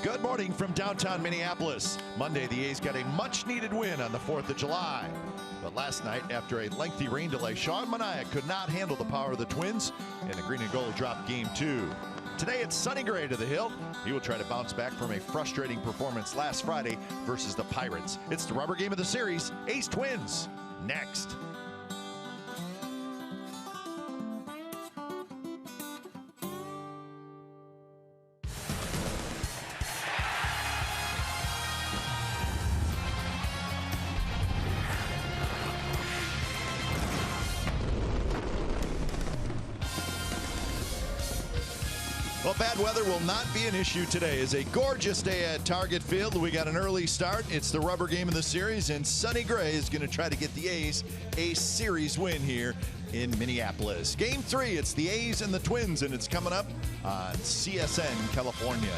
Good morning from downtown Minneapolis. Monday, the A's got a much-needed win on the 4th of July. But last night, after a lengthy rain delay, Sean Manaea could not handle the power of the Twins, and the Green and Gold dropped Game 2. Today, it's Sonny Gray to the hill. He will try to bounce back from a frustrating performance last Friday versus the Pirates. It's the rubber game of the series, A's Twins, next. Well, bad weather will not be an issue today. It's a gorgeous day at Target Field. We got an early start. It's the rubber game of the series, and Sonny Gray is going to try to get the A's a series win here in Minneapolis. Game 3, it's the A's and the Twins, and it's coming up on CSN California.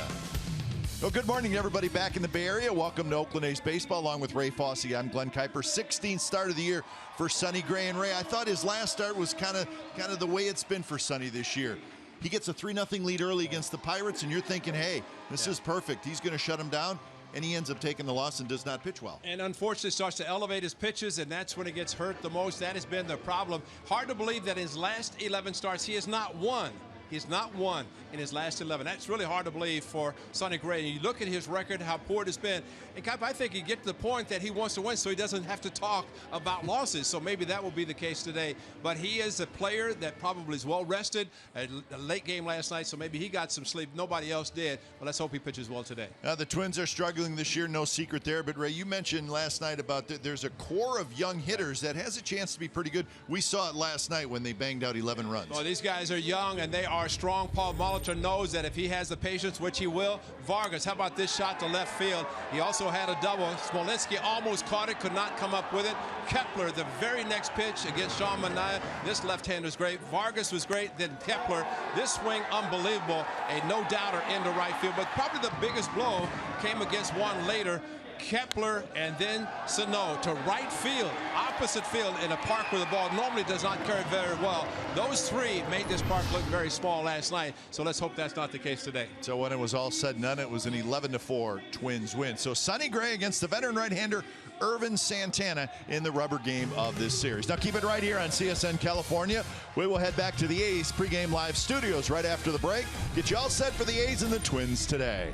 Well, good morning, everybody back in the Bay Area. Welcome to Oakland A's Baseball, along with Ray Fosse. I'm Glenn Kuiper. 16th start of the year for Sonny Gray. And Ray, I thought his last start was kind of the way it's been for Sonny this year. He gets a 3-0 lead early against the Pirates, and you're thinking, hey, this is perfect. He's going to shut him down, and he ends up taking the loss and does not pitch well. And unfortunately starts to elevate his pitches, and that's when he gets hurt the most. That has been the problem. Hard to believe that his last 11 starts, he has not won. He's not won in his last 11. That's really hard to believe for Sonny Gray. And you look at his record, how poor it has been. And Kuiper, I think he gets to the point that he wants to win so he doesn't have to talk about losses. So maybe that will be the case today. But he is a player that probably is well rested. A late game last night, so maybe he got some sleep. Nobody else did. But let's hope he pitches well today. The Twins are struggling this year, no secret there. But Ray, you mentioned last night about there's a core of young hitters that has a chance to be pretty good. We saw it last night when they banged out 11 runs. Well, these guys are young and they are strong. Paul Molitor knows that if he has the patience, which he will. Vargas, how about this shot to left field? He also had a double. Smolinski almost caught it, could not come up with it. Kepler, the very next pitch against Sean Manaea. This left-hander is great. Vargas was great. Then Kepler, this swing unbelievable. A no-doubter into right field. But probably the biggest blow came against one later. Kepler and then Sano to right field, opposite field in a park where the ball normally does not carry very well. Those three made this park look very small last night, so let's hope that's not the case today. So when it was all said and done, it was an 11-4 Twins win. So Sonny Gray against the veteran right-hander Ervin Santana in the rubber game of this series. Now keep it right here on CSN California. We will head back to the A's pregame live studios right after the break. Get you all set for the A's and the Twins today.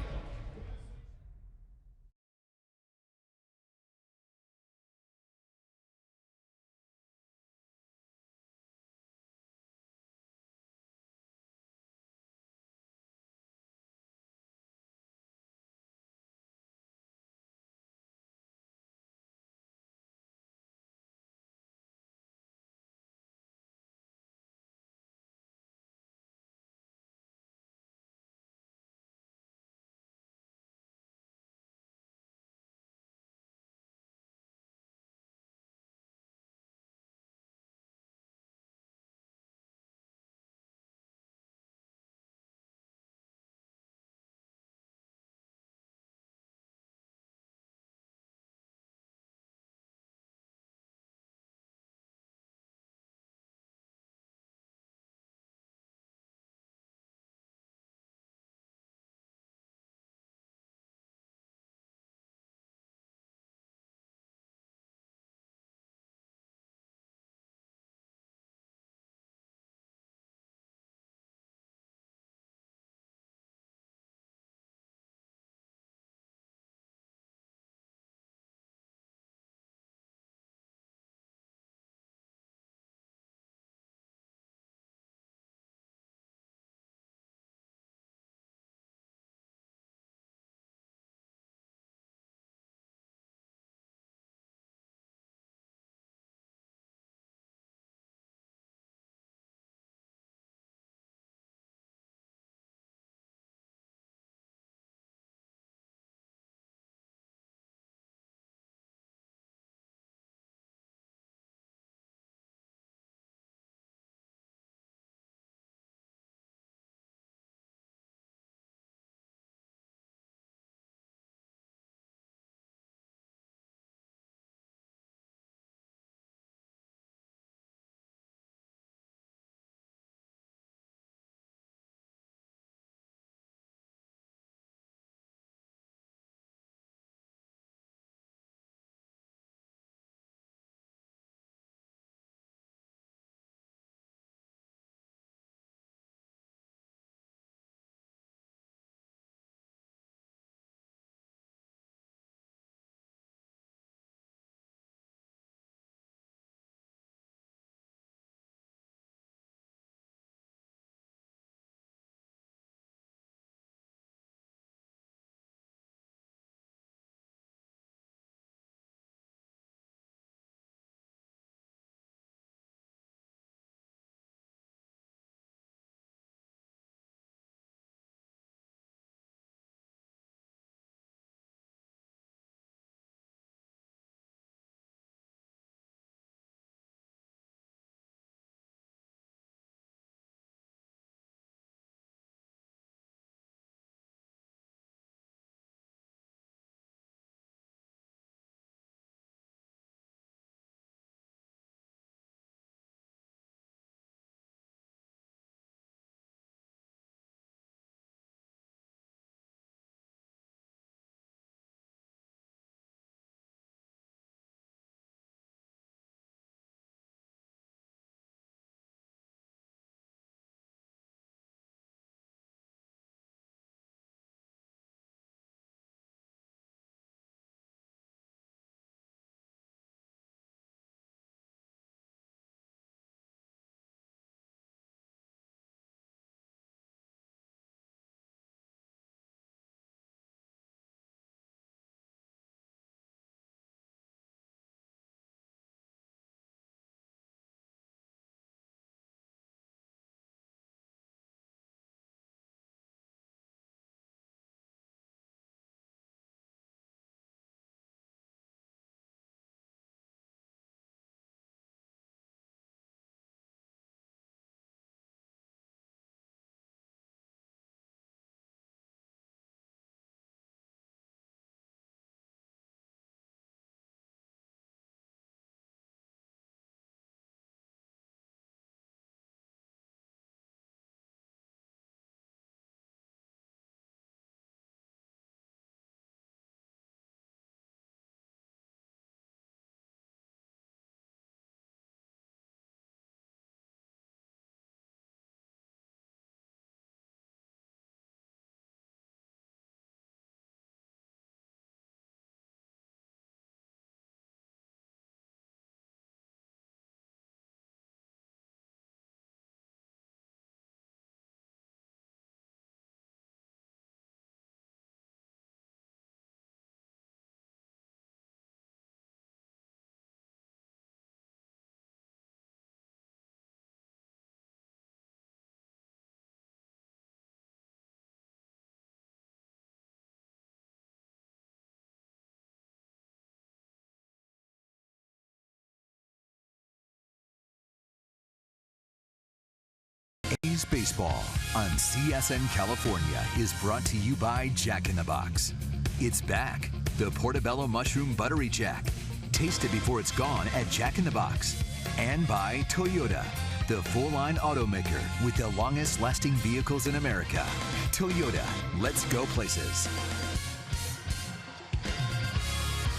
A's Baseball on CSN California is brought to you by Jack in the Box. It's back. The Portobello Mushroom Buttery Jack. Taste it before it's gone at Jack in the Box. And by Toyota, the full-line automaker with the longest-lasting vehicles in America. Toyota, let's go places.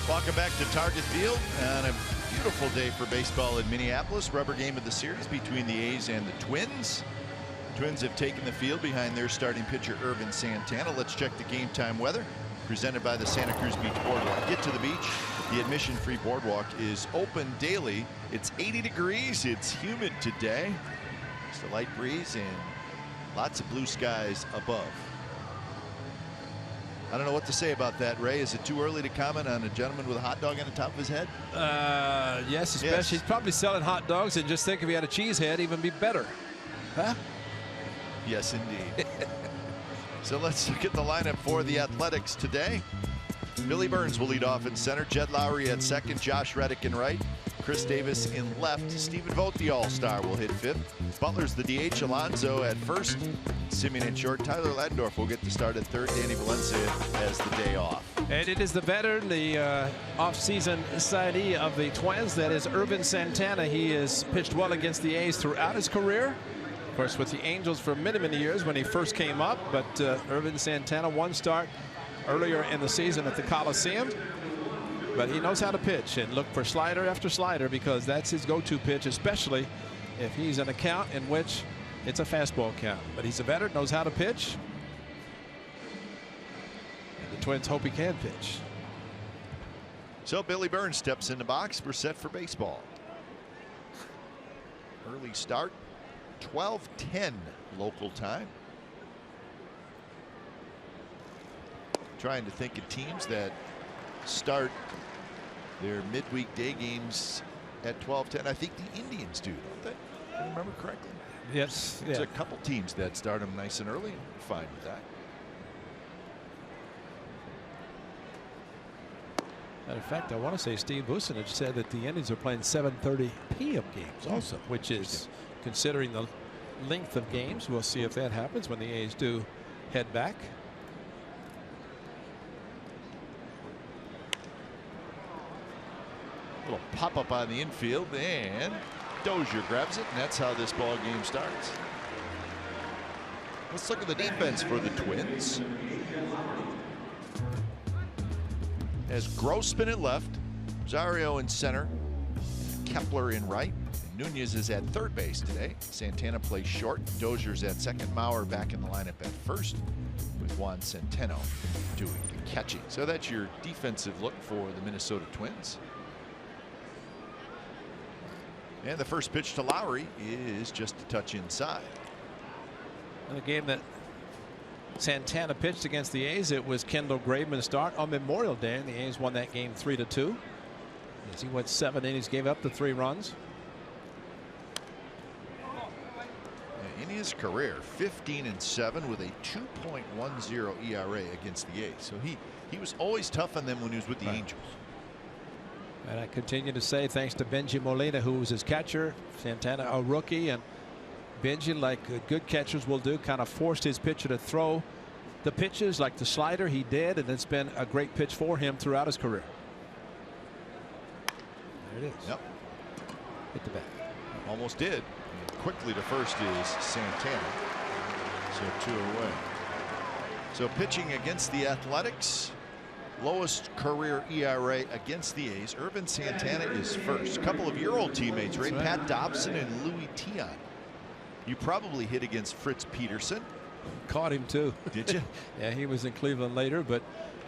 Welcome back to Target Field on a beautiful day for baseball in Minneapolis. Rubber game of the series between the A's and the Twins. Twins have taken the field behind their starting pitcher Ervin Santana. Let's check the game time weather presented by the Santa Cruz Beach Boardwalk. Get to the beach. The admission-free boardwalk is open daily. It's 80 degrees. It's humid today. Just a light breeze and lots of blue skies above. I don't know what to say about that, Ray. Is it too early to comment on a gentleman with a hot dog on the top of his head? Yes, especially Yes. he's probably selling hot dogs, and just think if he had a cheese head, even be better. Huh? Yes, indeed. So let's look at the lineup for the Athletics today. Billy Burns will lead off in center. Jed Lowry at second. Josh Reddick in right. Chris Davis in left. Stephen Vogt, the All-Star, will hit fifth. Butler's the DH. Alonso at first. Simeon in short. Tyler Ladendorf will get the start at third. Danny Valencia has the day off. And it is the veteran, the off-season signee of the Twins. That is Ervin Santana. He has pitched well against the A's throughout his career. Of course, with the Angels for many, many years when he first came up. But Ervin Santana, one start earlier in the season at the Coliseum. But he knows how to pitch and look for slider after slider because that's his go-to pitch, especially if he's in a count in which it's a fastball count. But he's a veteran, knows how to pitch. And the Twins hope he can pitch. So Billy Burns steps in the box. We're set for baseball. Early start. 12:10 local time. Trying to think of teams that start their midweek day games at 12:10. I think the Indians do, don't they? If I remember correctly. Yes. There's a couple teams that start them nice and early. I'm fine with that. Matter of fact, I want to say Steve Vucinich said that the Indians are playing 7:30 p.m. games also, which is, considering the length of games, we'll see if that happens when the A's do head back. Little pop up on the infield, and Dozier grabs it, and that's how this ball game starts. Let's look at the defense for the Twins. As Grossman at left, Rosario in center, Kepler in right. Nunez is at third base today. Santana plays short. Dozier's at second. Mauer back in the lineup at first, with Juan Centeno doing the catching. So that's your defensive look for the Minnesota Twins. And the first pitch to Lowry is just a touch inside. In a game that Santana pitched against the A's, it was Kendall Graveman's start on Memorial Day, and the A's won that game 3-2. As he went 7 innings, gave up the 3 runs. In his career, 15-7 with a 2.10 ERA against the A's. So he was always tough on them when he was with the Angels. And I continue to say thanks to Benji Molina, who was his catcher. Santana, a rookie, and Benji, like good catchers will do, kind of forced his pitcher to throw the pitches like the slider. He did, and it's been a great pitch for him throughout his career. There it is. Yep. Hit the bat. Almost did. And quickly to first is Santana. So 2 away. So pitching against the Athletics. Lowest career ERA against the A's. Ervin Santana is first. A couple of your old teammates, right? Pat Dobson and Louis Tiant. You probably hit against Fritz Peterson. Caught him too. Did you? Yeah, he was in Cleveland later, but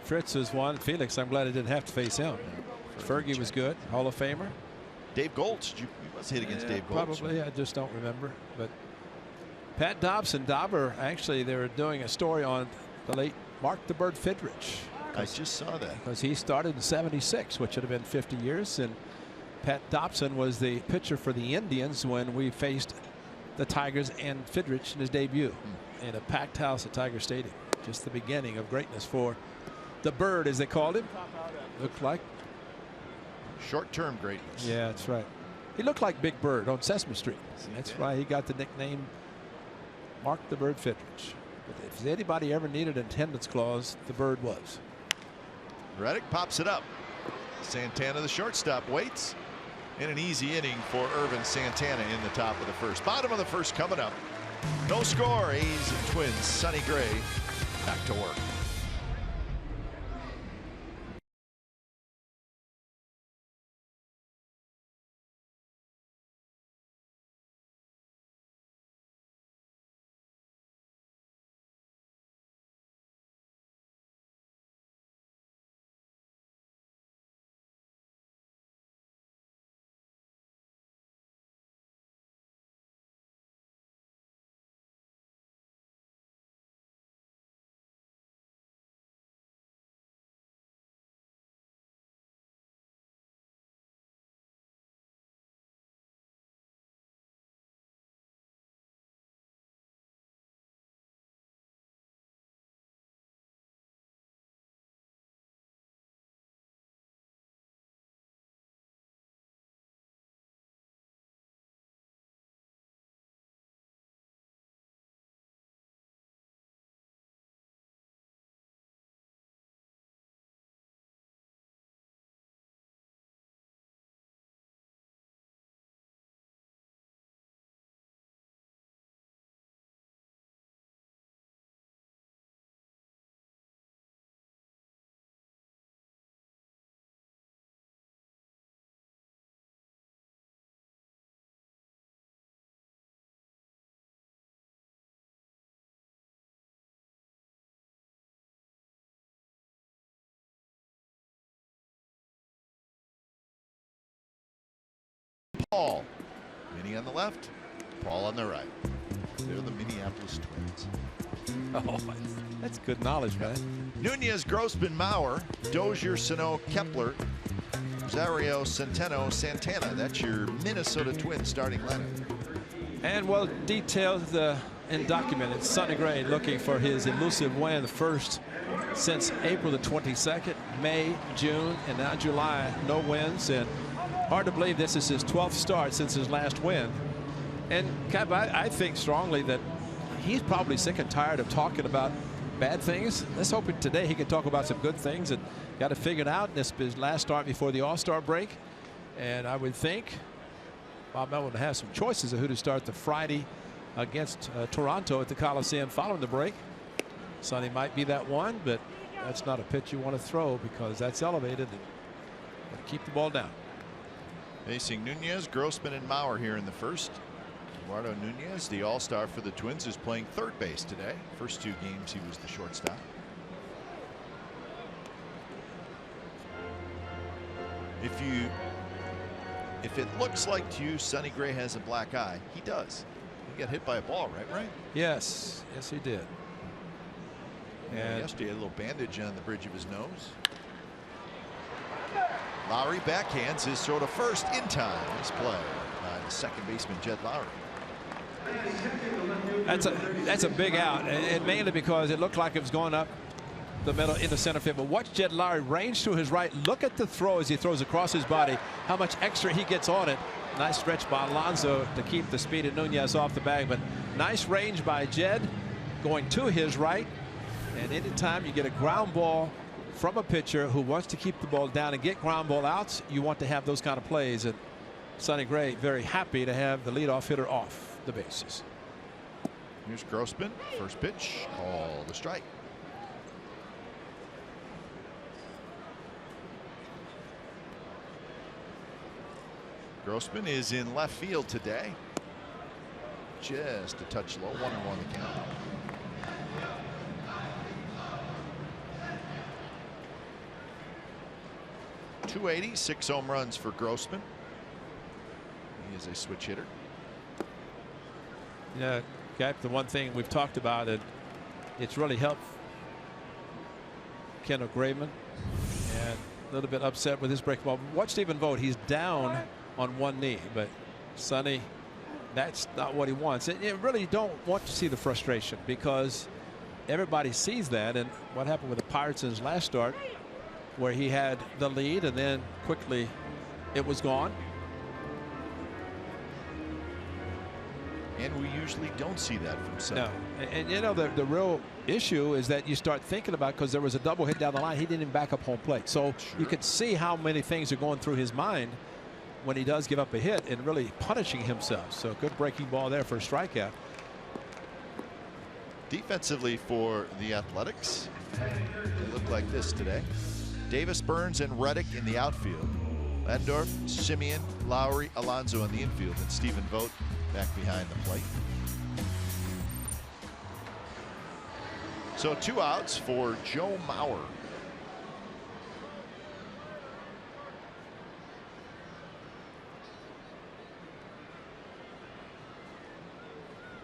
Fritz is one. Felix, I'm glad I didn't have to face him. Fergie was good. Hall of Famer. Dave Goltz. You must hit against Dave Goltz. Probably. I just don't remember. But Pat Dobson, Dauber, actually, they were doing a story on the late Mark the Bird Fidrich. I just saw that. Because he started in '76, which would have been 50 years. And Pat Dobson was the pitcher for the Indians when we faced the Tigers and Fidrich in his debut in a packed house at Tiger Stadium. Just the beginning of greatness for the Bird, as they called him. Looked like short-term greatness. Yeah, that's right. He looked like Big Bird on Sesame Street. That's why he got the nickname Mark the Bird Fitridge. But if anybody ever needed an attendance clause, the Bird was. Reddick pops it up. Santana, the shortstop, waits. In an easy inning for Ervin Santana in the top of the first. Bottom of the first coming up. No score. A's and Twins. Sonny Gray back to work. Paul. Minnie on the left, Paul on the right. They're the Minneapolis Twins. Oh, that's good knowledge, man. Nunez, Grossman, Mauer, Dozier, Sano, Kepler, Rosario, Centeno, Santana. That's your Minnesota Twins starting lineup. And well detailed and documented. Sonny Gray looking for his elusive win, the first since April the 22nd, May, June, and now July. No wins, and hard to believe this is his 12th start since his last win. And Cap, I think strongly that he's probably sick and tired of talking about bad things. Let's hope today he can talk about some good things and got it figured out. This is his last start before the All-Star break. And I would think Bob Melvin will have some choices of who to start the Friday against Toronto at the Coliseum following the break. Sonny might be that one, but that's not a pitch you want to throw because that's elevated and keep the ball down. Facing Nunez, Grossman, and Mauer here in the first. Eduardo Nunez, the all-star for the Twins, is playing third base today. First two games he was the shortstop. If it looks like to you Sonny Gray has a black eye, he does. He got hit by a ball, right? Yes, he did. And yesterday he had a little bandage on the bridge of his nose. Lowry backhands his throw to first in time. Nice play by the second baseman Jed Lowry. That's a big out, and mainly because it looked like it was going up the middle in the center field. But watch Jed Lowry range to his right. Look at the throw as he throws across his body. How much extra he gets on it. Nice stretch by Alonso to keep the speed of Nunez off the bag. But nice range by Jed going to his right. And anytime you get a ground ball from a pitcher who wants to keep the ball down and get ground ball outs, you want to have those kind of plays. And Sonny Gray very happy to have the leadoff hitter off the bases. Here's Grossman. First pitch, call the strike. Grossman is in left field today. Just a touch low. 1-1 the count. .280, 6 home runs for Grossman. He is a switch hitter. Yeah, Cap, the one thing we've talked about, it's really helped Kendall Graveman, and a little bit upset with his break ball. Watch Stephen Vogt. He's down on one knee, but Sonny, that's not what he wants. And you really don't want to see the frustration because everybody sees that. And what happened with the Pirates in his last start, where he had the lead and then quickly it was gone. And we usually don't see that from Sonny. No, and you know the real issue is that you start thinking about, because there was a double hit down the line, he didn't even back up home plate. So you can see how many things are going through his mind when he does give up a hit and really punishing himself. So good breaking ball there for a strikeout. Defensively for the Athletics, they look like this today. Davis, Burns, and Reddick in the outfield. Lindor, Simeon, Lowry, Alonso in the infield, and Stephen Vogt back behind the plate. So 2 outs for Joe Mauer.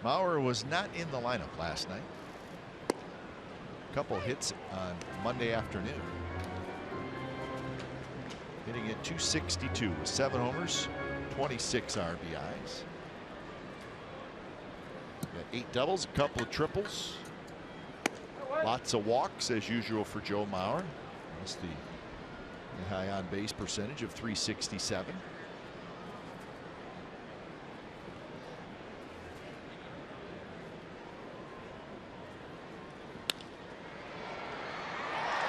Mauer was not in the lineup last night. A couple hits on Monday afternoon. Hitting at .262 with 7 homers, 26 RBIs. Got 8 doubles, a couple of triples. Lots of walks as usual for Joe Mauer. That's the high on base percentage of .367.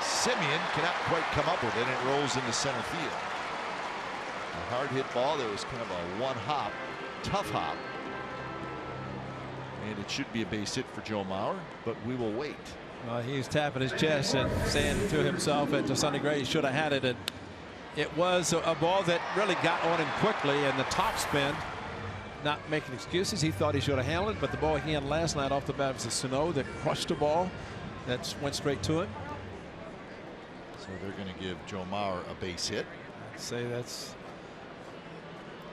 Simeon cannot quite come up with it, and it rolls into center field. A hard hit ball that was kind of a one hop, tough hop. And it should be a base hit for Joe Mauer, but we will wait. He's tapping his chest and saying to himself and to Sonny Gray he should have had it. And it was a ball that really got on him quickly, and the top spin, not making excuses. He thought he should have handled it, but the ball he had last night off the bat was a Sano that crushed the ball that went straight to him. So they're going to give Joe Mauer a base hit. I'd say that's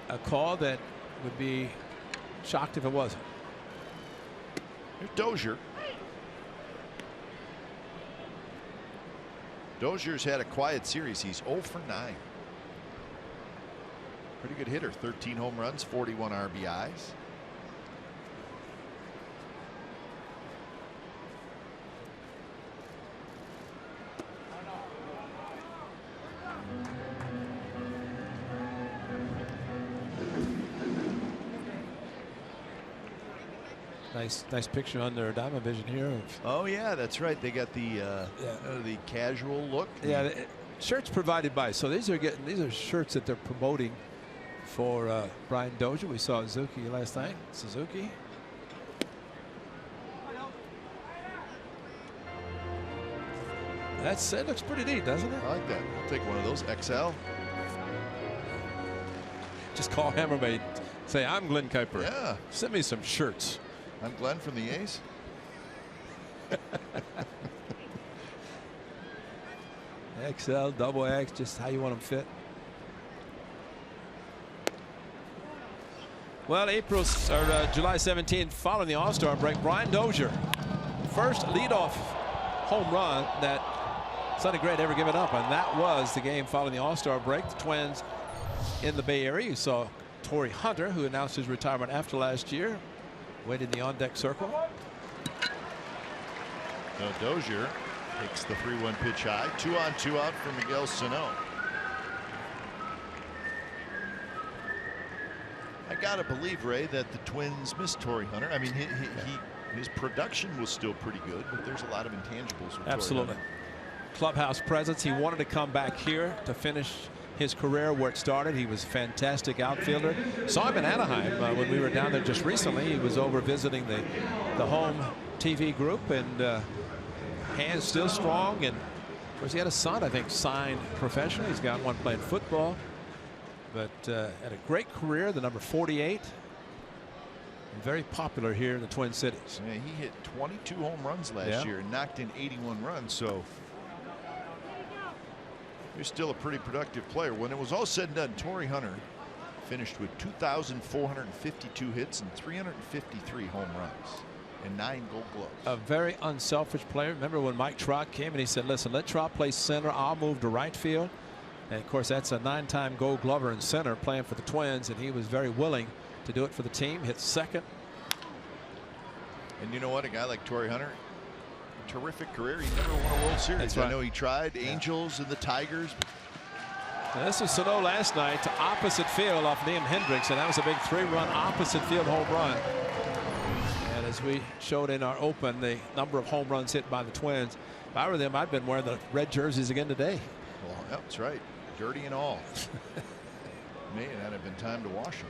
a call that would be shocked if it wasn't. Here's Dozier. Dozier's had a quiet series. He's 0 for 9. Pretty good hitter. 13 home runs, 41 RBIs. Nice picture under Diamond Vision here. Oh yeah, that's right. They got the casual look. Yeah, shirts provided by. So these are shirts that they're promoting for Brian Dozier. We saw Suzuki last night. Suzuki. It looks pretty neat, doesn't it? I like that. I'll take one of those XL. Just call Hammermade. Say, I'm Glenn Kuiper. Yeah. Send me some shirts. I'm Glenn from the A's. XL, double X, just how you want them fit. Well, July 17th, following the All-Star break, Brian Dozier, first leadoff home run that Sonny Gray had ever given up, and that was the game following the All-Star break. The Twins in the Bay Area. You saw Torrey Hunter, who announced his retirement after last year, waited in the on-deck circle. So Dozier takes the 3-1 pitch high. 2 on, 2 out for Miguel Sano. I gotta believe, Ray, that the Twins missed Torrey Hunter. I mean, his production was still pretty good, but there's a lot of intangibles with Absolutely. Torrey Hunter. Clubhouse presence. He wanted to come back here to finish his career where it started. He was a fantastic outfielder. Saw him in Anaheim when we were down there just recently. He was over visiting the home TV group, and hands still strong. And of course, he had a son, I think, signed professionally. He's got one playing football, but had a great career. The number 48. Very popular here in the Twin Cities. Yeah, he hit 22 home runs last year and knocked in 81 runs. So he's still a pretty productive player. When it was all said and done, Torrey Hunter finished with 2,452 hits and 353 home runs and 9 Gold Gloves. A very unselfish player. Remember when Mike Trout came and he said, listen, let Trout play center, I'll move to right field. And of course, that's a 9-time Gold Glover in center playing for the Twins, and he was very willing to do it for the team. Hit second. And you know what, a guy like Torrey Hunter, terrific career. He never won a World Series. That's right. I know he tried Angels and the Tigers. Now, this was Sano last night to opposite field off Liam Hendricks, and that was a big 3-run opposite field home run. as we showed in our open, the number of home runs hit by the Twins. If I were them, I'd been wearing the red jerseys again today. Well, that's right. Dirty and all. May not have been time to wash them.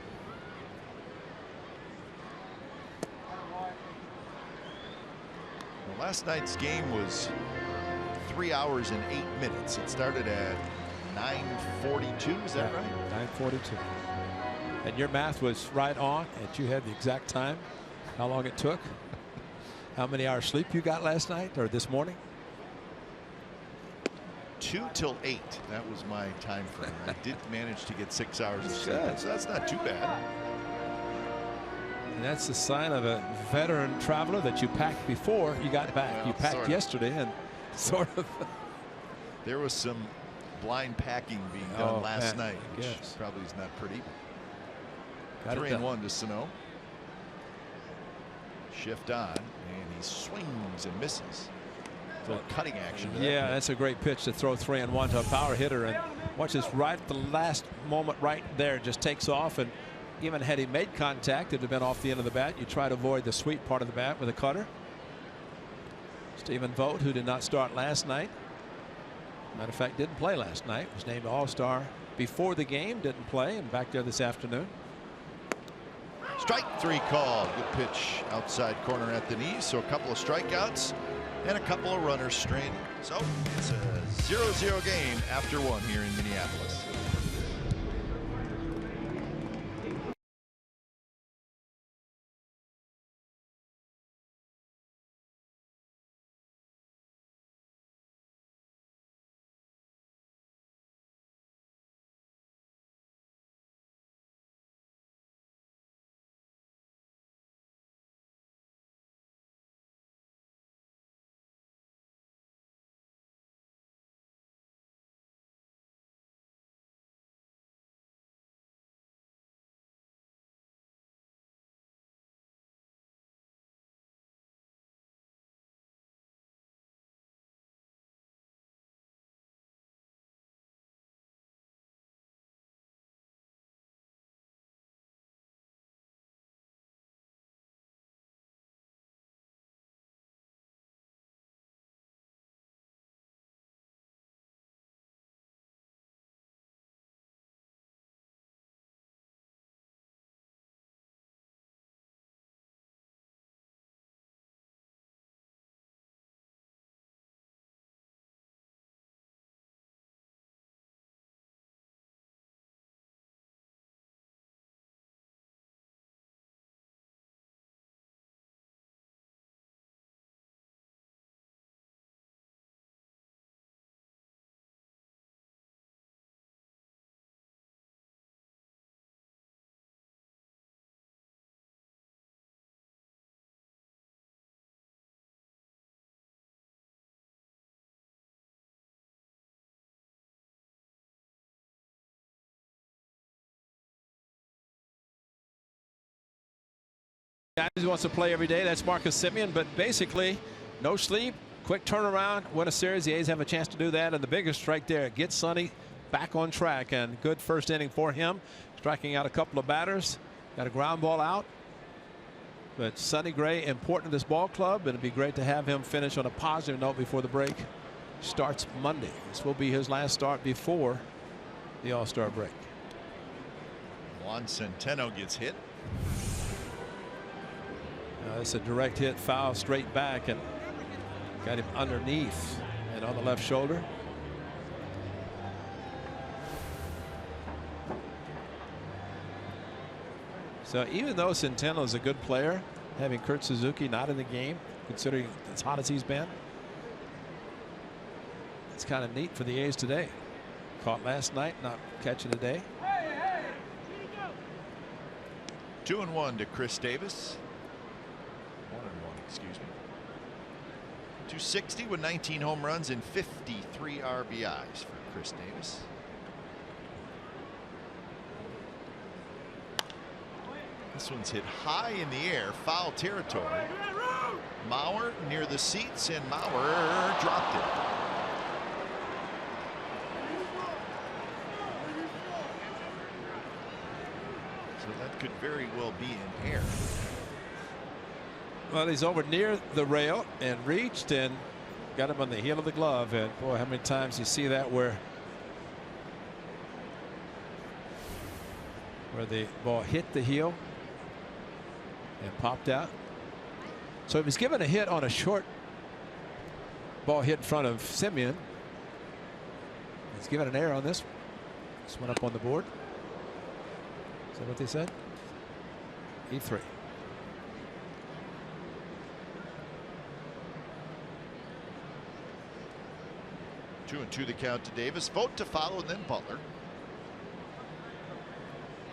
Well, last night's game was 3 hours and 8 minutes. It started at 9:42. Is that right? 9:42. And your math was right on. And you had the exact time. How long it took. How many hours sleep you got last night or this morning? 2 till 8. That was my time frame. I did manage to get 6 hours of sleep, so that's not too bad. And that's the sign of a veteran traveler that you packed before you got back. Well, you packed yesterday and sort of. There was some blind packing being done last night, which probably is not pretty. 3-1 to Sano. Shift on, and he swings and misses. A little cutting action. Yeah, that's a great pitch to throw 3-1 to a power hitter, and watch this right at the last moment right there, just takes off, and even had he made contact, it would have been off the end of the bat. You try to avoid the sweet part of the bat with a cutter. Stephen Vogt, who did not start last night, matter of fact didn't play last night, was named All-Star before the game, didn't play, and back there this afternoon. Strike 3 call. Good pitch outside corner at the knees. So a couple of strikeouts and a couple of runners stranded. So it's a 0-0 game after 1 here in Minneapolis. He wants to play every day. That's Marcus Semien, but basically no sleep, quick turnaround, win a series. The A's have a chance to do that, and the biggest strike there, get Sonny back on track, and good first inning for him, striking out a couple of batters, got a ground ball out. But Sonny Gray important to this ball club, and it'd be great to have him finish on a positive note before the break starts Monday. This will be his last start before the All-Star break. Juan Centeno gets hit. It's a direct hit foul straight back and got him underneath and on the left shoulder. So even though Centeno is a good player, having Kurt Suzuki not in the game, considering as hot as he's been, it's kind of neat for the A's today. Caught last night, not catching today. 2-1 to Chris Davis. 1-1, excuse me. 260 with 19 home runs and 53 RBIs for Chris Davis. This one's hit high in the air, foul territory. Mauer near the seats, and Mauer dropped it. So that could very well be in air. Well, he's over near the rail and reached and got him on the heel of the glove. And boy, how many times you see that where the ball hit the heel and popped out. So he was given a hit on a short ball hit in front of Semien. He's given an error on this one. This one up on the board. Is that what they said? E3. 2-2 the count to Davis. Vogt to follow, and then Butler.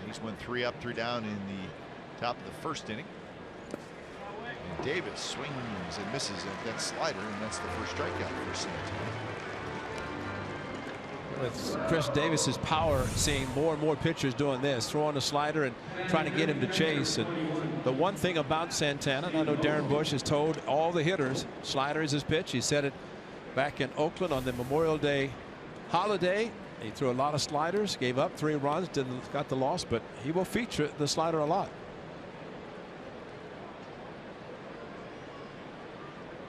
He's went 3 up, 3 down in the top of the first inning. And Davis swings and misses at that slider, and that's the first strikeout for Santana. With Chris Davis's power, seeing more and more pitchers doing this, throwing a slider and trying to get him to chase. And the one thing about Santana, and I know Darren Bush has told all the hitters, slider is his pitch. He said it back in Oakland on the Memorial Day holiday. He threw a lot of sliders, gave up 3 runs, got the loss, but he will feature the slider a lot.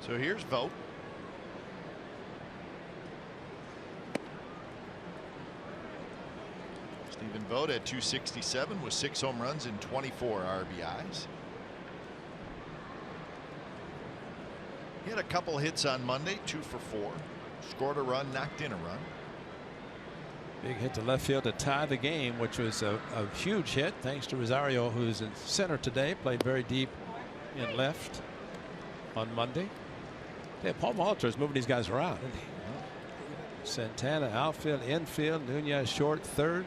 So here's Vogt. Stephen Vogt at 267 with 6 home runs and 24 RBIs. He had a couple hits on Monday, 2 for 4. Scored a run, knocked in a run. Big hit to left field to tie the game, which was a huge hit thanks to Rosario, who's in center today, played very deep in left on Monday. Yeah, Paul Molitor is moving these guys around, isn't he? Santana outfield, infield, Nunez short, third,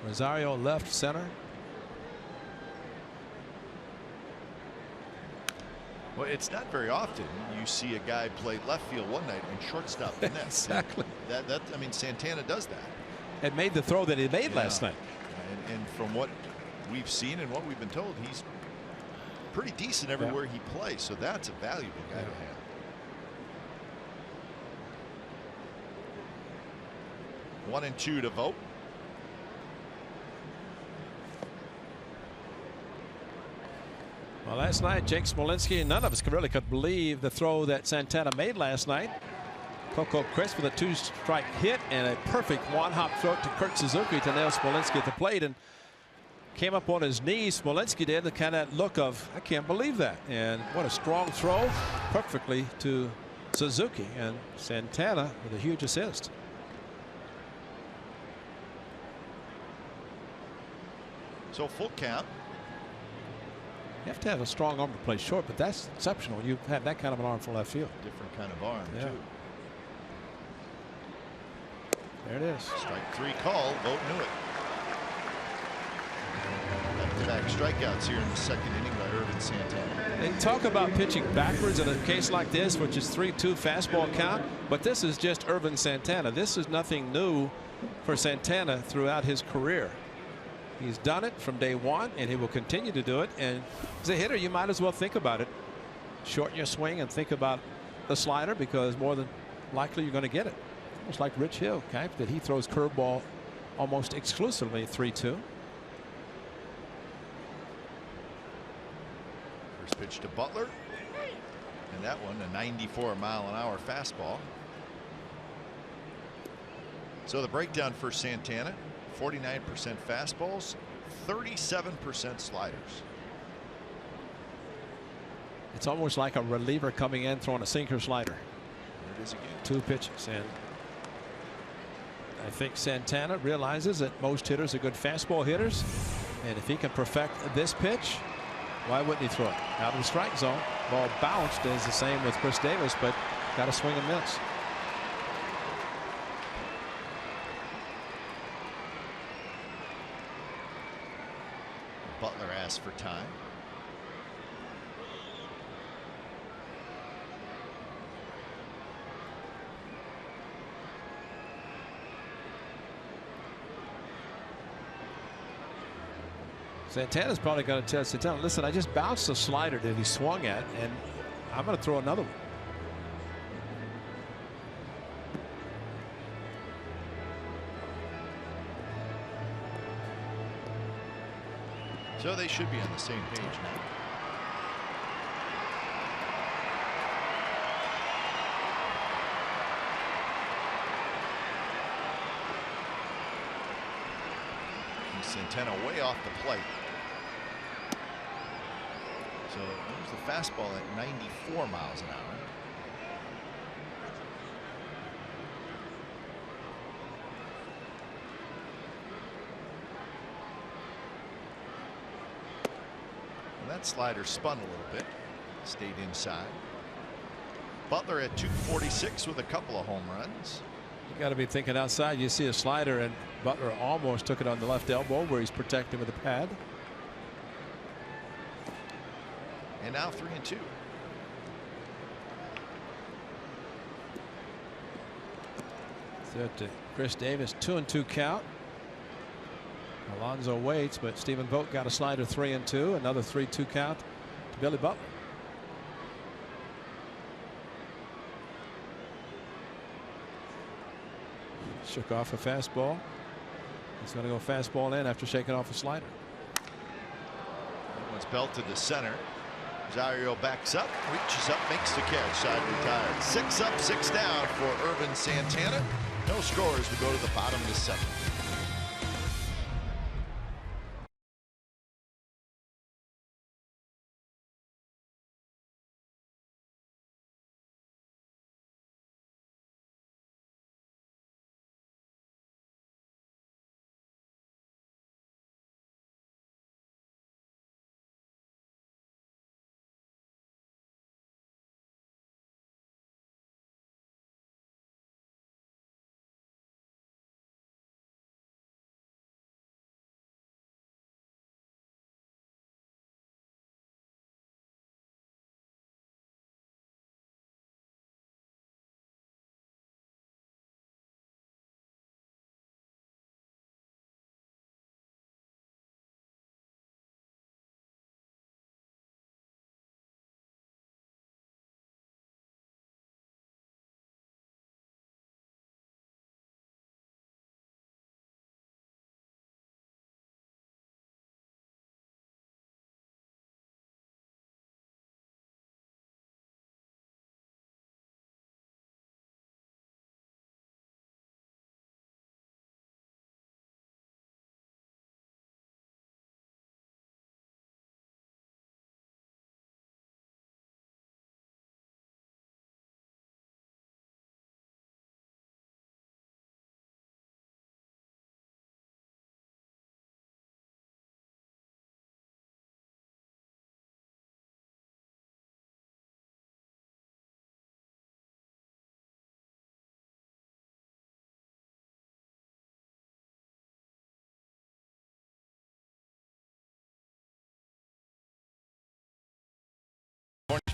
Rosario left center. Well, it's not very often you see a guy play left field one night and shortstop the next. Exactly. I mean, Santana does that. And made the throw that he made last night. And from what we've seen and what we've been told, he's pretty decent everywhere he plays. So that's a valuable guy to have. One and 2 to Vogt. Well, last night, Jake Smolinski, none of us really could believe the throw that Santana made last night. Coco Crisp with a 2-strike hit and a perfect one-hop throw to Kurt Suzuki to nail Smolinski at the plate, and came up on his knees. Smolinski did the kind of look of, I can't believe that. And what a strong throw, perfectly to Suzuki, and Santana with a huge assist. So full count. You have to have a strong arm to play short, but that's exceptional. You have that kind of an arm for left field. Different kind of arm, too. There it is. Strike 3 call. Vogt knew it. Back-to-back strikeouts here in the second inning by Ervin Santana. They talk about pitching backwards in a case like this, which is 3-2 fastball count, but this is just Ervin Santana. This is nothing new for Santana throughout his career. He's done it from day one, and he will continue to do it. And as a hitter, you might as well think about it. Shorten your swing and think about the slider, because more than likely you're going to get it. Almost like Rich Hill, okay, that he throws curveball almost exclusively 3-2. First pitch to Butler. And that one, a 94-mile-an-hour fastball. So the breakdown for Santana. 49% fastballs, 37% sliders. It's almost like a reliever coming in throwing a sinker slider. There it is again. 2 pitches, and I think Santana realizes that most hitters are good fastball hitters, and if he can perfect this pitch, why wouldn't he throw it out of the strike zone? Ball bounced, is the same with Chris Davis, but got to swing and miss. Butler asks for time. Santana's probably going to tell Santana, listen, I just bounced a slider that he swung at, and I'm going to throw another one. So they should be on the same page now. Santana way off the plate. So there's the fastball at 94 miles an hour. And that slider spun a little bit, stayed inside. Butler at 246 with a couple of home runs. You got to be thinking outside. You see a slider, and Butler almost took it on the left elbow where he's protecting with a pad. And now 3-2. Set to Chris Davis, 2-2 count. Alonzo waits, but Stephen Vogt got a slider, 3-2. Another 3-2 count to Billy Butler. Shook off a fastball. He's going to go fastball in after shaking off a slider. That one's belted to center. Rosario backs up, reaches up, makes the catch. Side retired. 6 up, 6 down for Ervin Santana. No scores. We go to the bottom of the 7th.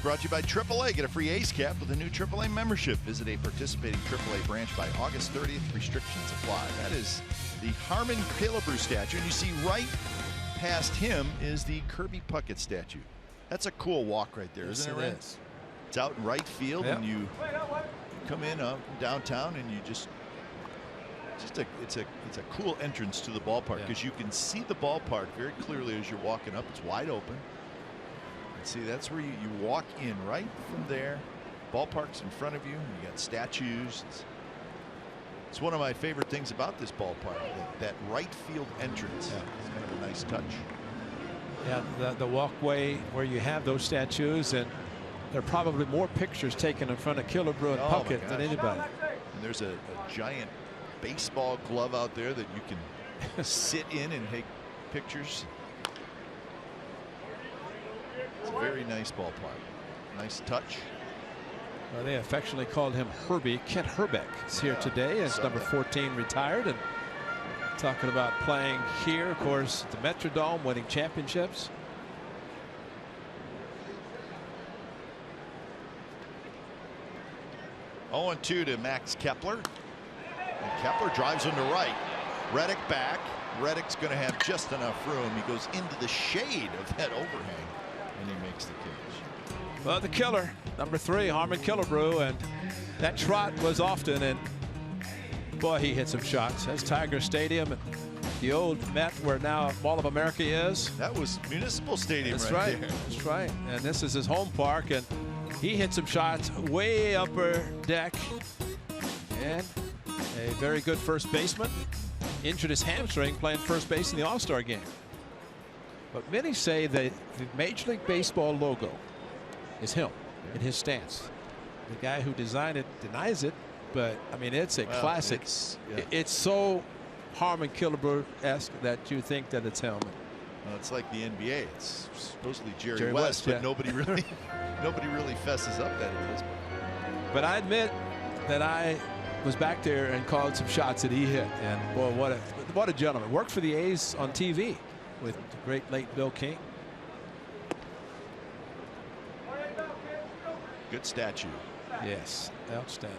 Brought to you by AAA. Get a free Ace Cap with a new AAA membership. Visit a participating AAA branch by August 30th. Restrictions apply. That is the Harmon Killebrew statue. And you see right past him is the Kirby Puckett statue. That's a cool walk right there, isn't it, Ray? Is. It's out in right field, Yep. and you come in downtown, and you it's a cool entrance to the ballpark because you can see the ballpark very clearly as you're walking up. It's wide open. See, that's where you walk in right from there. Ballpark's in front of you. You got statues. It's one of my favorite things about this ballpark. That right field entrance. Yeah. It's kind of a nice touch. Yeah, the walkway where you have those statues, and there are probably more pictures taken in front of Killebrew and Puckett than anybody. And there's a giant baseball glove out there that you can sit in and take pictures. It's a very nice ballpark. Nice touch. Well, they affectionately called him Herbie. Kent Hrbek is here today as number 14 retired, and talking about playing here, of course, the Metrodome, winning championships. Oh, 0-2 to Max Kepler. And Kepler drives him to right. Reddick back. Reddick's going to have just enough room. He goes into the shade of that overhang, and he makes the catch. Well, the killer, number 3, Harmon Killebrew, and that trot was often, and boy, he hit some shots. That's Tiger Stadium, and the old Met where now Mall of America is. That was Municipal Stadium. That's right right. there. That's right. And this is his home park, and he hit some shots way upper deck, and a very good first baseman. injured his hamstring playing first base in the All-Star game. But many say that the Major League Baseball logo is him in his stance. The guy who designed it denies it, but I mean, it's a classic. It's so Harmon Killebrew-esque that you think that it's him. Well, it's like the NBA. It's supposedly Jerry West, but nobody really fesses up that it is. But I admit that I was back there and called some shots that he hit, and boy, what a gentleman. Worked for the A's on TV with the great late Bill King. Good statue. Yes, outstanding.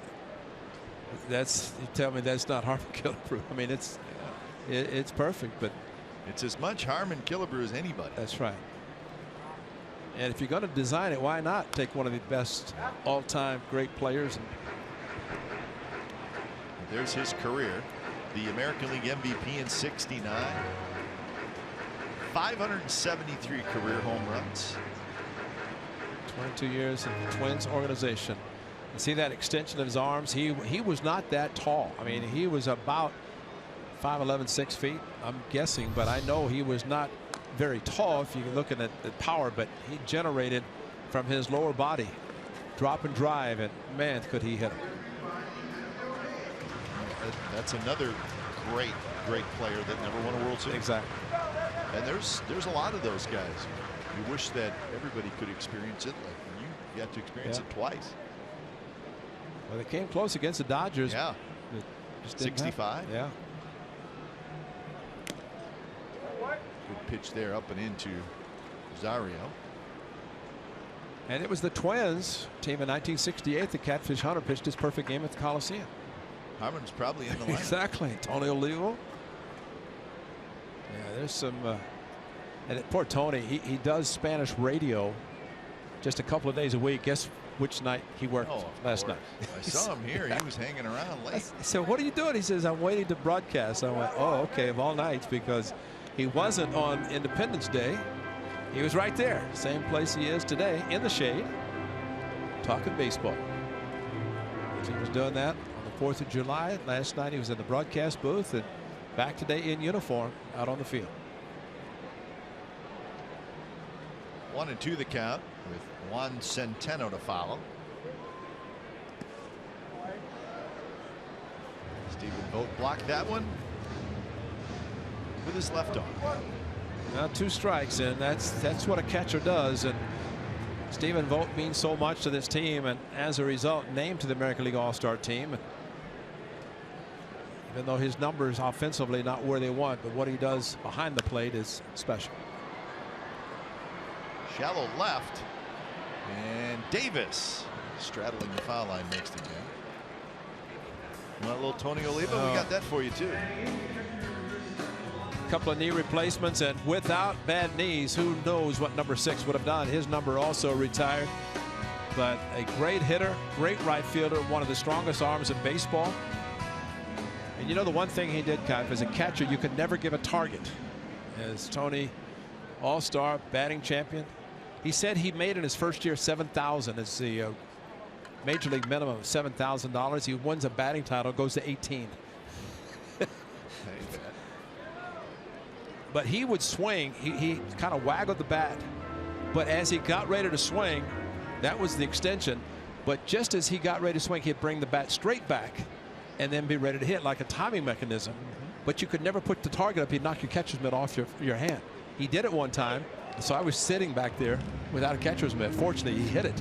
You tell me that's not Harmon Killebrew. I mean, it's perfect, but it's as much Harmon Killebrew as anybody. That's right. And if you're going to design it, why not take one of the best all-time great players? There's his career. The American League MVP in '69. 573 career home runs. 22 years in the Twins organization. You see that extension of his arms? He was not that tall. I mean, he was about 5'11", 6 feet, I'm guessing, but I know he was not very tall if you're looking at the power, but he generated from his lower body drop and drive, and man, could he hit him. That's another great player that never won a World Series. Exactly. And there's a lot of those guys. You wish that everybody could experience it like you got to experience it twice. Well, they came close against the Dodgers. Yeah. 65. Yeah. Good pitch there up and into Rosario. And it was the Twins team in 1968. The Catfish Hunter pitched his perfect game at the Coliseum. Harmon's probably in the lineup. Exactly. Tony Olivo. Yeah, there's some. And poor Tony, he does Spanish radio just a couple of days a week. Guess which night he worked last night? I saw him here. He was hanging around late. I said, what are you doing? He says, I'm waiting to broadcast. I went, oh, okay, of all nights, because he wasn't on Independence Day. He was right there, same place he is today, in the shade, talking baseball. He was doing that on the 4th of July. Last night he was in the broadcast booth, and back today in uniform out on the field. 1-2 the count with Juan Centeno to follow. Stephen Vogt blocked that one with his left arm. Now 2 strikes, and that's what a catcher does. And Stephen Vogt means so much to this team, and as a result named to the American League All-Star team. Even though his numbers offensively not where they want, but what he does behind the plate is special. Shallow left, and Davis straddling the foul line makes the catch. Want a little Tony Oliva? We got that for you too. Couple of knee replacements, and without bad knees, who knows what number 6 would have done. His number also retired, but a great hitter, great right fielder, one of the strongest arms in baseball. And you know the one thing he did, Keith, as a catcher, you could never give a target. As Tony, all-star, batting champion, he said he made in his first year $7,000. It's the major league minimum of $7,000. He wins a batting title, goes to 18. But he would swing. He kind of waggled the bat, but as he got ready to swing, that was the extension. But just as he got ready to swing, he'd bring the bat straight back and then be ready to hit, like a timing mechanism. But you could never put the target up. He'd knock your catcher's mitt off your hand. He did it one time, so I was sitting back there without a catcher's mitt. Fortunately, he hit it.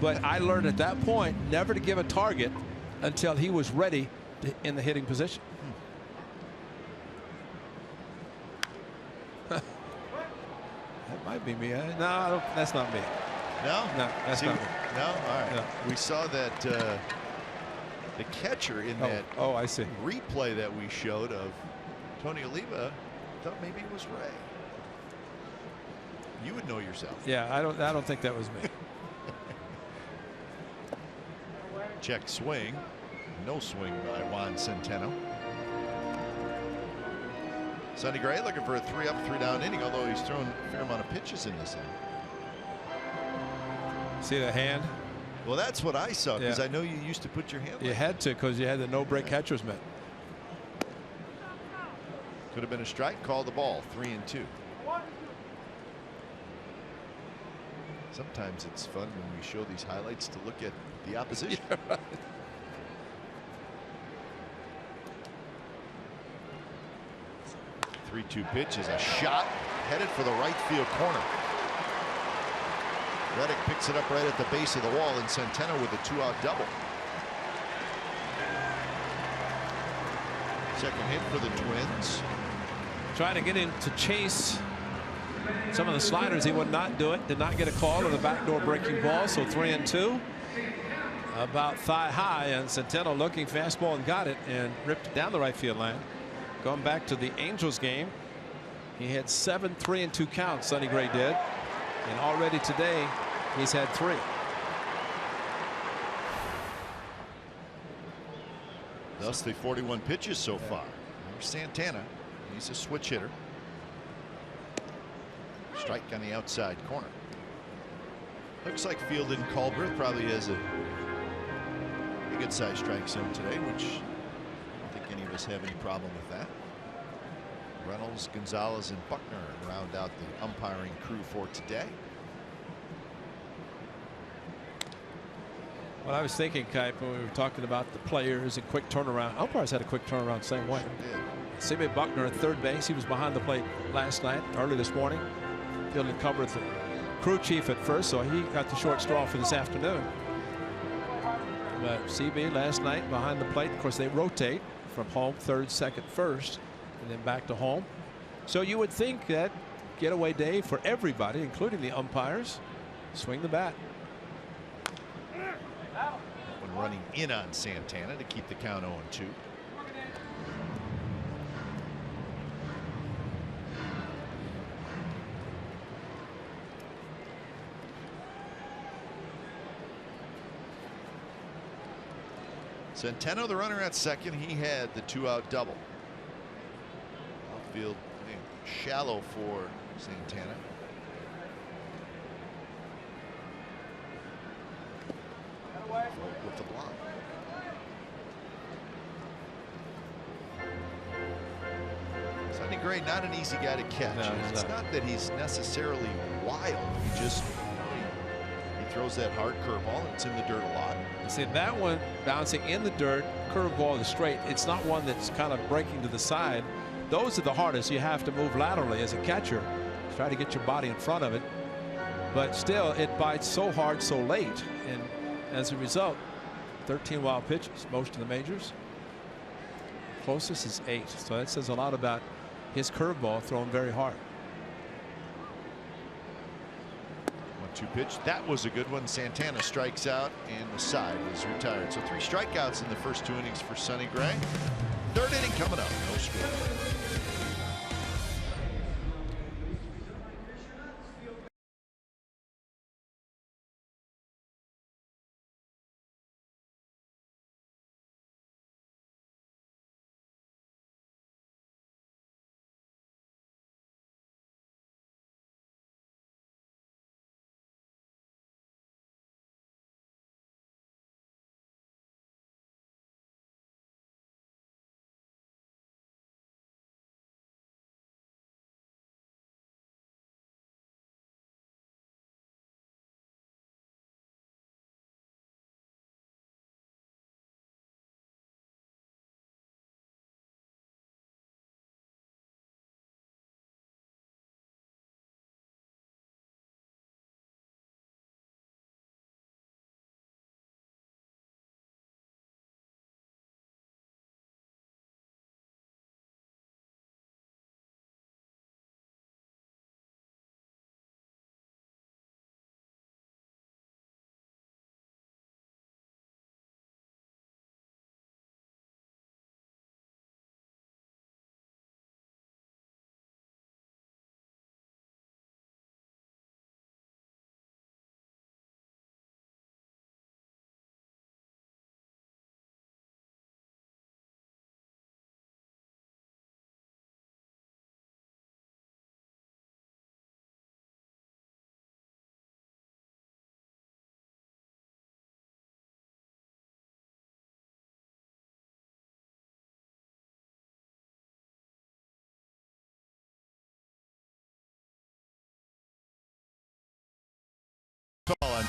But I learned at that point never to give a target until he was ready in the hitting position. That might be me. No, that's not me. No? No, that's not me. No? All right. No. We saw that the catcher in that I see. replay that we showed of Tony Oliva. Thought maybe it was Ray. You would know yourself. Yeah, I don't think that was me. Check swing. No swing by Juan Centeno. Sonny Gray looking for a 3-up, 3-down inning, although he's thrown a fair amount of pitches in this inning. See the hand? Well, that's what I saw, because I know you used to put your hand. You had to, because you had the no-break catcher's mitt. would have been a strike. Call the ball. 3-2. Sometimes it's fun when we show these highlights to look at the opposition. Yeah, right. 3-2 pitch is a shot headed for the right field corner. Reddick picks it up right at the base of the wall, and Centeno with a 2-out double. Second hit for the Twins. Trying to get him to chase some of the sliders. He would not do it. Did not get a call on the backdoor breaking ball. So 3-2. About thigh high, and Centeno looking fastball and got it and ripped it down the right field line. Going back to the Angels game, he had 7 3-2 counts. Sonny Gray did, and already today he's had 3. Thus the 41 pitches so far. Here's Santana. He's a switch hitter. Strike on the outside corner. Looks like Field and Culbreth probably has a good sized strike zone today, which I don't think any of us have any problem with that. Reynolds, Gonzalez, and Buckner round out the umpiring crew for today. Well, I was thinking, Kipe, when we were talking about the players and quick turnaround. Umpires had a quick turnaround same way. C.B. Buckner at third base. He was behind the plate last night, early this morning. Field and Culbreth, the crew chief at first, so he got the short straw for this afternoon. But CB last night behind the plate. Of course, they rotate from home, third, second, first, and then back to home. So you would think that getaway day for everybody, including the umpires. Swing the bat. That one running in on Santana to keep the count 0-2. Centeno, the runner at second, he had the 2-out double. Outfield shallow for Santana. With the block. Sonny Gray, not an easy guy to catch. No, it's not that he's necessarily wild. He just he throws that hard curveball, and it's in the dirt a lot. See, that one bouncing in the dirt, curveball is straight. It's not one that's kind of breaking to the side. Those are the hardest. You have to move laterally as a catcher. Try to get your body in front of it. But still, it bites so hard so late. And as a result, 13 wild pitches, most of the majors. Closest is 8. So that says a lot about his curveball thrown very hard. 1-2 pitch. That was a good one. Santana strikes out, and the side is retired. So 3 strikeouts in the first 2 innings for Sonny Gray. Third inning coming up. No score.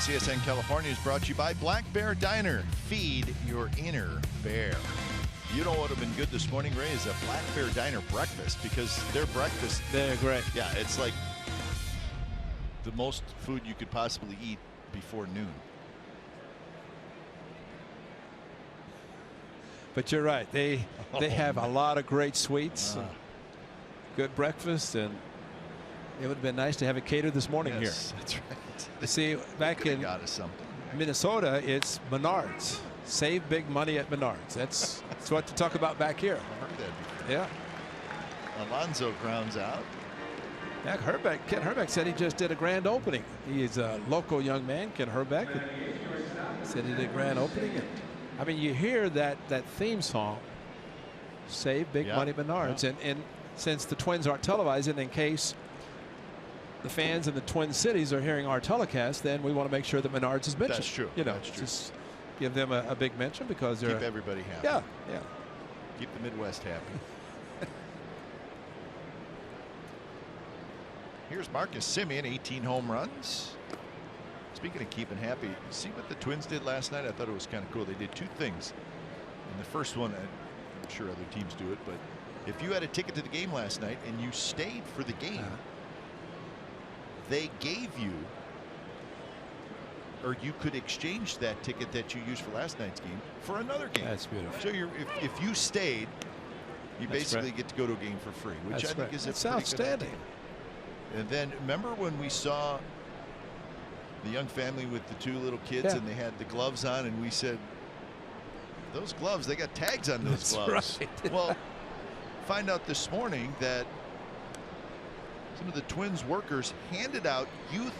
CSN California is brought to you by Black Bear Diner. Feed your inner bear. You know what would have been good this morning, Ray, is a Black Bear Diner breakfast, because their breakfast, They're great. yeah, it's like the most food you could possibly eat before noon. But you're right. They have a lot of great sweets, and good breakfast, and it would have been nice to have it catered this morning here. That's right. You see, back in got us something. Minnesota, it's Menards. Save big money at Menards. That's what to talk about back here. I've heard that before. Yeah. Alonso grounds out. Yeah, Ken Herbeck said he just did a grand opening. He is a local young man, Ken Herbeck. Said he did a grand opening. And, I mean, you hear that theme song, Save Big Money Menards. And since the Twins aren't televising, in case the fans in the Twin Cities are hearing our telecast, then we want to make sure that Menards is mentioned. That's true. You know, That's true. just give them a big mention, because they're Keep everybody happy. Yeah, yeah. Keep the Midwest happy. Here's Marcus Semien, 18 home runs. Speaking of keeping happy, see what the Twins did last night? I thought it was kind of cool. They did two things. In the first one, I'm sure other teams do it, but if you had a ticket to the game last night and you stayed for the game, they gave you, or you could exchange that ticket that you used for last night's game for another game. That's beautiful. So if you stayed, you basically get to go to a game for free, which I think is a pretty outstanding. good idea. And then remember when we saw the young family with the two little kids and they had the gloves on, and we said, those gloves, they got tags on those gloves. Right. Well, find out this morning that some of the Twins workers handed out youth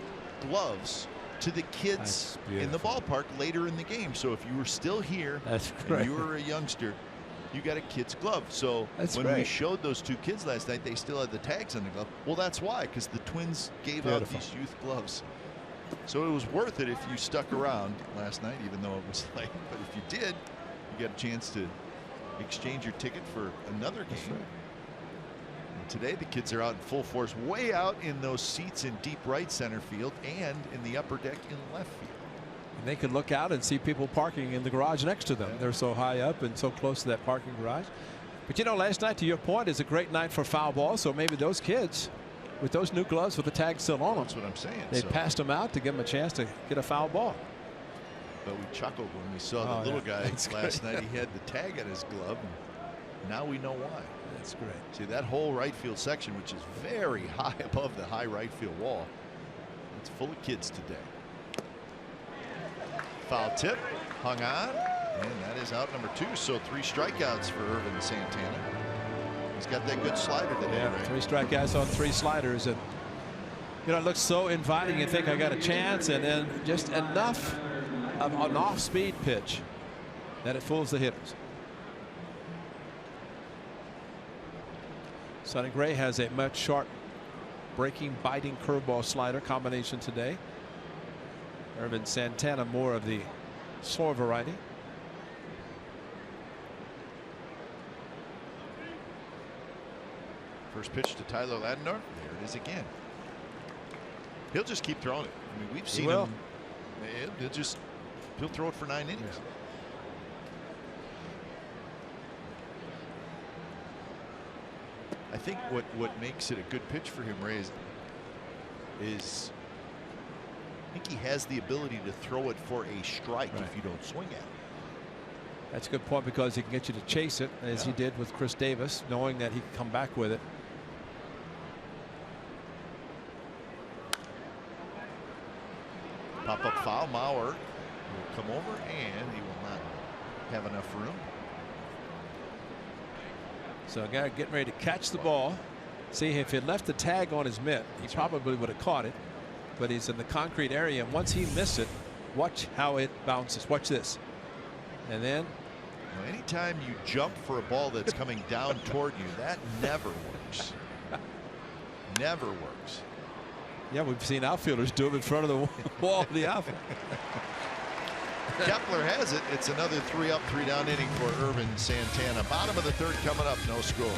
gloves to the kids in the ballpark later in the game. So if you were still here and you were a youngster, you got a kid's glove. So when we showed those two kids last night, they still had the tags on the glove. Well, that's why, because the Twins gave out these youth gloves. So it was worth it if you stuck around last night, even though it was late. But if you did, you got a chance to exchange your ticket for another game. And today the kids are out in full force, way out in those seats in deep right center field and in the upper deck in left field. And they could look out and see people parking in the garage next to them. They're so high up and so close to that parking garage. But you know, last night, to your point, is a great night for foul ball. So maybe those kids, with those new gloves with the tag still on them, that's what I'm saying. They passed them out to give them a chance to get a foul ball. But we chuckled when we saw the little guy last night. He had the tag on his glove, and now we know why. That's great. See, that whole right field section, which is very high above the high right field wall, it's full of kids today. Foul tip, hung on, and that is out number 2. So 3 strikeouts for Ervin Santana. He's got that good slider today. Yeah, 3 strikeouts on 3 sliders, and you know, it looks so inviting. You think I got a chance, and then just enough of an off-speed pitch that it fools the hitters. Sonny Gray has a much sharp breaking, biting curveball slider combination today. Ervin Santana more of the slower variety. First pitch to Tyler Ladendorf. There it is again. He'll just keep throwing it. I mean, we've seen him. He'll throw it for 9 innings. Yeah. I think what makes it a good pitch for him, Ray, is I think he has the ability to throw it for a strike if you don't swing at it. That's a good point, because he can get you to chase it, as he did with Chris Davis, knowing that he can come back with it. Pop up foul. Mauer will come over, and he will not have enough room. So a guy getting ready to catch the ball. See, if he had left the tag on his mitt, he probably would have caught it. But he's in the concrete area, and once he missed it, watch how it bounces. Watch this. And then anytime you jump for a ball that's coming down toward you, that never works. Never works. Yeah, we've seen outfielders do it in front of the wall of the outfield. Kepler has it. It's another 3 up, 3 down inning for Ervin Santana. Bottom of the 3rd coming up, no score.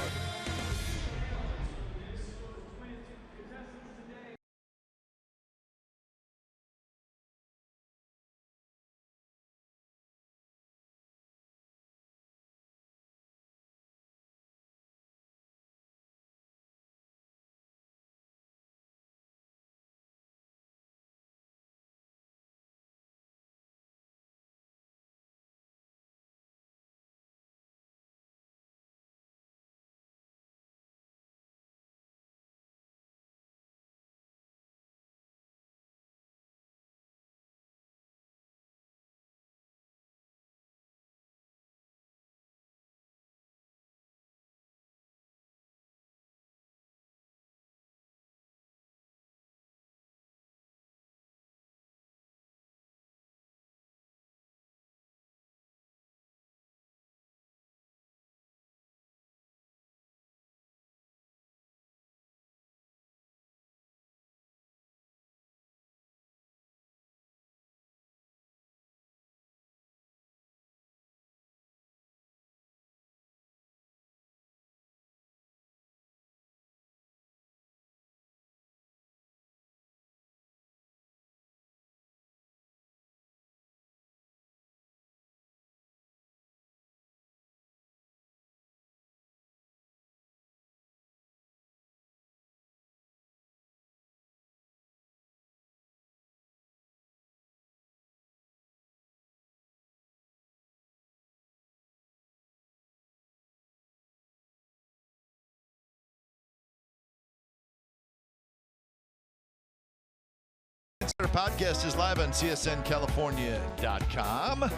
Our podcast is live on CSNCalifornia.com.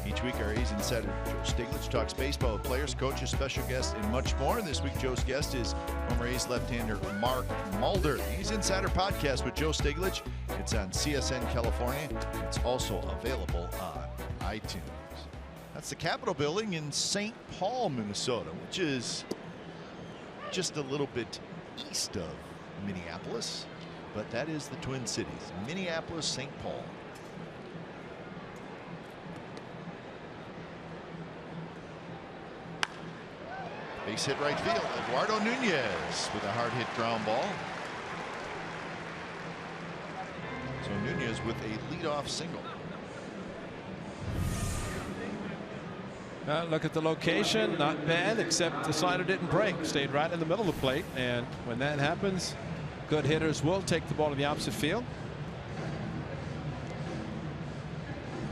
Each week, our A's Insider Joe Stiglitz talks baseball with players, coaches, special guests, and much more. And this week, Joe's guest is former A's left-hander Mark Mulder. The A's Insider Podcast with Joe Stiglitz. It's on CSN California. It's also available on iTunes. That's the Capitol Building in St. Paul, Minnesota, which is just a little bit east of Minneapolis. But that is the Twin Cities, Minneapolis, St. Paul. Base hit right field. Eduardo Nunez with a hard hit ground ball. So Nunez with a leadoff single. Look at the location, not bad, except the slider didn't break. Stayed right in the middle of the plate, and when that happens, good hitters will take the ball to the opposite field.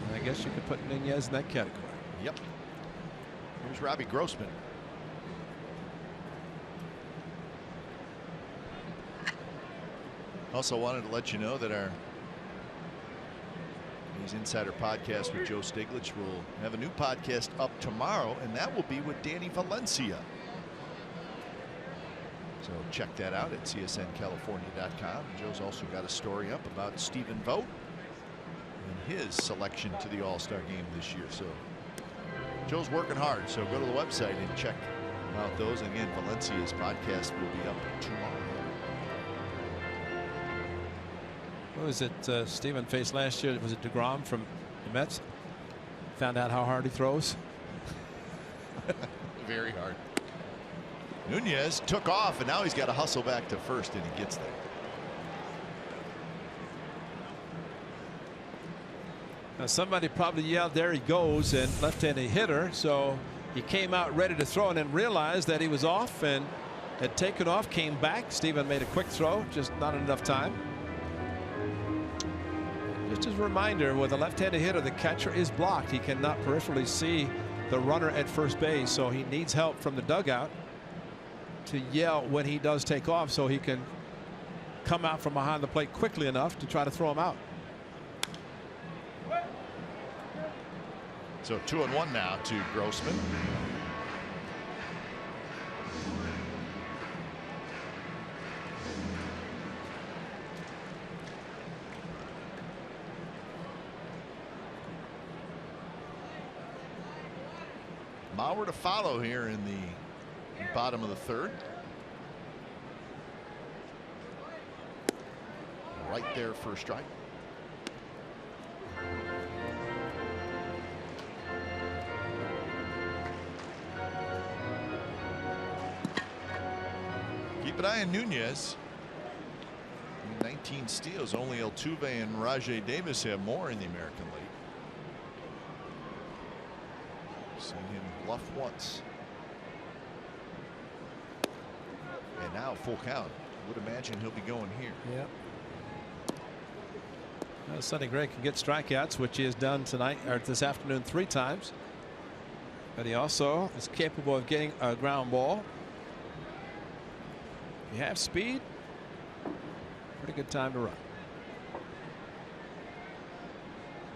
And I guess you could put Nunez in that category. Yep. Here's Robbie Grossman. Also wanted to let you know that our A's Insider Podcast with Joe Stiglitz will have a new podcast up tomorrow, and that will be with Danny Valencia. So check that out at CSNCalifornia.com. Joe's also got a story up about Stephen Vogt and his selection to the All-Star game this year. So Joe's working hard, so go to the website and check out those. And again, Valencia's podcast will be up tomorrow. What was it Stephen faced last year? Was it DeGrom from the Mets? Found out how hard he throws. Very hard. Nunez took off, and now he's got to hustle back to first, and he gets there. Now somebody probably yelled, "There he goes," and left-handed hitter. So he came out ready to throw and then realized that he was off and had taken off, came back. Stephen made a quick throw, just not enough time. Just as a reminder, with a left-handed hitter, the catcher is blocked. He cannot peripherally see the runner at first base, so he needs help from the dugout to yell when he does take off, so he can come out from behind the plate quickly enough to try to throw him out. So 2-1 now to Grossman. Mauer to follow here in the bottom of the third. Right there for a strike. Keep an eye on Nunez. 19 steals. Only Altuve and Rajai Davis have more in the American League. Seen him bluff once. And now full count. Would imagine he'll be going here. Yeah. Well, Sonny Gray can get strikeouts, which he has done tonight or this afternoon 3 times. But he also is capable of getting a ground ball. If you have speed, pretty good time to run.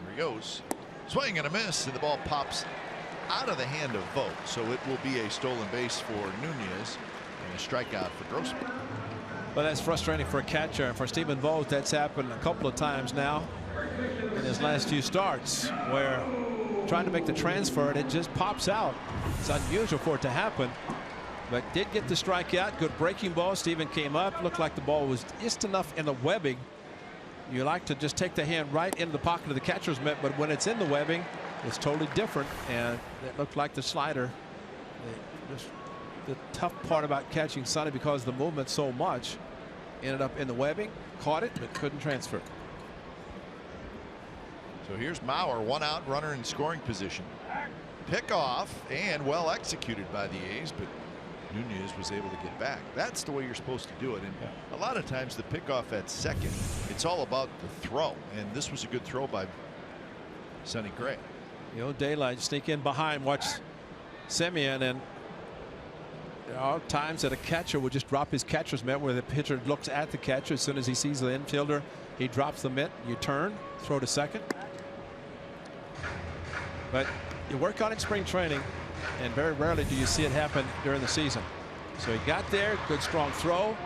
Here he goes. Swing and a miss, and the ball pops out of the hand of Vogt. So it will be a stolen base for Nunez and a strikeout for Grossman. But that's frustrating for a catcher, and for Stephen Vogt, that's happened a couple of times now in his last few starts, where trying to make the transfer and it just pops out. It's unusual for it to happen, but did get the strikeout. Good breaking ball. Stephen came up, looked like the ball was just enough in the webbing. You like to just take the hand right into the pocket of the catcher's mitt, but when it's in the webbing, it's totally different, and it looked like the slider. The tough part about catching Sonny, because the movement so much, ended up in the webbing, caught it, but couldn't transfer. So here's Mauer, 1 out, runner in scoring position. Pick off and well executed by the A's, but Nunez was able to get back. That's the way you're supposed to do it. And a lot of times the pickoff at second, it's all about the throw, and this was a good throw by Sonny Gray. You know, daylight, sneak in behind, watch Semien, and there are times that a catcher would just drop his catcher's mitt where the pitcher looks at the catcher as soon as he sees the infielder He drops the mitt. You turn, throw to second. But you work on it in spring training, and very rarely do you see it happen during the season. So he got there, good strong throw,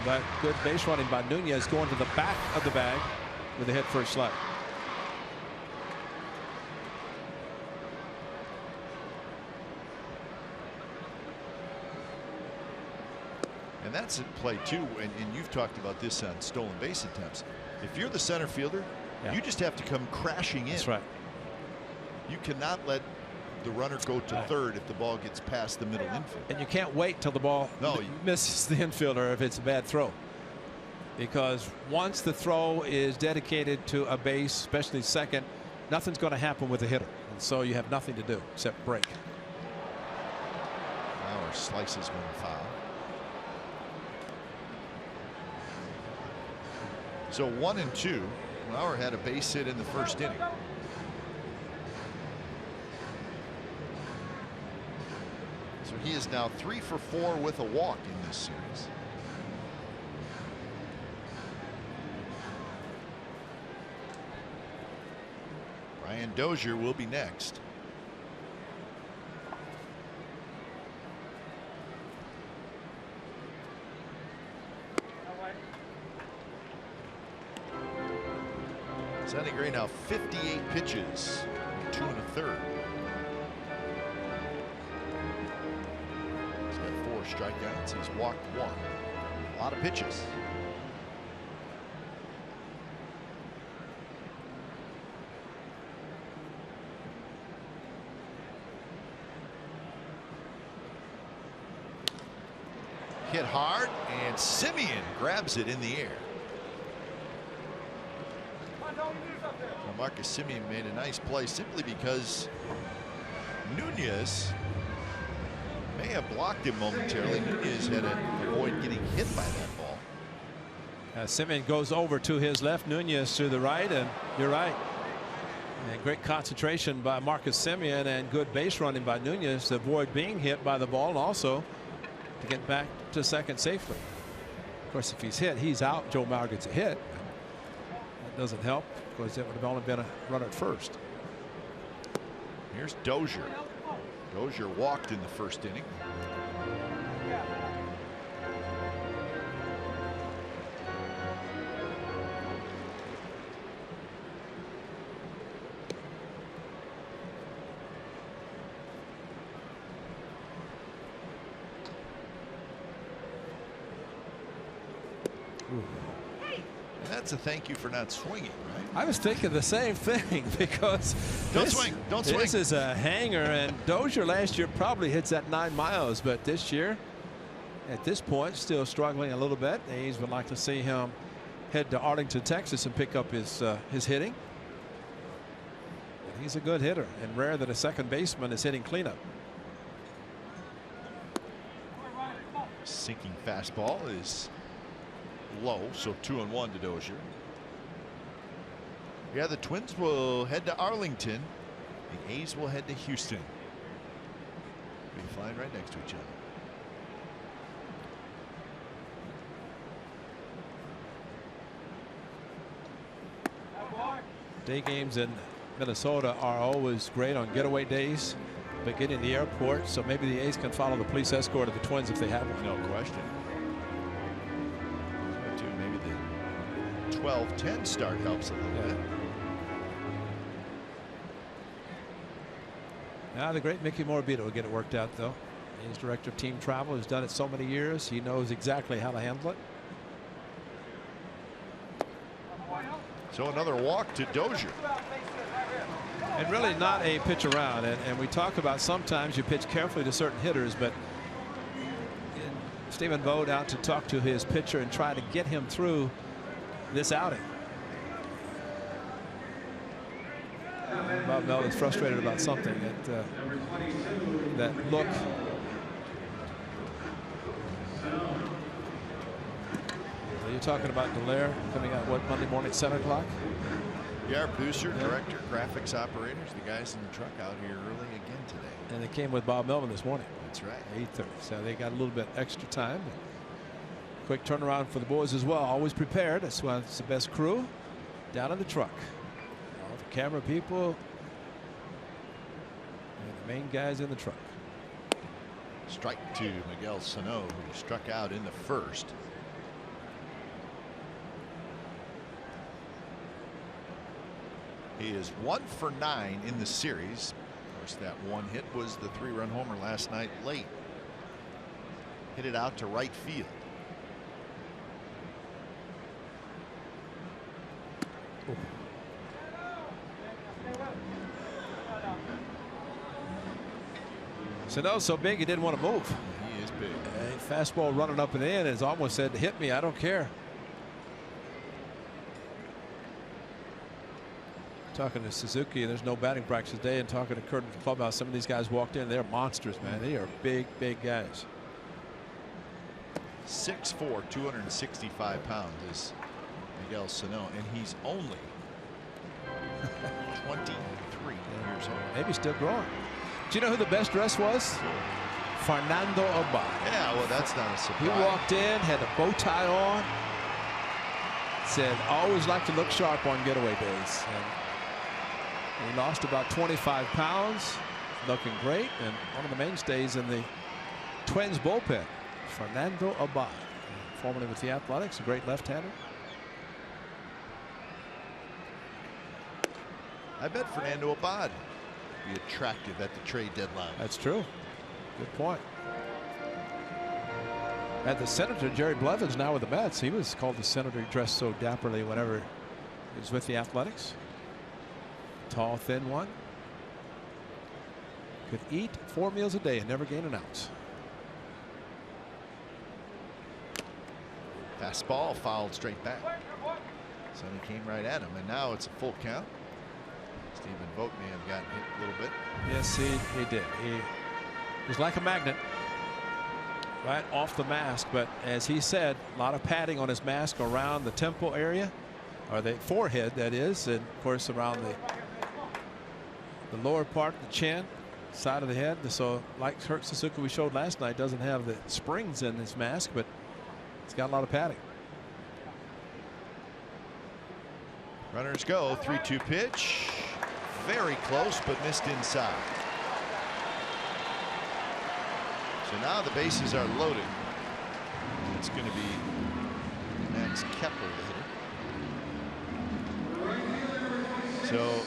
but good base running by Nunez, going to the back of the bag with a hit first slide. And that's at play too, and you've talked about this on stolen base attempts. If you're the center fielder, you just have to come crashing in. That's right. You cannot let the runner go to third if the ball gets past the middle infield. And you can't wait till the ball misses the infielder if it's a bad throw. Because once the throw is dedicated to a base, especially second, nothing's going to happen with the hitter. And so you have nothing to do except break. Lauer slices one foul. So 1 and 2. Lauer had a base hit in the first inning. So he is now 3 for 4 with a walk in this series. Brian Dozier will be next. Sonny Gray now 58 pitches, 2 1/3. He's got 4 strikeouts. He's walked 1. A lot of pitches. Hit hard, and Semien grabs it in the air. Marcus Semien made a nice play simply because Nunez may have blocked him momentarily. Nunez had to avoid getting hit by that ball. Semien goes over to his left, Nunez to the right, and you're right. And great concentration by Marcus Semien and good base running by Nunez to avoid being hit by the ball and also to get back to second safely. Of course, if he's hit, he's out. Joe Mauer gets a hit. That doesn't help because it would have only been a runner at first. Here's Dozier. Dozier walked in the first inning. That's a thank you for not swinging, right? I was thinking the same thing because don't swing. This is a hanger, and Dozier last year probably hits that 9 miles, but this year, at this point, still struggling a little bit. The A's would like to see him head to Arlington, Texas, and pick up his hitting. He's a good hitter, and rare that a second baseman is hitting cleanup. Sinking fastball is low, so 2-1 to Dozier. Yeah, the Twins will head to Arlington. The A's will head to Houston. Be flying right next to each other. Day games in Minnesota are always great on getaway days, but getting to the airport, so maybe the A's can follow the police escort of the Twins if they have one. No question. 12-10 start helps a little bit. Now the great Mickey Morabito will get it worked out, though. He's director of team travel. He's done it so many years. He knows exactly how to handle it. So another walk to Dozier. And really not a pitch around. And we talk about sometimes you pitch carefully to certain hitters, but Stephen Vogt out to talk to his pitcher and try to get him through this outing. Bob Melvin is frustrated about something. That look. So you're talking about Dallaire coming out what, Monday morning 7 o'clock? Yeah, our producer, director, graphics operators, the guys in the truck out here early again today. And they came with Bob Melvin this morning. That's right. 8:30. So they got a little bit extra time. Of Quick turnaround for the boys as well. Always prepared. That's why it's the best crew down in the truck. All the camera people and the main guys in the truck. Strike to Miguel Sano, who struck out in the first. He is 1 for 9 in the series. Of course, that one hit was the 3-run homer last night late. Hit it out to right field. Ooh. Sano's so big he didn't want to move. He is big. A fastball running up and in is almost said, hit me, I don't care. Talking to Suzuki, and there's no batting practice today, and talking to Kurt in the clubhouse, some of these guys walked in, they're monsters, man. They are big guys. 6'4", 265 pounds is Miguel Sano, and he's only 23 years old. Maybe still growing. Do you know who the best dress was? Fernando Abad. Yeah, well, that's not a surprise. He walked in, had a bow tie on, said, always like to look sharp on getaway days. And he lost about 25 pounds, looking great, and one of the mainstays in the Twins bullpen, Fernando Abad, formerly with the Athletics, a great left-hander. I bet Fernando Abad would be attractive at the trade deadline. That's true. Good point. At the Senator, Jerry Blevins now with the Mets. He was called the Senator. He dressed so dapperly whenever he was with the Athletics. Tall, thin one. Could eat 4 meals a day and never gain an ounce. Fastball fouled straight back. Sonny came right at him, and now it's a full count. Stephen Vogt may have gotten hit a little bit. Yes, he did. He was like a magnet right off the mask, but as he said, a lot of padding on his mask around the temple area, or the forehead, that is, and of course around the lower part, the chin, side of the head. So like Kurt Suzuki we showed last night, doesn't have the springs in his mask, but it's got a lot of padding. Runners go. 3-2 pitch. Very close, but missed inside. So now the bases are loaded. It's going to be Max Kepler, the hitter. So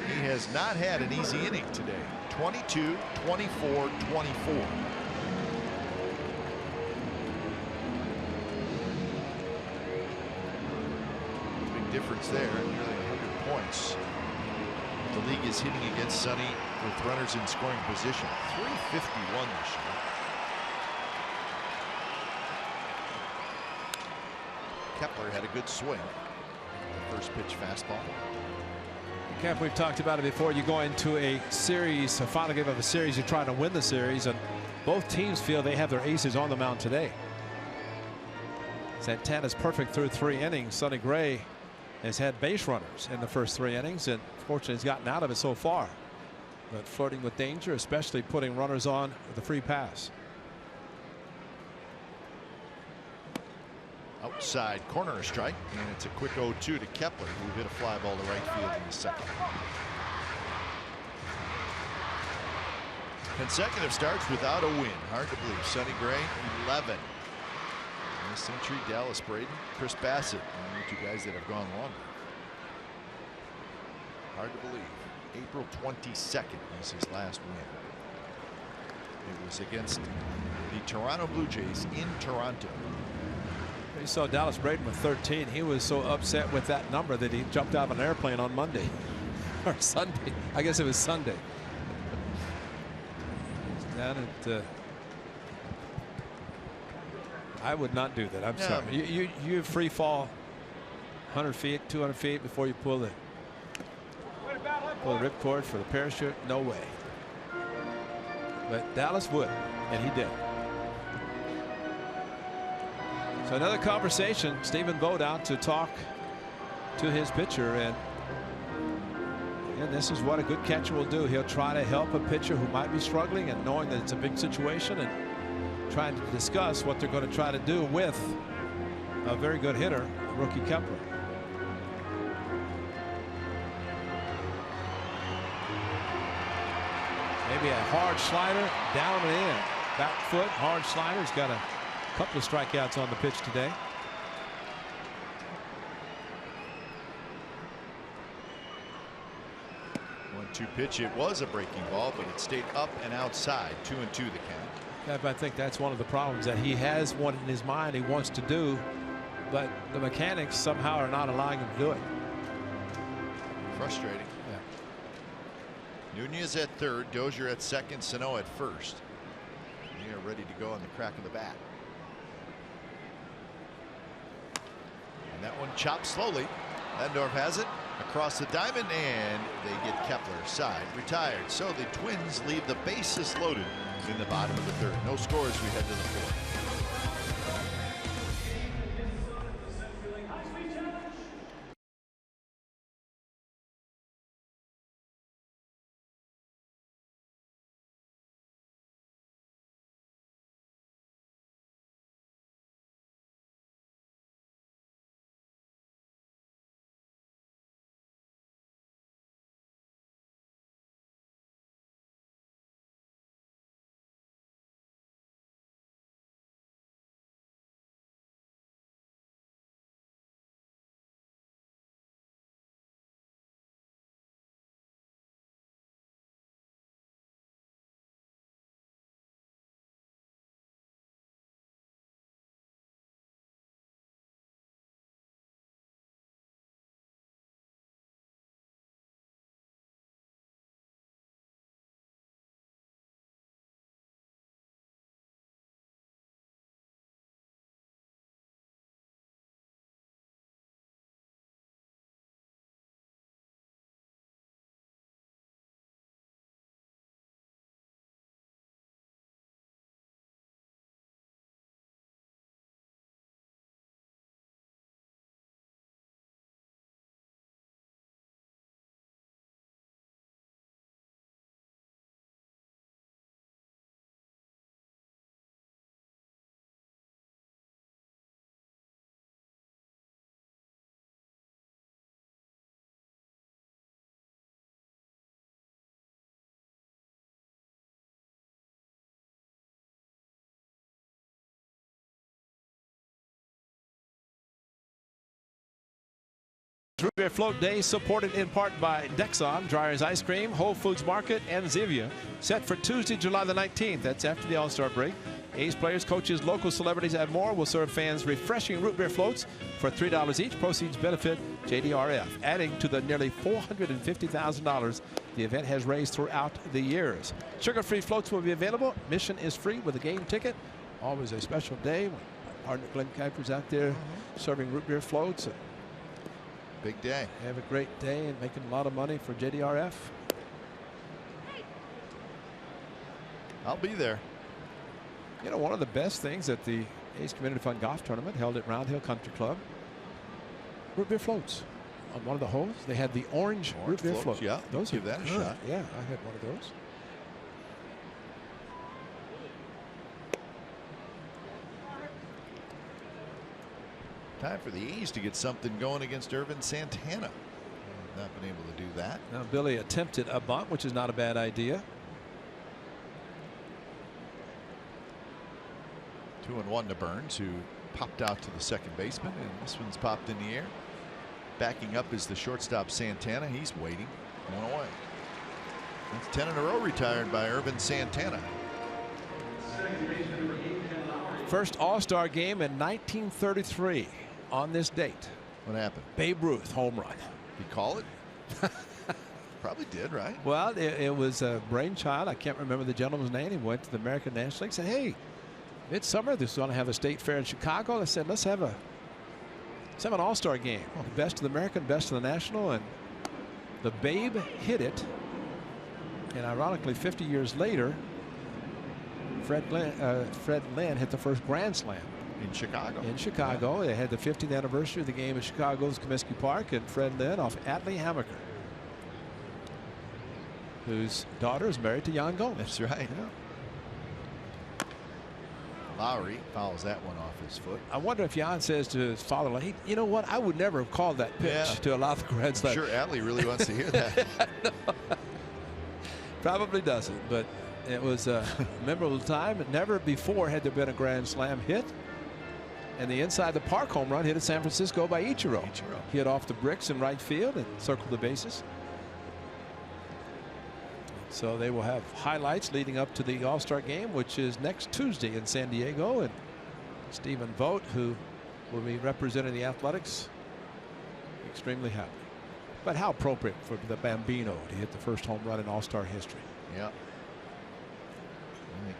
he has not had an easy inning today. 22, 24, 24. Big difference there, nearly 100 points. The league is hitting against Sonny with runners in scoring position. 351 this year. Kepler had a good swing. The first pitch fastball. Cap, we've talked about it before. You go into a series, a final game of a series, you're trying to win the series, and both teams feel they have their aces on the mound today. Santana's perfect through 3 innings. Sonny Gray has had base runners in the first 3 innings, and fortunately has gotten out of it so far. But flirting with danger, especially putting runners on with a free pass. Outside corner strike, and it's a quick 0-2 to Kepler, who hit a fly ball to right field in the second. Consecutive starts without a win. Hard to believe. Sonny Gray, 11. In this century, Dallas Braden, Chris Bassett, only 2 guys that have gone longer. Hard to believe. April 22nd was his last win. It was against the Toronto Blue Jays in Toronto. You saw Dallas Braden with 13. He was so upset with that number that he jumped out of an airplane on Monday or Sunday. I guess it was Sunday. Down at I would not do that. I'm sorry. You free fall 100 feet, 200 feet before you pull the ripcord for the parachute. No way. But Dallas would, and he did. So another conversation. Stephen Vogt out to talk to his pitcher, and this is what a good catcher will do. He'll try to help a pitcher who might be struggling, and knowing that it's a big situation, and trying to discuss what they're going to try to do with a very good hitter, rookie Kepler. Maybe a hard slider down and in. Back foot, hard slider. He's got a couple of strikeouts on the pitch today. One-two pitch. It was a breaking ball, but it stayed up and outside. 2-2 the count. I think that's one of the problems, that he has one in his mind he wants to do, but the mechanics somehow are not allowing him to do it. Frustrating. Nunez at third, Dozier at second, Sano at first. They are ready to go on the crack of the bat. And that one chopped slowly. Lindorf has it across the diamond, and they get Kepler side retired. So the Twins leave the bases loaded in the bottom of the third. No scores. We head to the fourth. Root Beer Float Day, supported in part by Dexon, Dryers Ice Cream, Whole Foods Market, and Zevia. Set for Tuesday, July the 19th. That's after the All-Star break. A's players, coaches, local celebrities, and more will serve fans refreshing root beer floats for $3 each. Proceeds benefit JDRF, adding to the nearly $450,000 the event has raised throughout the years. Sugar-free floats will be available. Admission is free with a game ticket. Always a special day when partner Glenn Kuiper's out there serving root beer floats. Big day. Have a great day and making a lot of money for JDRF. I'll be there. You know, one of the best things at the A's Community Fund Golf Tournament held at Round Hill Country Club, root beer floats. On one of the holes, they had the orange root beer float. Yeah, those give that a shot. Yeah, I had one of those. Time for the A's to get something going against Irvin Santana. Not been able to do that. Now Billy attempted a bunt, which is not a bad idea. 2-1 to Burns, who popped out to the second baseman, and this one's popped in the air. Backing up is the shortstop Santana. He's waiting. 1 away. That's 10 in a row retired by Irvin Santana. First All-Star game in 1933 on this date. What happened? Babe Ruth home run. Did he call it? Probably did, right? Well, it was a brainchild. I can't remember the gentleman's name. He went to the American National League and said, hey, midsummer, this is going to have a state fair in Chicago. I said, let's have an All-Star game. The best of the American, best of the National. And the Babe hit it. And ironically, 50 years later, Fred Lynn hit the first Grand Slam. In Chicago. In Chicago. Yeah. They had the 50th anniversary of the game at Chicago's Comiskey Park, and Fred Lynn off Atlee Hammaker, whose daughter is married to Jan Gomes. That's right. Yeah. Lowry fouls that one off his foot. I wonder if Jan says to his father, like, you know what? I would never have called that pitch to allow the grand slam. I'm sure Adley really wants to hear that. Probably doesn't, but it was a memorable time. Never before had there been a grand slam hit. And the inside the park home run hit at San Francisco by Ichiro. Hit off the bricks in right field and circled the bases. So they will have highlights leading up to the All-Star game, which is next Tuesday in San Diego. And Stephen Vogt, who will be representing the Athletics, extremely happy. But how appropriate for the Bambino to hit the first home run in All-Star history. Yeah. I think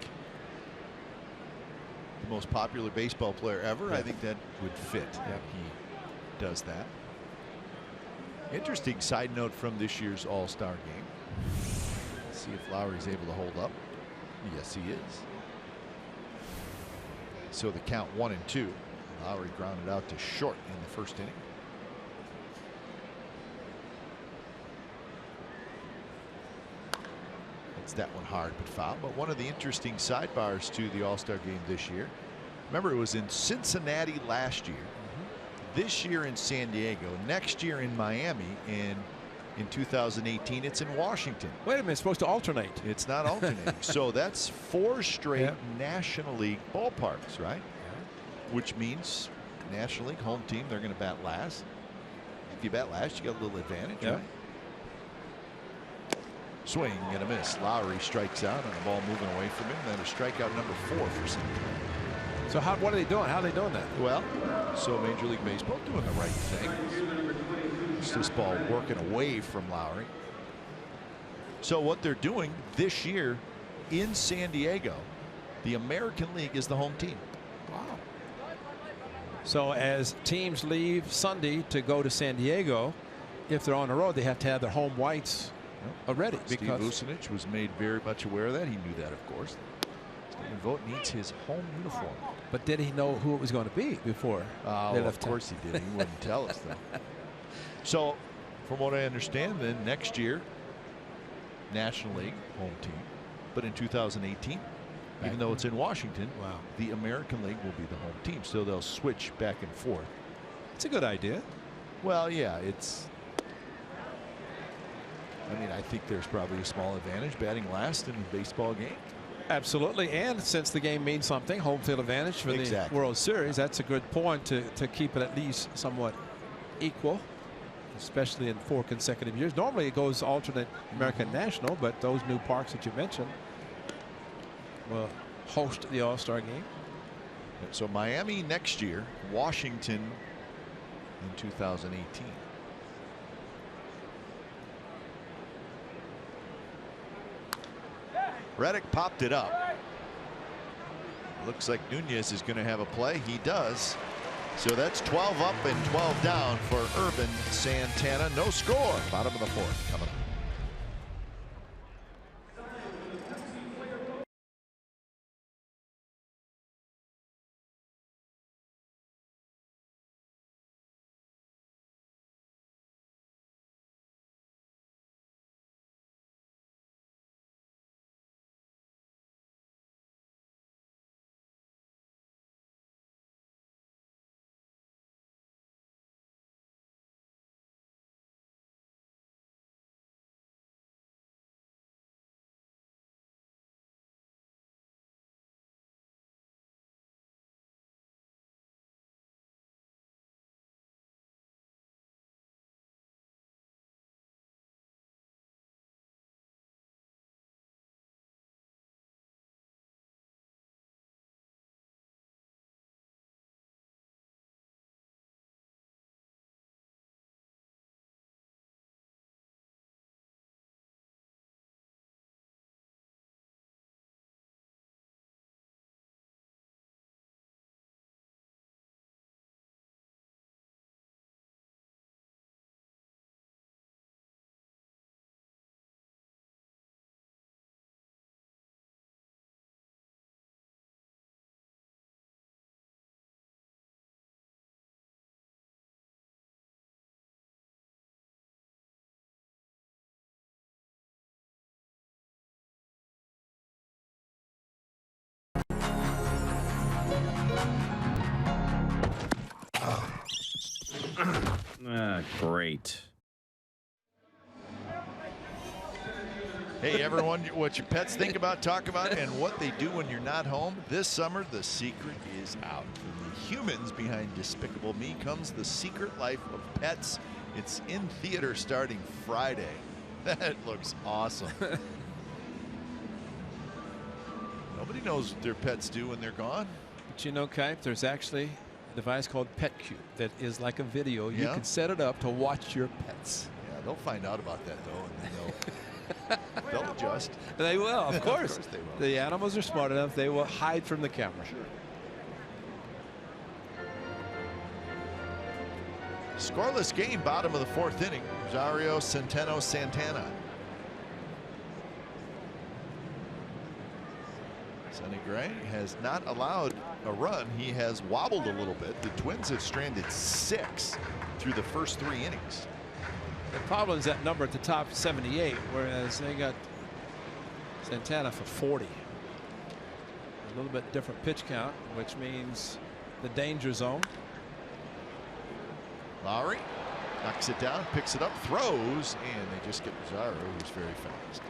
the most popular baseball player ever. I think that would fit. He does that. Interesting side note from this year's All-Star game. Let's see if Lowry's able to hold up. Yes, he is. So the count 1-2. Lowry grounded out to short in the first inning. That one hard but foul. But one of the interesting sidebars to the All-Star game this year. Remember, it was in Cincinnati last year. This year in San Diego. Next year in Miami. And in 2018, it's in Washington. Wait a minute, it's supposed to alternate. It's not alternating. So that's 4 straight National League ballparks, right? Which means National League home team, they're going to bat last. If you bat last, you got a little advantage, right? Swing and a miss. Lowry strikes out on the ball moving away from him. Then a strikeout number 4 for Cincinnati. So what are they doing? How are they doing that? Well, so Major League Baseball doing the right thing. It's this ball working away from Lowry. So what they're doing this year in San Diego, the American League is the home team. Wow. So as teams leave Sunday to go to San Diego, if they're on the road, they have to have their home whites already. Steve Vucinich was made very much aware of that. He knew that, of course. Stephen Vogt needs his home uniform. But did he know who it was going to be before they left? Of course he did. He wouldn't tell us, though. So, from what I understand, then next year, National League home team. But in 2018, even though it's in Washington, the American League will be the home team. So they'll switch back and forth. It's a good idea. Well, yeah, it's. I mean, I think there's probably a small advantage batting last in a baseball game. Absolutely. And since the game means something, home field advantage for the World Series, that's a good point to keep it at least somewhat equal, especially in 4 consecutive years. Normally it goes alternate American National, but those new parks that you mentioned will host the All-Star game. So Miami next year, Washington in 2018. Reddick popped it up. Looks like Nunez is going to have a play. He does. So that's 12 up and 12 down for Ervin Santana. No score. Bottom of the 4th coming up. Great. Hey, everyone, what your pets think about, talk about, and what they do when you're not home. This summer, the secret is out. From the humans behind Despicable Me comes The Secret Life of Pets. It's in theater starting Friday. That looks awesome. Nobody knows what their pets do when they're gone. But you know, Kipe, there's actually a device called PetCube that is like a video. You Yeah? can set it up to watch your pets. Yeah, they'll find out about that, though, and they'll adjust. They will, of course. Of course they will. The animals are smart enough. They will hide from the camera. Scoreless game, bottom of the fourth inning. Rosario, Centeno, Santana. Sonny Gray has not allowed a run. He has wobbled a little bit. The Twins have stranded 6 through the first 3 innings. The problem is that number at the top, 78, whereas they got Santana for 40. A little bit different pitch count, which means the danger zone. Lowry knocks it down, picks it up, throws, and they just get Rosario, who's very fast.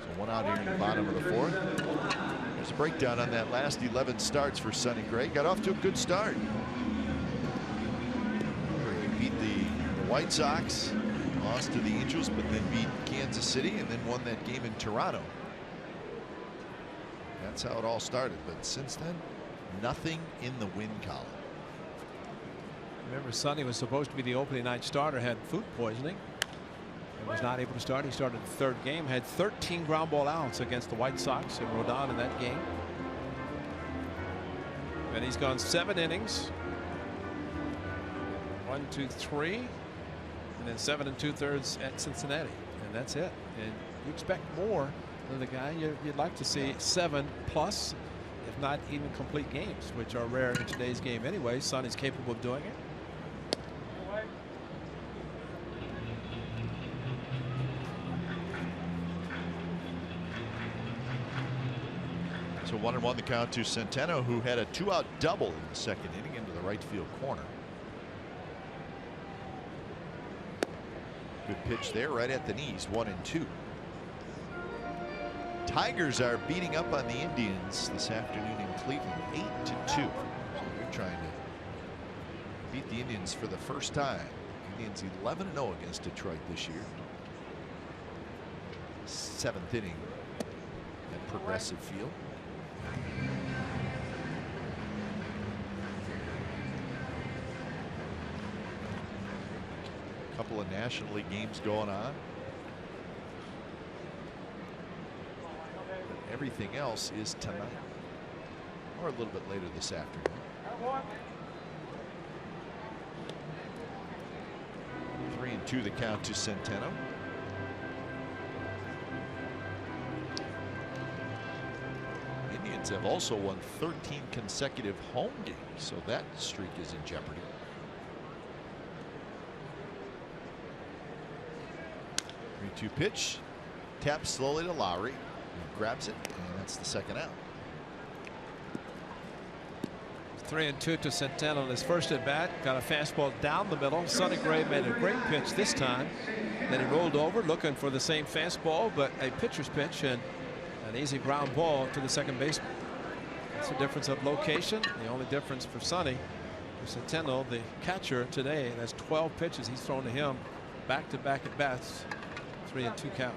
So 1 out here in the bottom of the fourth. There's a breakdown on that last 11 starts for Sonny Gray. Got off to a good start. He beat the White Sox, lost to the Angels, but then beat Kansas City and then won that game in Toronto. That's how it all started. But since then, nothing in the win column. Remember, Sonny was supposed to be the opening night starter, had food poisoning, and was not able to start. He started the third game, had 13 ground ball outs against the White Sox and Rodon in that game. And he's gone 7 innings. 1, 2, 3, and then 7 2/3 at Cincinnati, and that's it. And you expect more than the guy. You'd like to see 7+, if not even complete games, which are rare in today's game anyway. Sonny's capable of doing it. So 1-1 the count to Centeno, who had a 2-out double in the second inning into the right field corner. Good pitch there, right at the knees, 1-2. Tigers are beating up on the Indians this afternoon in Cleveland, 8-2. So they're trying to beat the Indians for the first time. Indians 11-0 against Detroit this year. 7th inning at Progressive Field. Couple of National League games going on. But everything else is tonight or a little bit later this afternoon. 3-2 the count to Centeno. Indians have also won 13 consecutive home games, so that streak is in jeopardy. 3-2 pitch, taps slowly to Lowry, and grabs it, and that's the second out. 3-2 to Centeno in his first at bat. Got a fastball down the middle. Sonny Gray made a great pitch this time. Then he rolled over looking for the same fastball, but a pitcher's pitch and an easy ground ball to the second baseman. That's the difference of location. The only difference for Sonny, for Centeno, the catcher today, that's 12 pitches he's thrown to him back-to-back at bats. 3-2 count.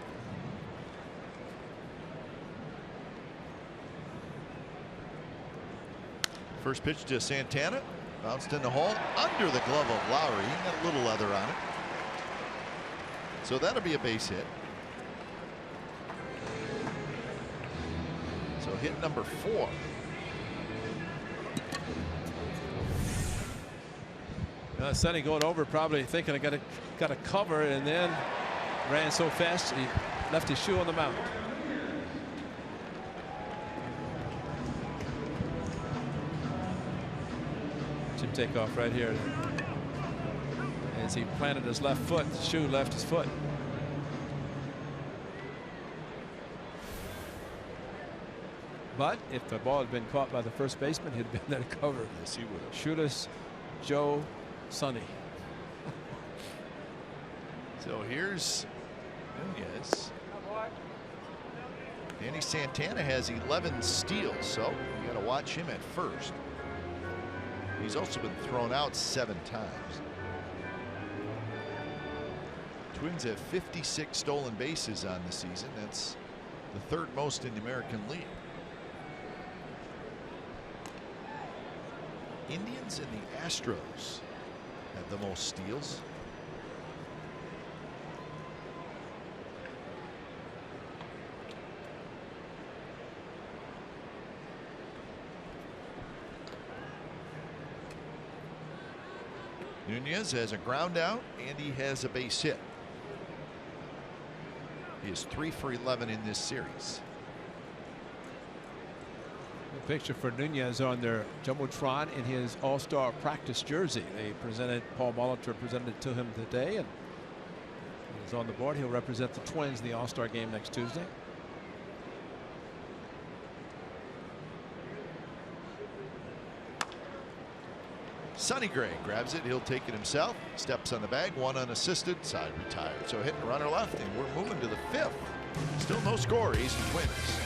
First pitch to Santana, bounced in the hole under the glove of Lowry. He got a little leather on it, so that'll be a base hit. So hit number 4. Sonny going over, probably thinking I got a cover, and then ran so fast he left his shoe on the mound. Watch him take off right here. As he planted his left foot, the shoe left his foot. But if the ball had been caught by the first baseman, he'd have been there to cover. Yes, he would have. Shoot us, Joe Sonny. So here's Nunez. Danny Santana has 11 steals, so you got to watch him at first. He's also been thrown out 7 times. Twins have 56 stolen bases on the season. That's the 3rd most in the American League. Indians and the Astros have the most steals. Nunez has a ground out and he has a base hit. He is 3 for 11 in this series. The picture for Nunez on their jumbotron in his all-star practice jersey. They presented, Paul Molitor presented it to him today, and he's on the board. He'll represent the Twins in the all-star game next Tuesday. Sonny Gray grabs it. He'll take it himself. Steps on the bag. 1 unassisted. Side retired. So hitting runner left, and we're moving to the 5th. Still no score. A's and Twins.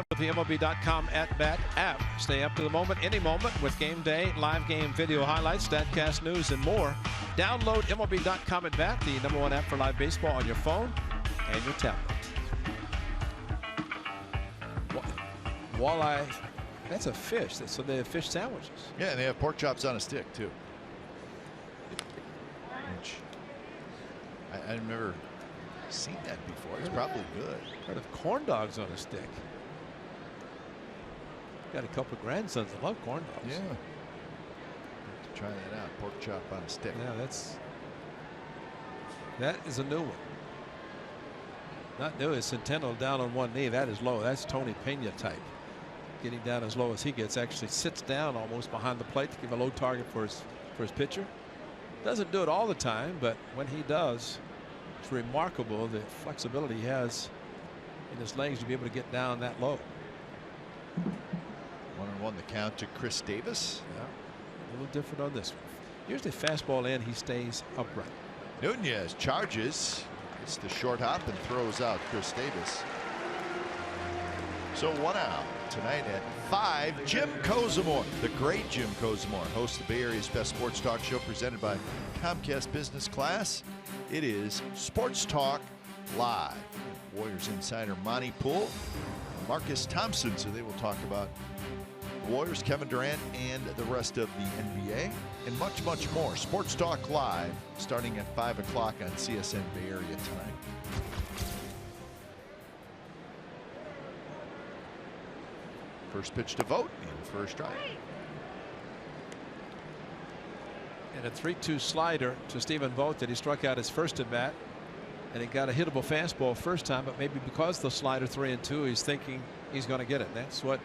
With the MLB.com at-bat app. Stay up to the moment, any moment, with game day, live game video highlights, StatCast news, and more. Download MLB.com at-bat, the #1 app for live baseball on your phone and your tablet. Walleye, that's a fish. So they have fish sandwiches. Yeah, and they have pork chops on a stick, too. Which I've never seen that before. It's probably good. Heard of corn dogs on a stick. Got a couple of grandsons that love corn dogs. Yeah. Try that out. Pork chop on a stick. Yeah, that is a new one. Not new. It's Centennial down on one knee. That is low. That's Tony Pena type. Getting down as low as he gets. Actually sits down almost behind the plate to give a low target for his pitcher. Doesn't do it all the time, but when he does, it's remarkable the flexibility he has in his legs to be able to get down that low. 1-1 the count to Chris Davis. Yeah, a little different on this one. Usually fastball in, he stays upright. Nunez charges. It's the short hop and throws out Chris Davis. So 1 out. Tonight at 5, Jim Kozimor, the great Jim Kozimor, hosts the Bay Area's best sports talk show presented by Comcast Business Class. It is Sports Talk Live. Warriors insider Monty Poole, Marcus Thompson, so they will talk about Warriors, Kevin Durant, and the rest of the NBA, and much, much more. Sports Talk Live starting at 5 o'clock on CSN Bay Area tonight. First pitch to Vogt in first strike. And a 3-2 slider to Stephen Vogt that he struck out his first at bat. And he got a hittable fastball first time, but maybe because the slider 3-2, he's thinking he's going to get it. That's what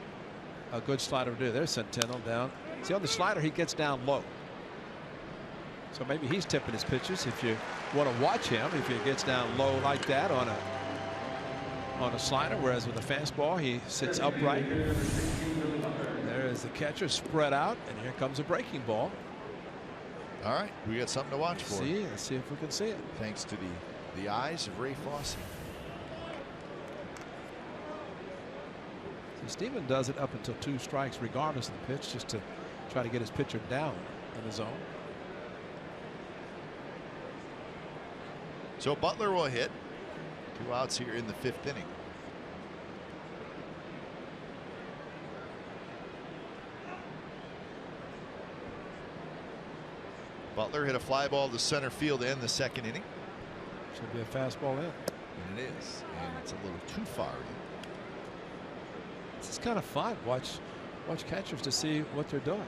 a good slider would do. There's Centeno down. See, on the slider, he gets down low. So maybe he's tipping his pitches. If you want to watch him, if he gets down low like that on a slider, whereas with a fastball, he sits upright. There is the catcher spread out, and here comes a breaking ball. All right, we got something to watch for. Let's see if we can see it. Thanks to the eyes of Ray Fosse. See, Stephen does it up until 2 strikes regardless of the pitch, just to try to get his pitcher down in the zone. So Butler will hit. 2 outs here in the 5th inning. Butler hit a fly ball to center field in the 2nd inning. Should be a fastball in. And it is. And it's a little too far in. This is kind of fun. Watch catchers to see what they're doing.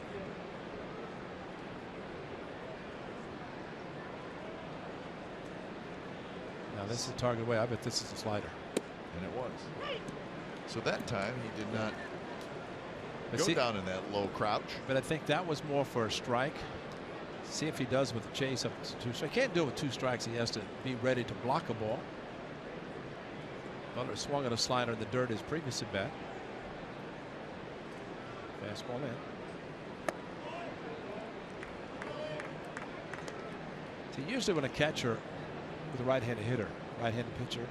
Now this is target away. I bet this is a slider. And it was. So that time he did not go down in that low crouch. But I think that was more for a strike. See if he does with the chase up to 2 strikes. He can't do it with 2 strikes. He has to be ready to block a ball. Butler swung at a slider in the dirt his previous at bat. Fastball in. So usually when a catcher with a right-handed hitter, right-handed pitcher,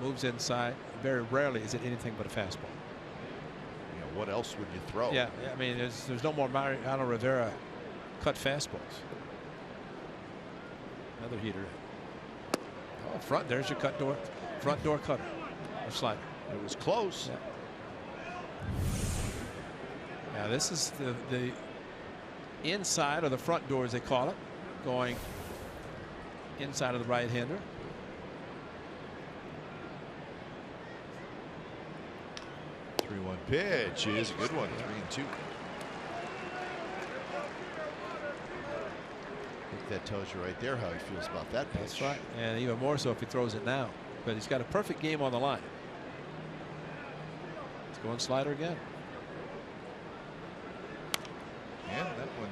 moves inside, very rarely is it anything but a fastball. Yeah, what else would you throw? Yeah, I mean, there's no more Mariano Rivera cut fastballs. Another heater. Oh, front. There's your front door cutter or slider. It was close. Yeah, this is the inside or the front door, as they call it, going inside of the right-hander. The 3-1 pitch is a good one. 3-2. I think that tells you right there how he feels about that pitch. That's right, and even more so if he throws it now. But he's got a perfect game on the line. Let's go on slider again. And that one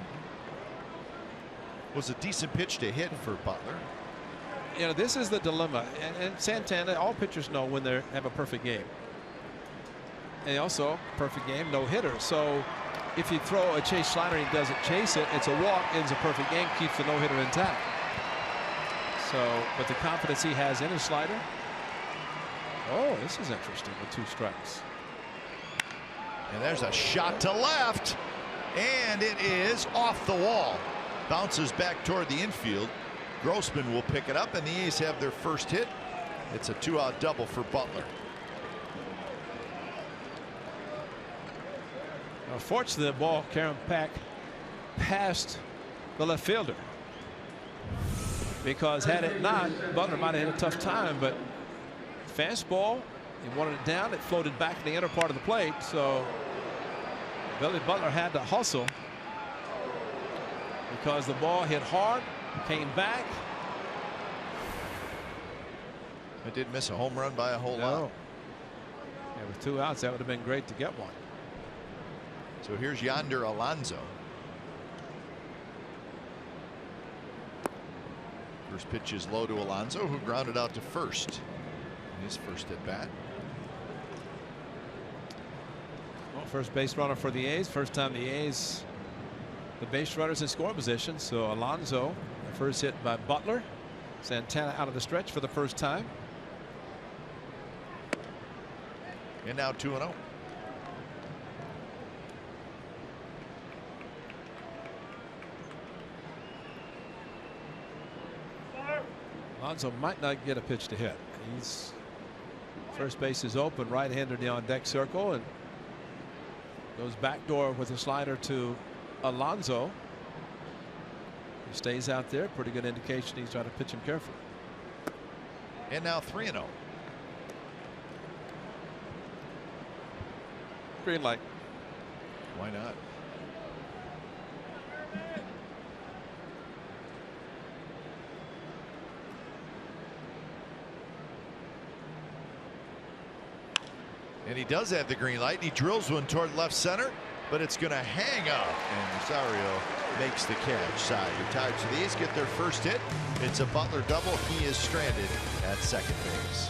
was a decent pitch to hit for Butler. You know, this is the dilemma, and Santana, all pitchers know when they have a perfect game. And also, perfect game, no hitter. So if you throw a chase slider and he doesn't chase it, it's a walk, ends a perfect game, keeps the no-hitter intact. So, but the confidence he has in his slider. Oh, this is interesting with 2 strikes. And there's a shot to left, and it is off the wall. Bounces back toward the infield. Grossman will pick it up, and the A's have their first hit. It's a 2-out double for Butler. Fortunately, the ball Karen Pack passed the left fielder, because had it not, Butler might have had a tough time. But fastball, he wanted it down, it floated back in the inner part of the plate, so Billy Butler had to hustle because the ball hit hard, came back. It did miss a home run by a whole lot. Yeah, with 2 outs, that would have been great to get one. So here's Yonder Alonso. First pitch is low to Alonso, who grounded out to first in his first at bat. Well, first base runner for the A's. First time the A's, the base runners in scoring position. So Alonso, the first hit by Butler. Santana out of the stretch for the first time. And now 2-0. Alonso might not get a pitch to hit. First base is open, right-hander in the on-deck circle, and Goes backdoor with a slider to Alonso. He stays out there. Pretty good indication he's trying to pitch him carefully. And now 3-0. Green light. Why not? And he does have the green light. He drills one toward left center, but it's going to hang up. And Rosario makes the catch. Side retired. So the A's get their first hit. It's a Butler double. He is stranded at second base.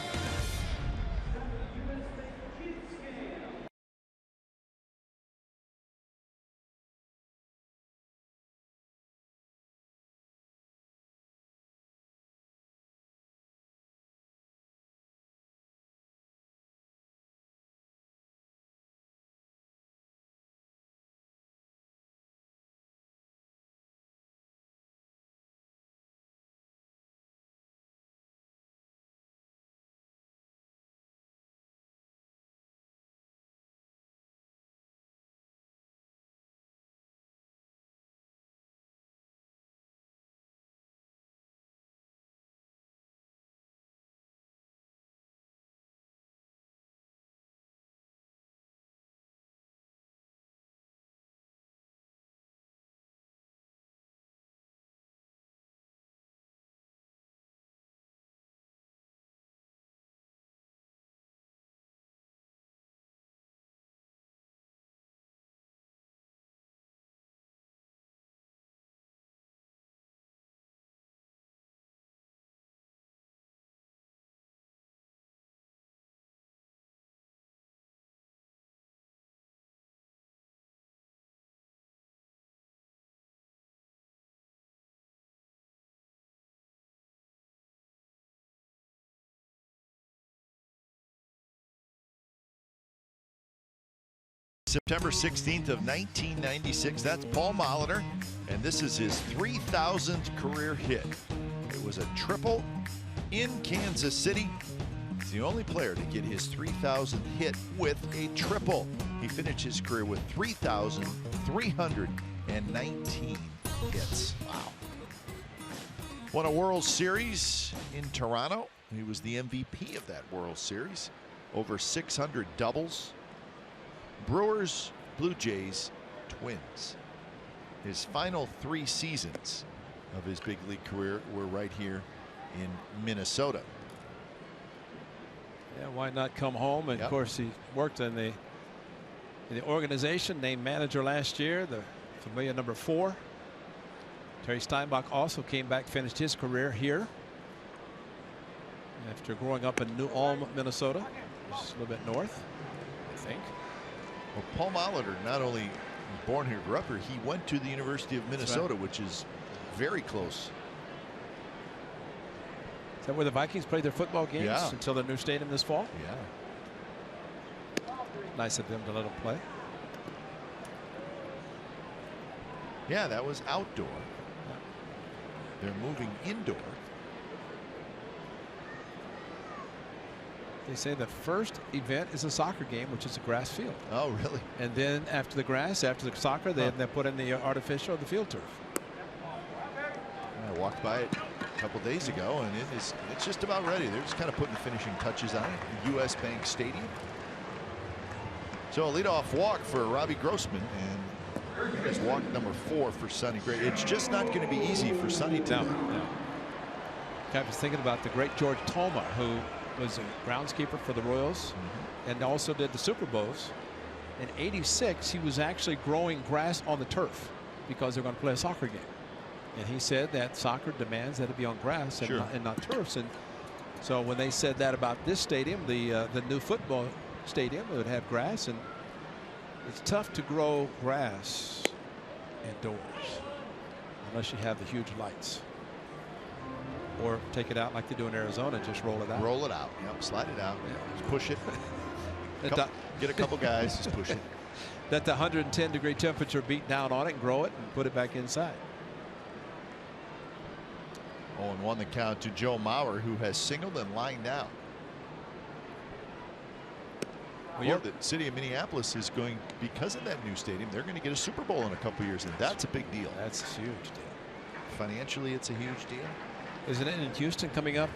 September 16th of 1996. That's Paul Molitor, and this is his 3,000th career hit. It was a triple in Kansas City. He's the only player to get his 3,000th hit with a triple. He finished his career with 3,319 hits. Wow. Won a World Series in Toronto. He was the MVP of that World Series. Over 600 doubles. Brewers, Blue Jays, Twins. His final 3 seasons of his big league career were right here in Minnesota. Yeah, why not come home? And of course, he worked in the organization, named manager last year, the familiar number 4. Terry Steinbach also came back, finished his career here after growing up in New Ulm, Minnesota, just a little bit north, I think. Well, Paul Molitor not only born here, grew up here, he went to the University of Minnesota, which is very close. Is that where the Vikings played their football games until their new stadium this fall? Yeah. Nice of them to let them play. Yeah, that was outdoor. They're moving indoor. They say the first event is a soccer game, which is a grass field. Oh, really? And then after the grass, after the soccer, they put in the artificial, the field turf. I walked by it a couple days ago, and it's just about ready. They're just kind of putting the finishing touches on it. U.S. Bank Stadium. So a leadoff walk for Robbie Grossman, and it's walk number 4 for Sonny Gray. It's just not going to be easy for Sonny to. No. I was thinking about the great George Toma, who was a groundskeeper for the Royals and also did the Super Bowls. In '86, he was actually growing grass on the turf because they're going to play a soccer game. And he said that soccer demands that it be on grass and not turfs. And so when they said that about this stadium, the new football stadium, it would have grass, and it's tough to grow grass indoors unless you have the huge lights. Or take it out like they do in Arizona, just roll it out. Roll it out. Yep, slide it out. Yeah. Just push it. Get a couple guys, just push it. Let the 110-degree temperature beat down on it and grow it and put it back inside. 0-1 the count to Joe Mauer, who has singled and lined out. Well, the city of Minneapolis is going, because of that new stadium, they're going to get a Super Bowl in a couple years, and that's a big deal. That's a huge deal. Financially, it's a huge deal. Isn't it in Houston coming up?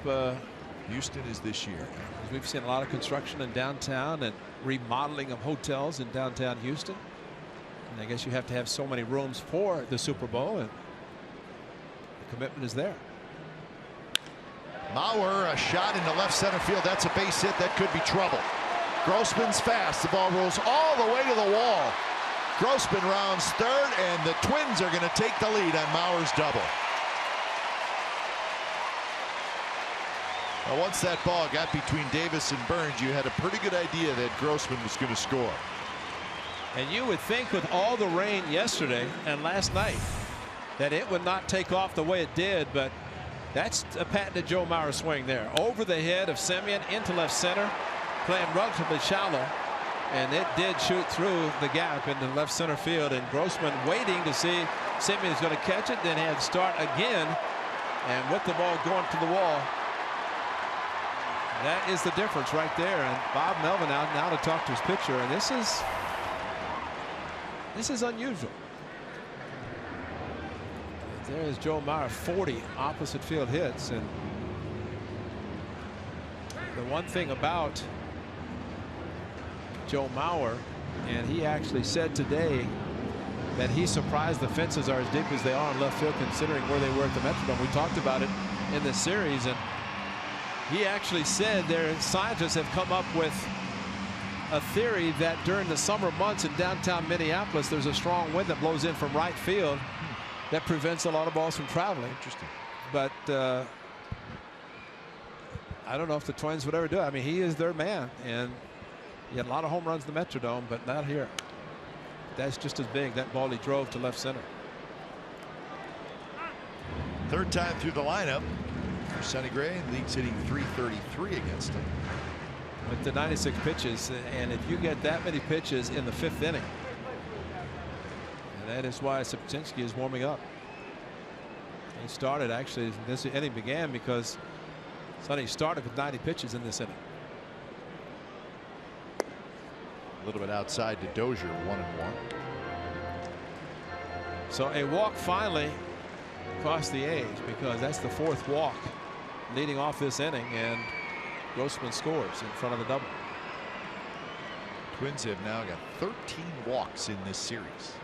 Houston is this year. We've seen a lot of construction in downtown and remodeling of hotels in downtown Houston. And I guess you have to have so many rooms for the Super Bowl, and the commitment is there. Mauer, a shot into left center field. That's a base hit. That could be trouble. Grossman's fast. The ball rolls all the way to the wall. Grossman rounds third, and the Twins are going to take the lead on Mauer's double. Now, once that ball got between Davis and Burns, you had a pretty good idea that Grossman was going to score. And you would think with all the rain yesterday and last night that it would not take off the way it did, but that's a patented Joe Mauer swing there. Over the head of Semien into left center, playing relatively shallow, and it did shoot through the gap into left center field, and Grossman waiting to see Semien is going to catch it, then had start again, and with the ball going to the wall. That is the difference right there. And Bob Melvin out now to talk to his pitcher, and this is unusual. There is Joe Mauer, 40 opposite field hits, and the one thing about Joe Mauer, and he actually said today that he's surprised the fences are as deep as they are in left field considering where they were at the Metrodome. We talked about it in this series, and he actually said their scientists have come up with a theory that during the summer months in downtown Minneapolis, there's a strong wind that blows in from right field that prevents a lot of balls from traveling. Interesting. But I don't know if the Twins would ever do it. I mean, he is their man, and he had a lot of home runs in the Metrodome, but not here. That's just as big. That ball he drove to left center. Third time through the lineup for Sonny Gray. League's hitting .333 against him. With the 96 pitches, and if you get that many pitches in the fifth inning, and that is why Sipczynski is warming up. He started, actually, this inning began because Sonny started with 90 pitches in this inning. A little bit outside to Dozier, 1-1. So a walk finally cost the A's, because that's the fourth walk leading off this inning, and Grossman scores in front of the double. Twins have now got 13 walks in this series.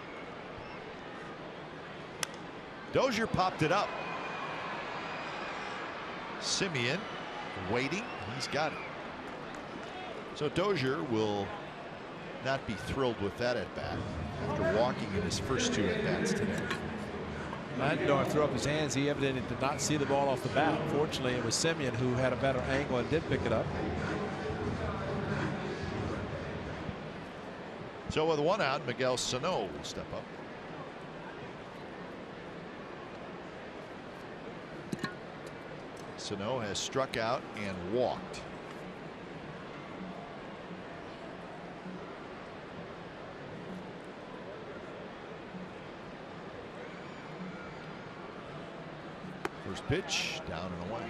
Dozier popped it up. Semien waiting. He's got it. So Dozier will not be thrilled with that at bat after walking in his first two at bats today. Matador threw up his hands. He evidently did not see the ball off the bat. Fortunately, it was Semien who had a better angle and did pick it up. So with one out, Miguel Sano will step up. Sano has struck out and walked. First pitch, down and away.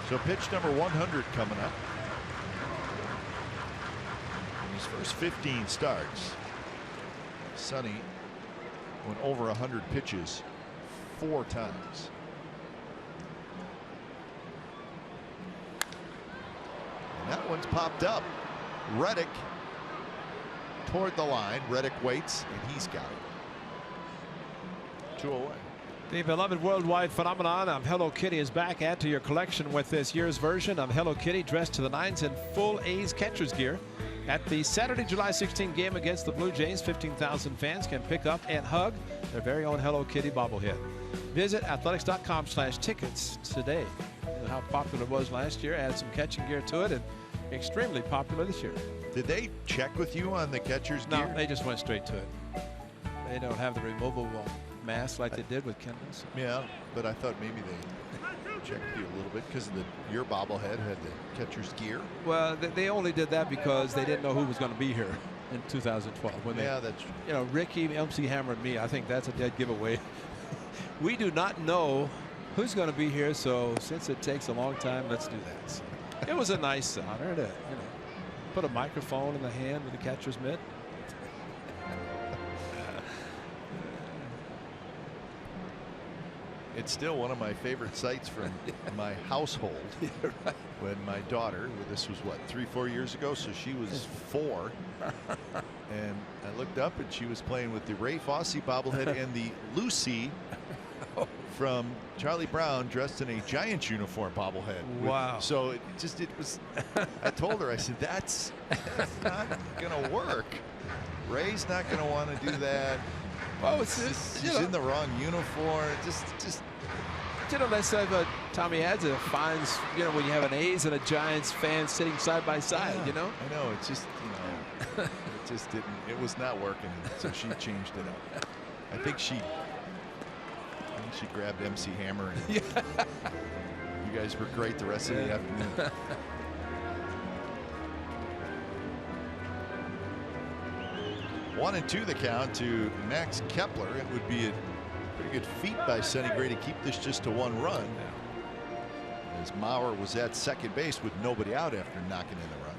So pitch number 100 coming up. In his first 15 starts, Sonny went over 100 pitches 4 times. And that one's popped up. Reddick toward the line. Reddick waits, and he's got it. 2 away. The beloved worldwide phenomenon of Hello Kitty is back. Add to your collection with this year's version of Hello Kitty dressed to the nines in full A's catcher's gear. At the Saturday, July 16 game against the Blue Jays, 15,000 fans can pick up and hug their very own Hello Kitty bobblehead. Visit athletics.com/tickets today. You know how popular it was last year. Add some catching gear to it, and extremely popular this year. Did they check with you on the catcher's gear? No, they just went straight to it. They don't have the removable mask like they did with Kendall's. Yeah, but I thought maybe they checked you a little bit because your bobblehead had the catcher's gear. Well, they only did that because they didn't know who was going to be here in 2012. When yeah, that's true. You know, Ricky, MC Hammer, and me. I think that's a dead giveaway We do not know who's going to be here, so since it takes a long time, let's do that. So it was a nice honor to, put a microphone in the hand of the catcher's mitt. It's still one of my favorite sights from my household. Right. When my daughter, this was what, 3-4 years ago, so she was 4, and I looked up and she was playing with the Ray Fosse bobblehead and the Lucy from Charlie Brown dressed in a Giants uniform bobblehead. Wow. So it was, I told her, I said, that's not gonna work. Ray's not gonna want to do that. Well, it's she's in the wrong uniform. Just let's have Tommy Adza finds, when you have an A's and a Giants fan sitting side by side, I know. It's just, it just didn't. It was not working. So she changed it up. I think she grabbed MC Hammer. And you guys were great the rest of the afternoon. One and two the count to Max Kepler. It would be a pretty good feat by Sonny Gray to keep this just to 1 run. As Mauer was at second base with nobody out after knocking in the run.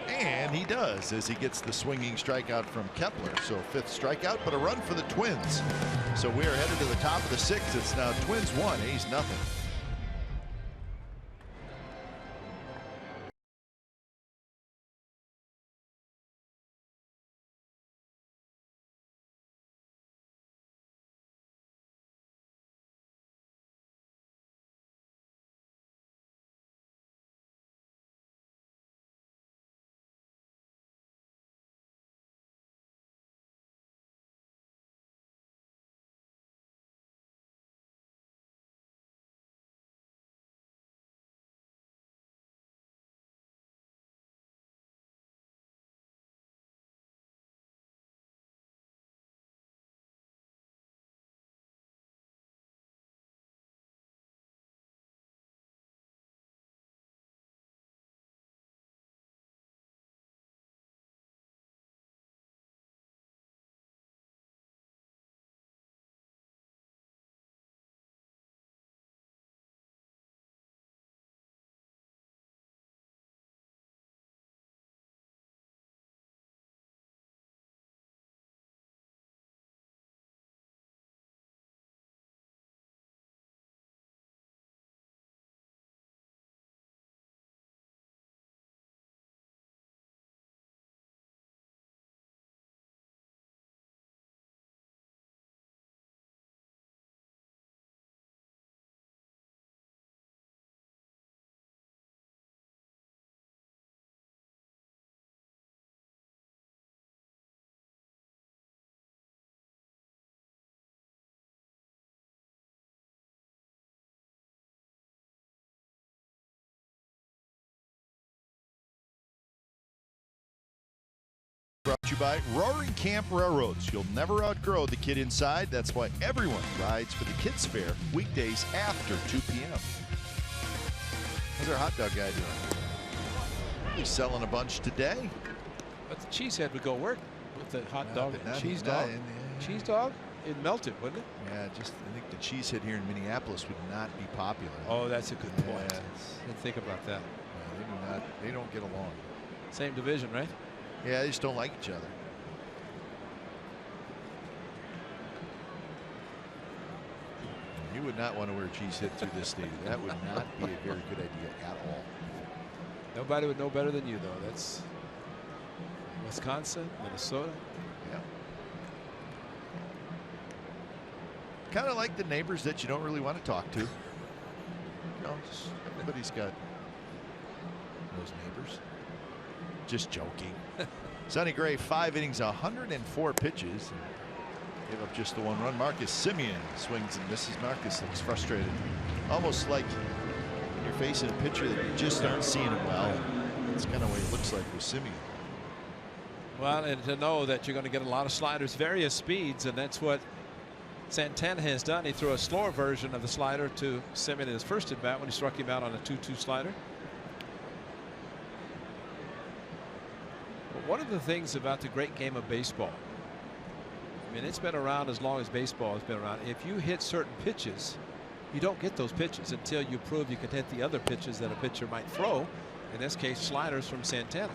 And he does, as he gets the swinging strikeout from Kepler. So 5th strikeout, but a run for the Twins. So we are headed to the top of the 6th. It's now Twins 1, A's nothing. Brought to you by Roaring Camp Railroads. You'll never outgrow the kid inside. That's why everyone rides for the Kids Fair weekdays after 2 p.m. How's our hot dog guy doing? He's selling a bunch today. But the cheesehead would go work with the hot dog and cheese not dog. Cheese dog? It melted, wouldn't it? Yeah, I think the cheesehead here in Minneapolis would not be popular. Oh, that's a good point. Yeah, Didn't think about that. Yeah, they don't get along. Same division, right? Yeah, they just don't like each other. You would not want to wear a cheesehead through this stadium. That would not be a very good idea at all. Nobody would know better than you, though. That's Wisconsin, Minnesota. Yeah. Kind of like the neighbors that you don't really want to talk to. Everybody's got those neighbors. Just joking. Sonny Gray, 5 innings, 104 pitches. Gave up just the 1 run. Marcus Semien swings and misses. Marcus looks frustrated. Almost like you're facing a pitcher that you just aren't seeing him well. That's kind of what he looks like with Semien. Well, and to know that you're going to get a lot of sliders, various speeds, and that's what Santana has done. He threw a slower version of the slider to Semien in his first at bat when he struck him out on a 2-2 slider. one of the things about the great game of baseball, I mean, it's been around as long as baseball has been around. If you hit certain pitches, you don't get those pitches until you prove you can hit the other pitches that a pitcher might throw. In this case, sliders from Santana.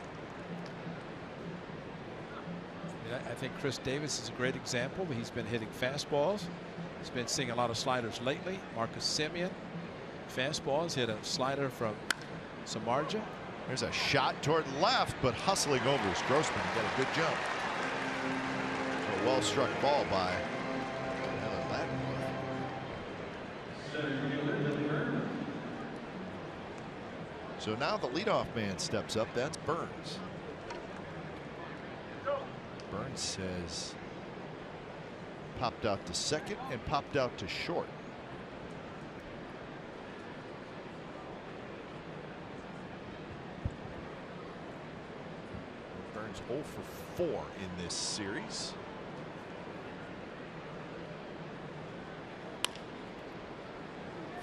I think Chris Davis is a great example. He's been hitting fastballs. He's been seeing a lot of sliders lately. Marcus Semien, fastballs, hit a slider from Samardzija. There's a shot toward left, but hustling over is Grossman. He got a good jump. A well-struck ball by Lattimore. So now the leadoff man steps up. That's Burns. Burns says popped out to second and popped out to short. Burns 0 for 4 in this series.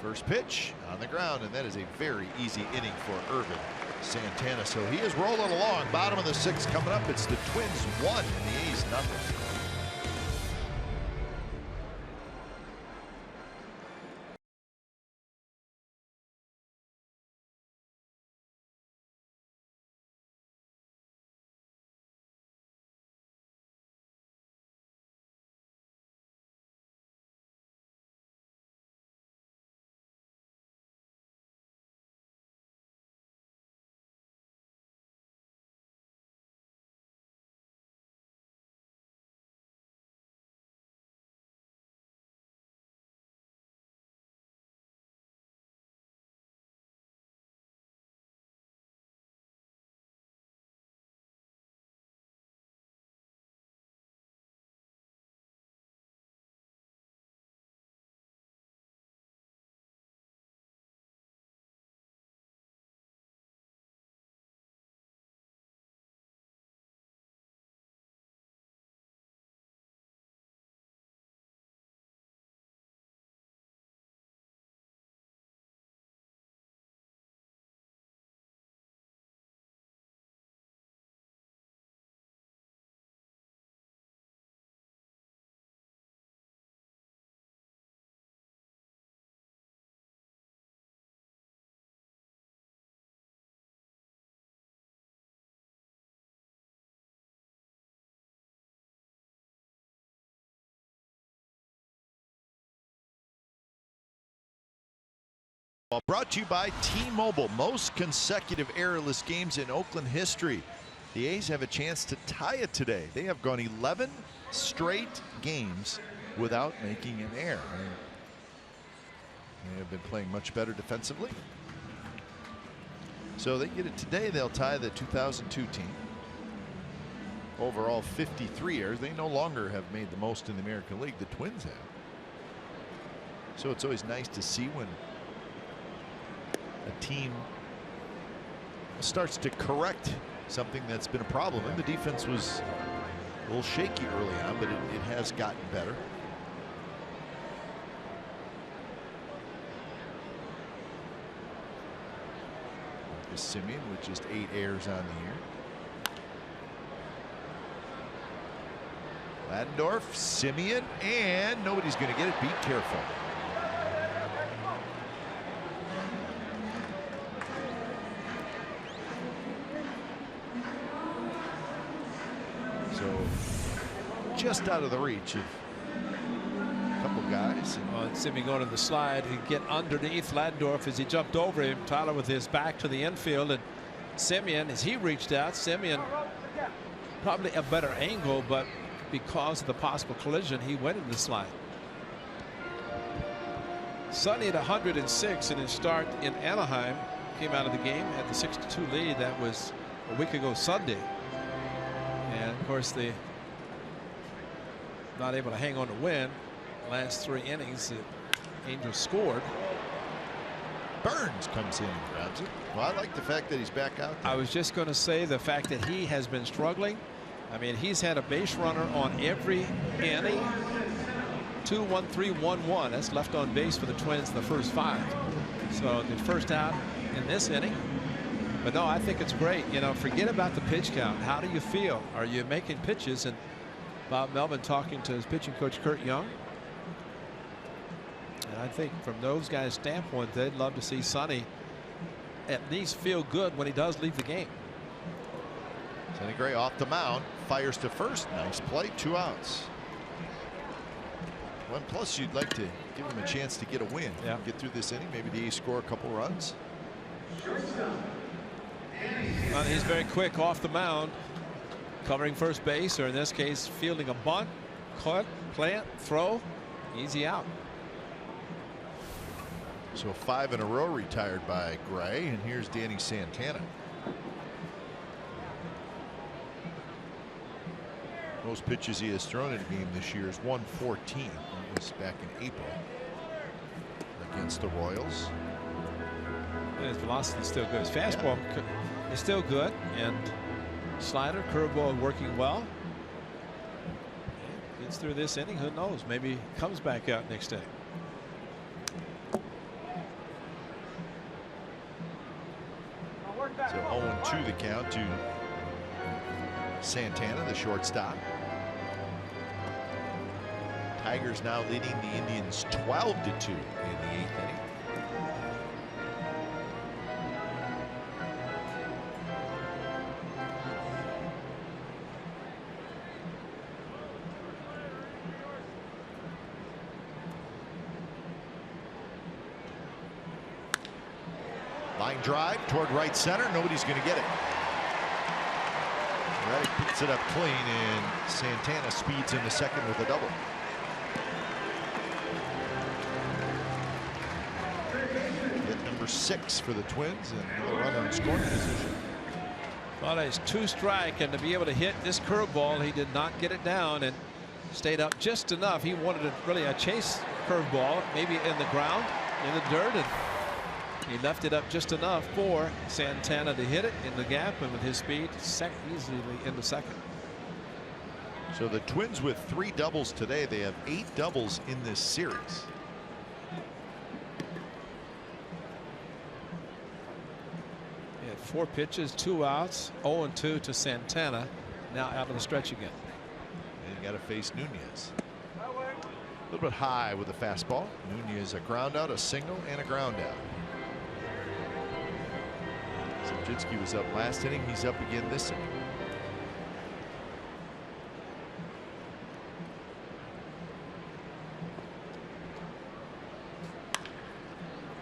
First pitch on the ground, and that is a very easy inning for Ervin Santana. So he is rolling along. Bottom of the 6th coming up. It's the Twins 1 and the A's nothing. Brought to you by T-Mobile. Most consecutive errorless games in Oakland history. The A's have a chance to tie it today. They have gone 11 straight games without making an error. They have been playing much better defensively. So they get it today, they'll tie the 2002 team. Overall 53 errors. They no longer have made the most in the American League. The Twins have. So it's always nice to see when a team starts to correct something that's been a problem. And the defense was a little shaky early on, but it has gotten better. Semien with just 8 errors on the year. Ladendorf, Semien, and nobody's going to get it. Be careful. Just out of the reach of a couple guys. Semien going to the slide. He'd get underneath Ladendorf as he jumped over him. Tyler with his back to the infield, and Semien, as he reached out, Semien probably a better angle, but because of the possible collision, he went in the slide. Sonny at 106 in his start in Anaheim. Came out of the game, had the 6-2 lead. That was a week ago Sunday. And of course, the not able to hang on to win. Last 3 innings, the Angels scored. Burns comes in and grabs it. Well, I like the fact that he's back out there. I was just going to say the fact that he has been struggling. I mean, he's had a base runner on every inning. 2, 1, 3, 1, 1. That's left on base for the Twins in the first 5. So the first out in this inning. But no, I think it's great. You know, forget about the pitch count. How do you feel? Are you making pitches? And Bob Melvin talking to his pitching coach Kurt Young. And I think from those guys' standpoint, they'd love to see Sonny at least feel good when he does leave the game. Sonny Gray off the mound, fires to first. Nice play, 2 outs. Well, plus you'd like to give him a chance to get a win. Yeah. Get through this inning. Maybe the A's score a couple runs. Well, he's very quick off the mound, covering first base, or in this case, fielding a bunt, cut, plant, throw, easy out. So 5 in a row retired by Gray, and here's Danny Santana. Most pitches he has thrown in a game this year is 114. That was back in April against the Royals. And his velocity is still good. His fastball is still good, and slider, curveball working well. Gets through this inning. Who knows? Maybe comes back out next inning. So 0-2 the count to Santana, the shortstop. Tigers now leading the Indians 12-2 in the 8th inning. Line drive toward right center. Nobody's going to get it. Reddick picks it up clean, and Santana speeds into second with a double. Hit number 6 for the Twins, and another runner in scoring position. Well, it's 2 strike, and to be able to hit this curveball, he did not get it down and stayed up just enough. He wanted really a chase curveball, maybe in the ground, in the dirt, and he left it up just enough for Santana to hit it in the gap, and with his speed, easily into second. So the Twins with 3 doubles today. They have 8 doubles in this series. He had 4 pitches, 2 outs, 0-2 to Santana. Now out of the stretch again. And you got to face Nunez. A little bit high with the fastball. Nunez a ground out, a single, and a ground out. Zimzinski was up last inning. He's up again this inning.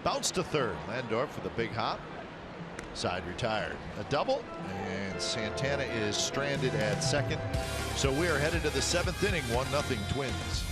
Bounce to third. Landorf for the big hop. Side retired. A double, and Santana is stranded at second. So we are headed to the 7th inning. 1-0 Twins.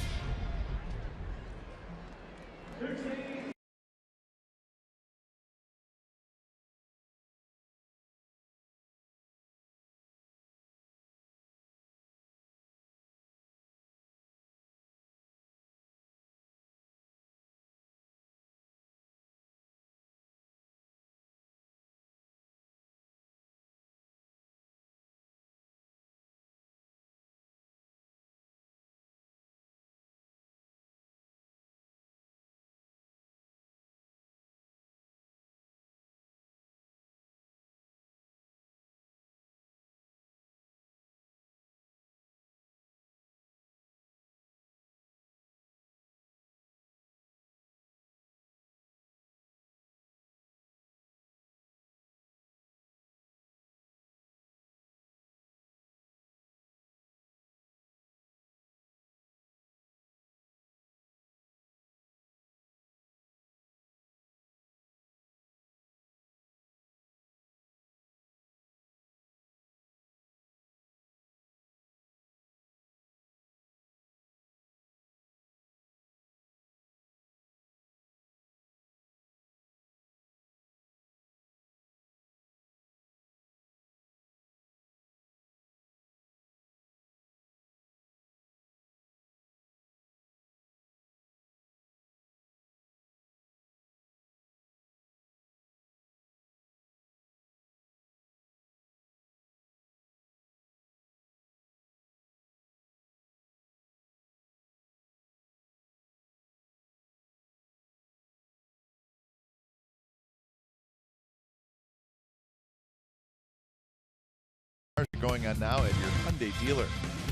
going on now at your Hyundai dealer.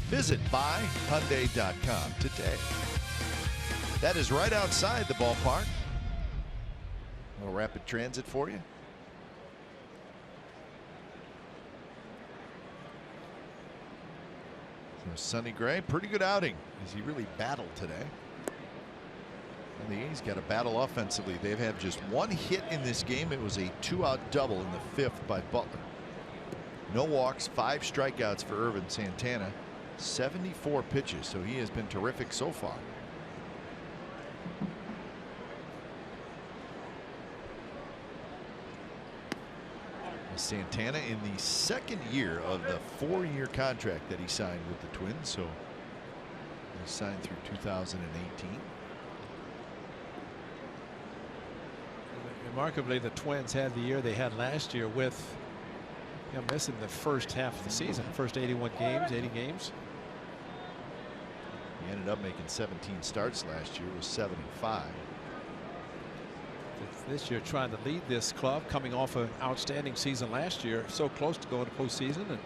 Visit buyhyundai.com today. That is right outside the ballpark. A little rapid transit for you. So Sonny Gray, pretty good outing as he really battled today. And the A's got a battle offensively. They've had just one hit in this game. It was a 2-out double in the 5th by Butler. No walks, 5 strikeouts for Ervin Santana, 74 pitches. So he has been terrific so far. Santana in the 2nd year of the 4-year contract that he signed with the Twins. So he signed through 2018. Remarkably, the Twins had the year they had last year with missing the first half of the season, first 81 games, 80 games. He ended up making 17 starts last year, was 75. This year trying to lead this club, coming off an outstanding season last year, so close to going to postseason, and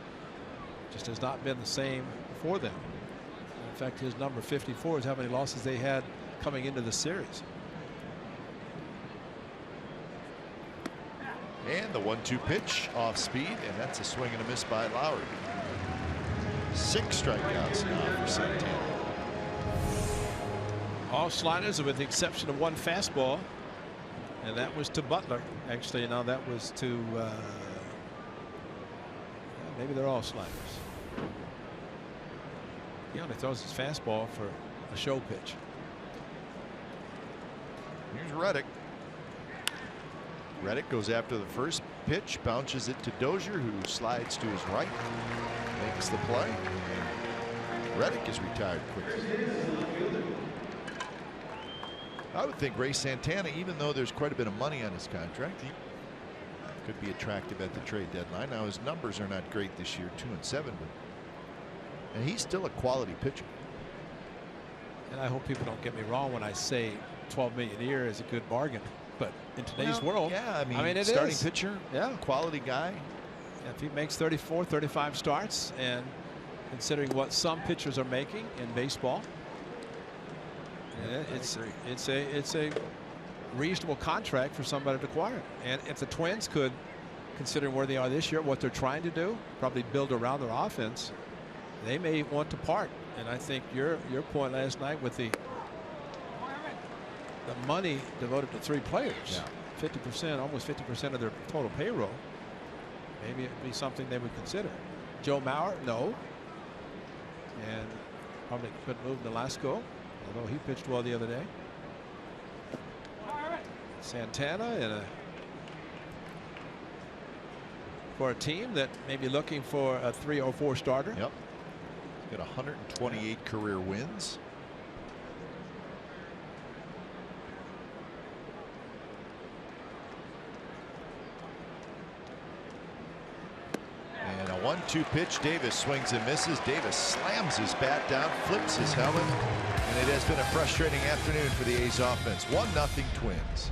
just has not been the same for them. In fact, his number 54 is how many losses they had coming into the series. And the 1-2 pitch off speed, and that's a swing and a miss by Lowry. 6 strikeouts now for Santana. All sliders with the exception of one fastball, and that was to Butler. Actually, now that was to maybe they're all sliders. He only throws his fastball for a show pitch. Here's Reddick. Reddick goes after the first pitch, bounces it to Dozier, who slides to his right, makes the play. Reddick is retired quickly. I would think Ray Santana, even though there's quite a bit of money on his contract, he could be attractive at the trade deadline. Now his numbers are not great this year, 2-7, and he's still a quality pitcher. And I hope people don't get me wrong when I say $12 million a year is a good bargain. But in today's world, yeah, I mean it starting is. pitcher, yeah, quality guy. If he makes 34, 35 starts, and considering what some pitchers are making in baseball, it's a reasonable contract for somebody to acquire. And if the Twins could, considering where they are this year, what they're trying to do, probably build around their offense, they may want to part. And I think your point last night with the money devoted to 3 players, 50%, almost 50% of their total payroll, maybe it'd be something they would consider. Joe Mauer, no, and probably couldn't move Nolasco, although he pitched well the other day. Santana and for a team that may be looking for a 3 or 4 starter. Yep, he's got 128 career wins. And a 1-2 pitch. Davis swings and misses. Davis slams his bat down, flips his helmet, and it has been a frustrating afternoon for the A's offense. 1-0 Twins.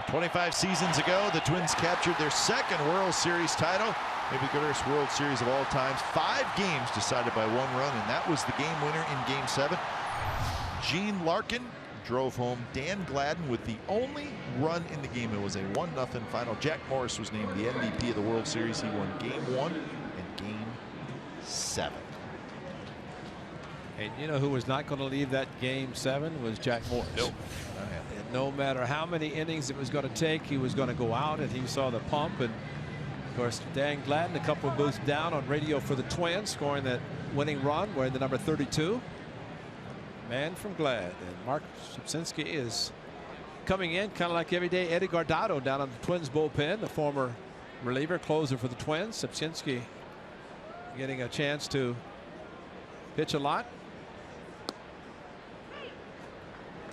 25 seasons ago, the Twins captured their second World Series title, maybe the greatest World Series of all time. 5 games decided by 1 run, and that was the game winner in Game 7. Gene Larkin drove home Dan Gladden with the only run in the game. It was a 1-0 final. Jack Morris was named the MVP of the World Series. He won Game 1 and Game 7. And you know who was not going to leave that Game 7 was Jack Morris. Nope. And no matter how many innings it was going to take, he was going to go out, and he saw the pump. And of course, Dan Gladden, a couple of booths down on radio for the Twins, scoring that winning run, wearing the number 32. Man from Glad. And Mark Szybcinski is coming in kind of like everyday Eddie Guardado down on the Twins bullpen, the former reliever closer for the Twins. Szybcinski getting a chance to pitch a lot.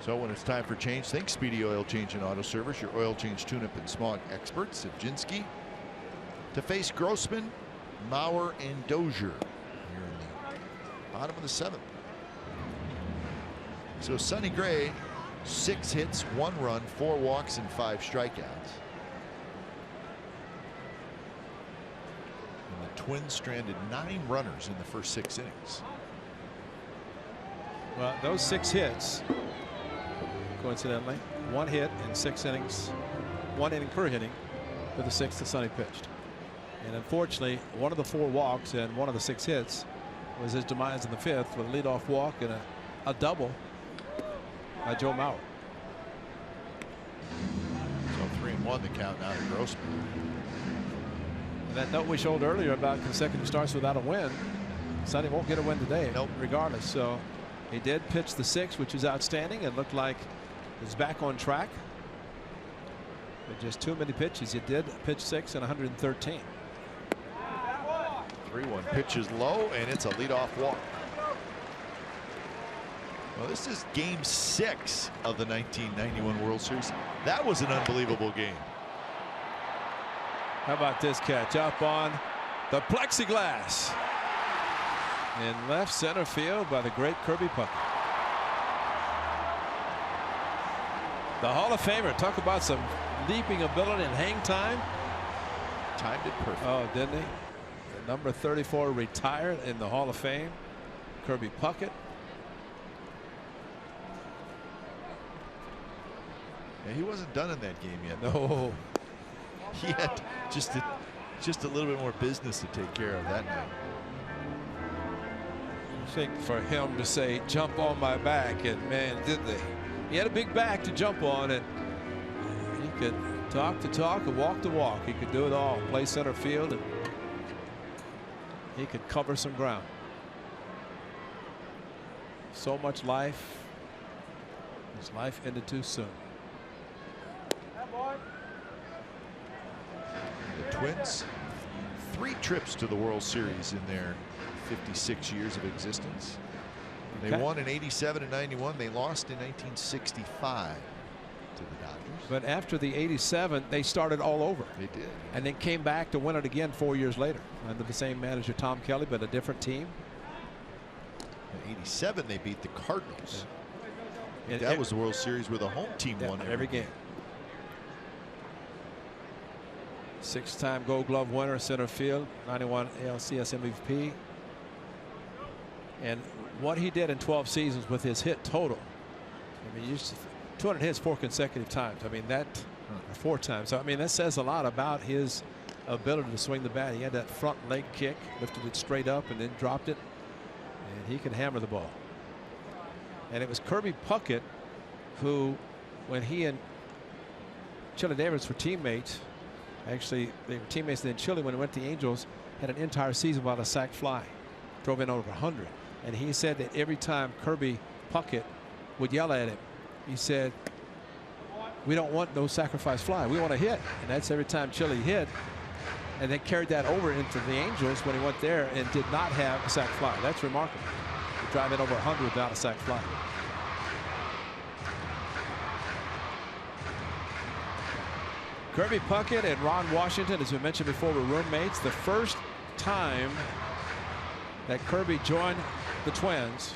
So when it's time for change, think Speedy Oil Change and Auto Service, your oil change, tune-up, and smog experts. Szybcinski to face Grossman, Mauer, and Dozier here in the bottom of the 7th. So Sonny Gray, 6 hits, 1 run, 4 walks, and 5 strikeouts. And the Twins stranded 9 runners in the first 6 innings. Well, those 6 hits, coincidentally, 1 hit in 6 innings, 1 inning per inning for the 6th that Sonny pitched. And unfortunately, 1 of the 4 walks and 1 of the 6 hits was his demise in the 5th with a leadoff walk and a double by Joe Mauer. So 3-1 the count now to Grossman. And that note we showed earlier about consecutive starts without a win, Sonny won't get a win today. Nope. Regardless. So he did pitch the 6th, which is outstanding, and looked like he's back on track. But just too many pitches. He did pitch 6 and 113. 3-1 pitch is low, and it's a leadoff walk. Well, this is Game 6 of the 1991 World Series. That was an unbelievable game. How about this catch up on the plexiglass in left center field by the great Kirby Puckett. The Hall of Famer. Talk about some leaping ability and hang time. Timed it perfect. Oh, didn't he? The number 34 retired in the Hall of Fame. Kirby Puckett. Yeah, he wasn't done in that game yet. No. He had just a little bit more business to take care of that night. I think for him to say, jump on my back, and man, did they. He had a big back to jump on, and he could talk the talk and walk the walk. He could do it all. Play center field, and he could cover some ground. So much life. His life ended too soon. The Twins, 3 trips to the World Series in their 56 years of existence. They won in '87 and '91. They lost in 1965 to the Dodgers. But after the '87, they started all over. They did. And then came back to win it again 4 years later under the same manager, Tom Kelly, but a different team. In '87, they beat the Cardinals. Yeah. That was the World Series where the home team won every game. 6-time Gold Glove winner, center field, 91 ALCS MVP. And what he did in 12 seasons with his hit total. I mean, 200 hits 4 consecutive times. I mean, that 4 times. So, I mean, that says a lot about his ability to swing the bat. He had that front leg kick, lifted it straight up and then dropped it. And he could hammer the ball. And it was Kirby Puckett who, when he and Chili Davis were teammates, actually they were teammates in Chile when he went to the Angels, had an entire season without a sack fly. Drove in over 100. And he said that every time Kirby Puckett would yell at him, he said, we don't want no sacrifice fly. We want to hit. And that's every time Chili hit. And they carried that over into the Angels when he went there and did not have a sack fly. That's remarkable. To drive in over 100 without a sack fly. Kirby Puckett and Ron Washington, as we mentioned before, were roommates. The first time that Kirby joined the Twins,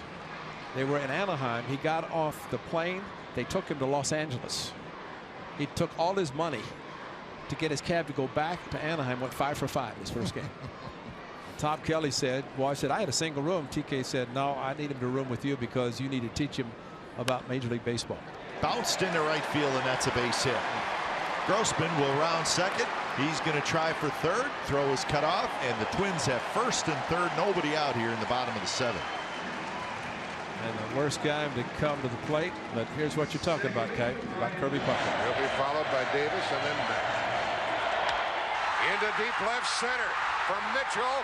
They were in Anaheim. He got off the plane. They took him to Los Angeles. He took all his money to get his cab to go back to Anaheim. Went 5 for 5 his first game. Tom Kelly said, well, I said, I had a single room. TK said, no, I need him to room with you because you need to teach him about Major League Baseball. Bounced into right field, and that's a base hit. Grossman will round second. He's going to try for third. Throw is cut off, and the Twins have first and third. Nobody out here in the bottom of the seventh. And the worst guy to come to the plate. But here's what you're talking about, Kite, about Kirby Puckett. He'll be followed by Davis and then back. Into deep left center from Mitchell.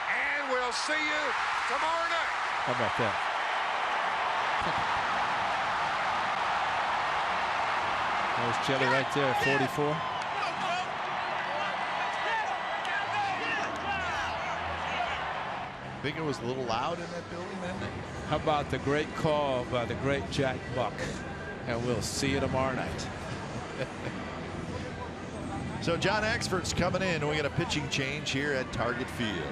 And we'll see you tomorrow night. How about that? There's Chili right there at 44. I think it was a little loud in that building, didn't it? How about the great call by the great Jack Buck? And we'll see you tomorrow night. So John Axford's coming in. We got a pitching change here at Target Field.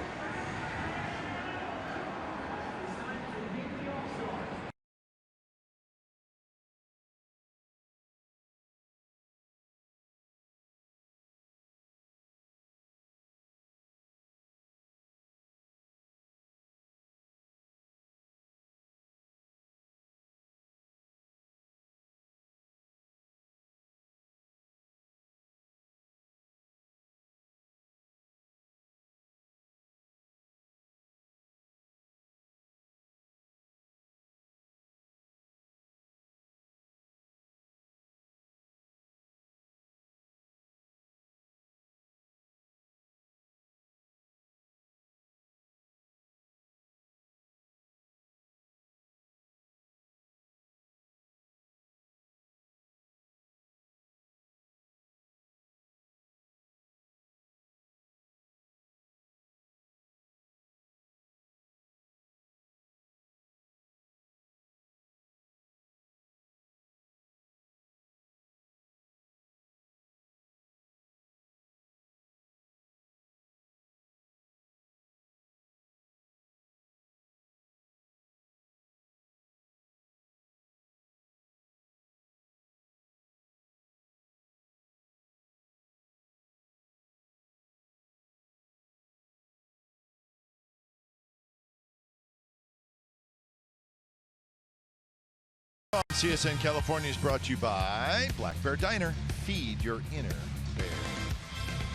CSN California is brought to you by Black Bear Diner. Feed your inner bear.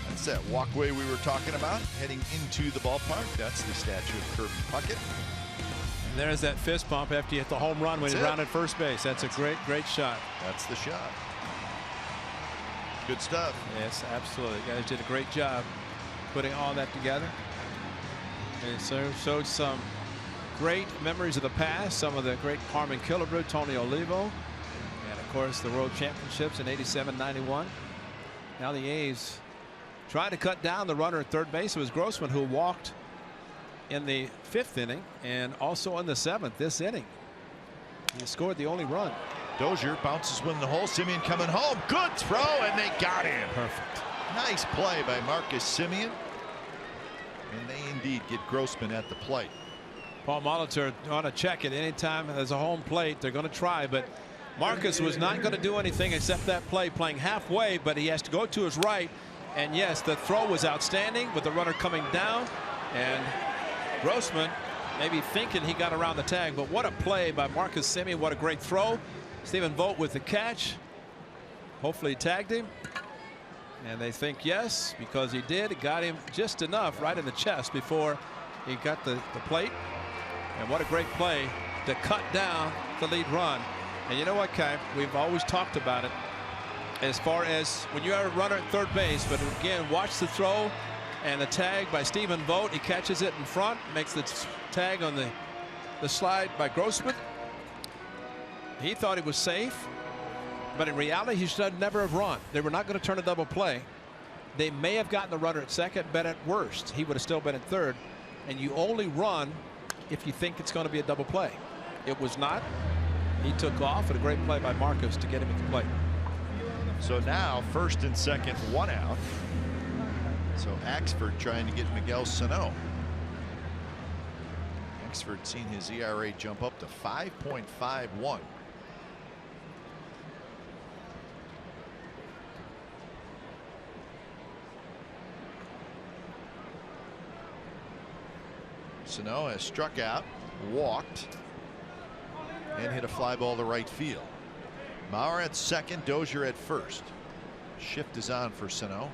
That's that walkway we were talking about heading into the ballpark. That's the statue of Kirby Puckett. And there's that fist pump after you hit the home run when he rounded first base. That's a great shot. That's the shot. Good stuff. Yes, absolutely. You guys did a great job putting all that together. And so showed some great memories of the past, some of the great Harmon Killebrew, Tony Olivo, and of course the World Championships in '87-91. Now the A's trying to cut down the runner at third base. It was Grossman who walked in the 5th inning and also in the 7th this inning. He scored the only run. Dozier bounces one in the hole. Simeon coming home. Good throw, and they got him. Perfect. Nice play by Marcus Simeon. And they indeed get Grossman at the plate. Paul Molitor on a check at any time there's a home plate. They're going to try, but Marcus was not going to do anything except that play, playing halfway, but he has to go to his right. And yes, the throw was outstanding with the runner coming down, and Grossman maybe thinking he got around the tag, but what a play by Marcus Simeon. What a great throw. Stephen Vogt with the catch. Hopefully he tagged him, and they think yes, because he did. It got him just enough right in the chest before he got the plate. And what a great play to cut down the lead run. And you know what, Kai? We've always talked about it as far as when you have a runner at third base. But again, watch the throw and the tag by Stephen Vogt. He catches it in front, makes the tag on the slide by Grossman. He thought it was safe, but in reality, he should never have run. They were not going to turn a double play. They may have gotten the runner at second, but at worst, he would have still been at third. And you only run if you think it's going to be a double play. It was not. He took off, and a great play by Marcus to get him at the plate. So now first and second, 1 out. So Axford trying to get Miguel Sano. Axford seen his ERA jump up to 5.51. Sano has struck out, walked, and hit a fly ball to right field. Mauer at second, Dozier at first. Shift is on for Sano.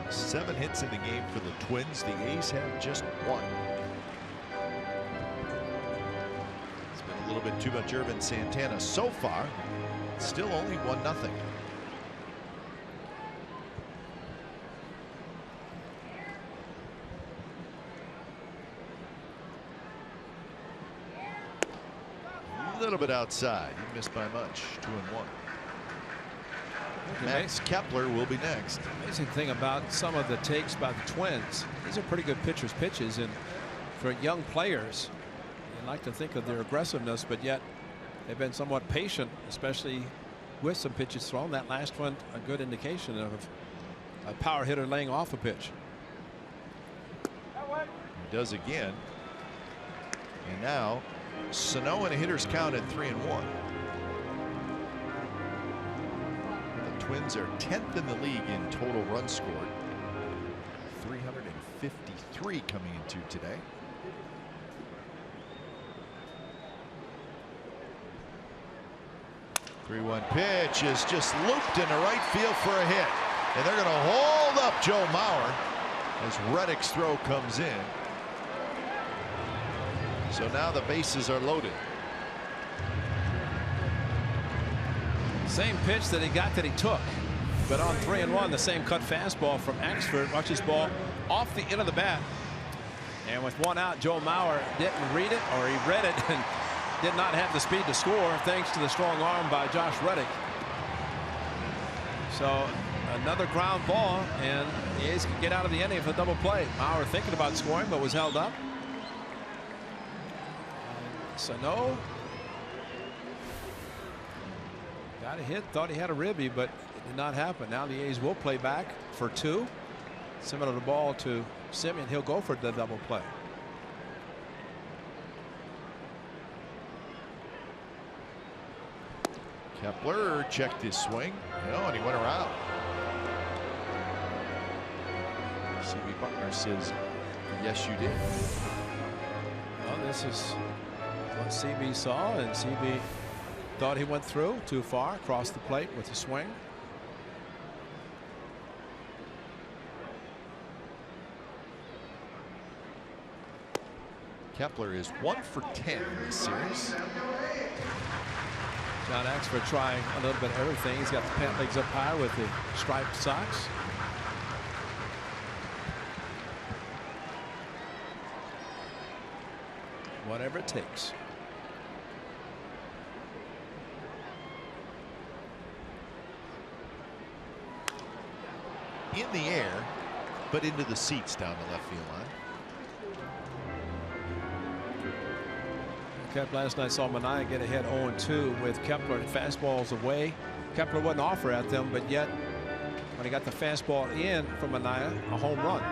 Seven hits in the game for the Twins. The A's have just one. It's been a little bit too much Irvin Santana so far. Still only 1-0. A little bit outside. He missed by much. 2-1. Max Kepler will be next. Amazing thing about some of the takes by the Twins, these are pretty good pitchers' pitches, and for young players, you like to think of their aggressiveness, but yet they've been somewhat patient, especially with some pitches thrown. That last one, a good indication of a power hitter laying off a pitch. He does again. And now Sano in a hitter's count at 3-1. Twins are 10th in the league in total runs scored. 353 coming into today. The 3-1 pitch is just looped into right field for a hit. And they're going to hold up Joe Mauer as Reddick's throw comes in. So now the bases are loaded. Same pitch that he got that he took, but on 3-1, the same cut fastball from Axford. Watch his ball off the end of the bat, and with one out, Joe Mauer didn't read it, or he read it and did not have the speed to score, thanks to the strong arm by Josh Reddick. So another ground ball, and the A's can get out of the inning for a double play. Mauer thinking about scoring, but was held up. Sano got a hit, thought he had a ribby, but it did not happen. Now the A's will play back for two. Similar to the ball to Semien, he'll go for the double play. Kepler checked his swing, and he went around. CB Buckner says, yes, you did. Well, this is what CB saw, and CB thought he went through too far, across the plate with the swing. Kepler is 1 for 10 in this series. John Axford trying a little bit of everything. He's got the pant legs up high with the striped socks. Whatever it takes. In the air, but into the seats down the left field line. Kepler last night saw Manaea get ahead 0-2 with Kepler and fastballs away. Kepler wouldn't offer at them, but yet when he got the fastball in from Manaea, a home run.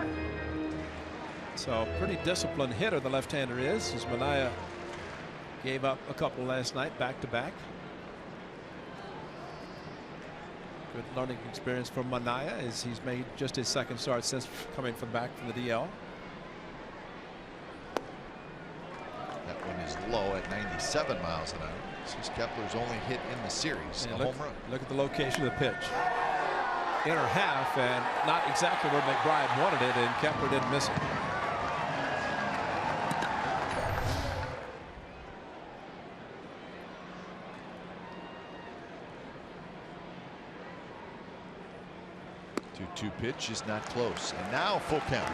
So pretty disciplined hitter the left-hander is, as Manaea gave up a couple last night back to back. Good learning experience from Manaea, as he's made just his second start since coming back from the DL. That one is low at 97 miles an hour. This is Kepler's only hit in the series, a home run. Look at the location of the pitch. Inner half, and not exactly where McBride wanted it, and Kepler didn't miss it. Two pitch is not close, and now full count.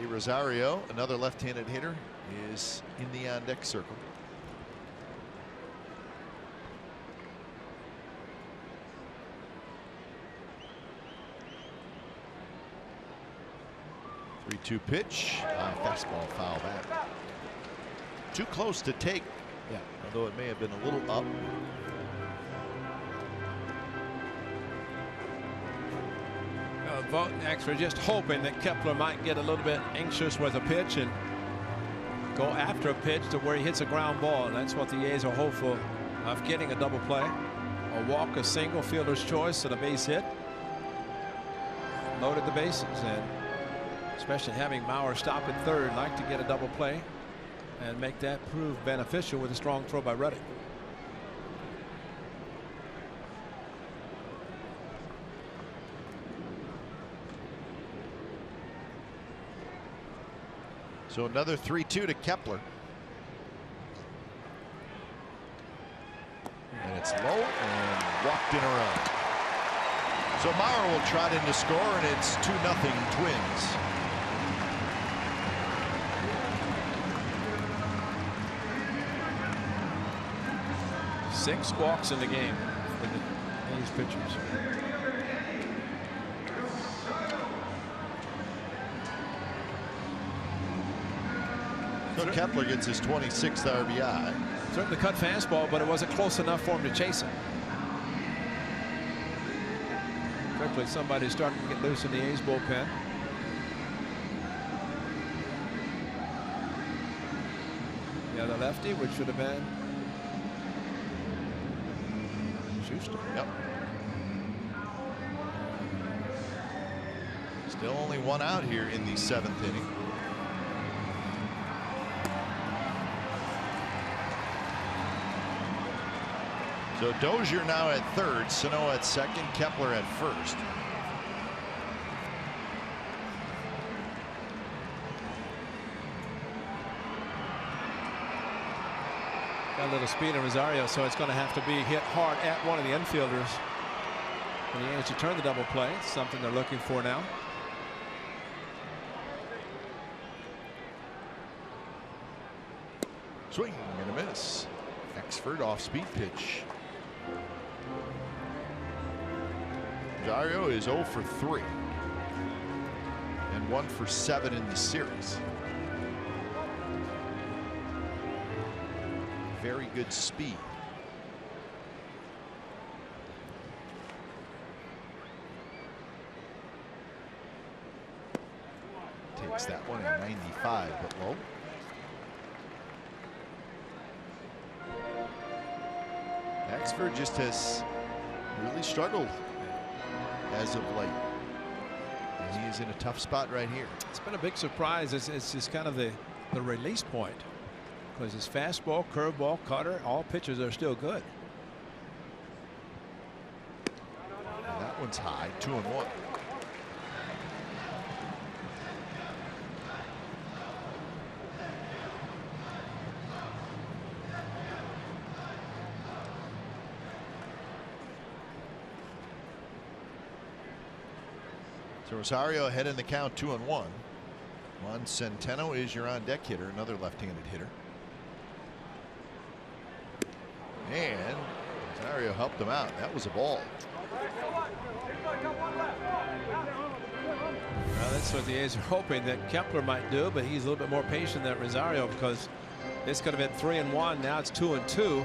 Eddie Rosario, another left-handed hitter, is in the on-deck circle. Three-two pitch. Fastball foul back. Too close to take. Yeah. Although it may have been a little up. Vogt were just hoping that Kepler might get a little bit anxious with a pitch and go after a pitch to where he hits a ground ball. And that's what the A's are hopeful of getting, a double play. A walk, a single, fielder's choice, and a base hit. Loaded the bases, and especially having Mauer stop at third, like to get a double play and make that prove beneficial with a strong throw by Reddick. So another 3-2 to Kepler. And it's low and walked in a run. So Mauer will trot in to score, and it's 2-0 Twins. Six walks in the game for the A's pitchers. So Kepler gets his 26th RBI. Certainly cut fastball, but it wasn't close enough for him to chase it. Quickly, somebody's starting to get loose in the A's bullpen. The other lefty, which should have been Schuster. Yep. Still only one out here in the 7th inning. So Dozier now at third, Sano at second, Kepler at first. Got a little speed in Rosario, so it's going to have to be hit hard at one of the infielders. And the A's to turn the double play. It's something they're looking for now. Swing and a miss. Exford off speed pitch. Rosario is 0 for 3 and 1 for 7 in the series. Very good speed. Takes that one at 95, but low. Exford just has really struggled as of late. And he is in a tough spot right here. It's been a big surprise. It's just kind of the release point, because his fastball, curveball, cutter, all pitches are still good. And that one's high, 2-1. So Rosario ahead in the count, 2-1. Juan Centeno is your on-deck hitter, another left-handed hitter. And Rosario helped him out. That was a ball. Well, that's what the A's are hoping that Kepler might do, but he's a little bit more patient than Rosario, because this could have been 3-1. Now it's 2-2.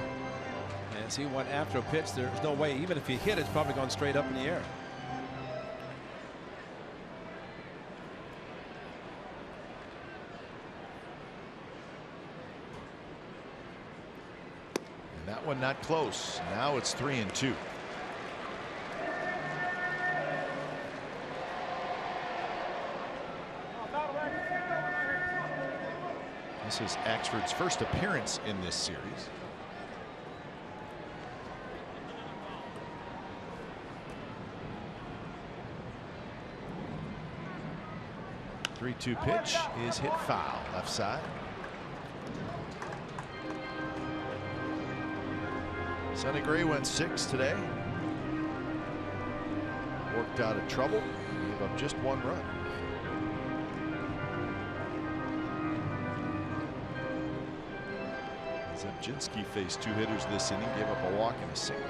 As he went after a pitch, there's no way, even if he hit it, it's probably gone straight up in the air. That one not close. Now it's 3-2. This is Axford's first appearance in this series. The 3-2 pitch is hit foul, left side. Sonny Gray went 6 today. Worked out of trouble. Gave up just 1 run. Zubczynski faced 2 hitters this inning, gave up a walk and a single.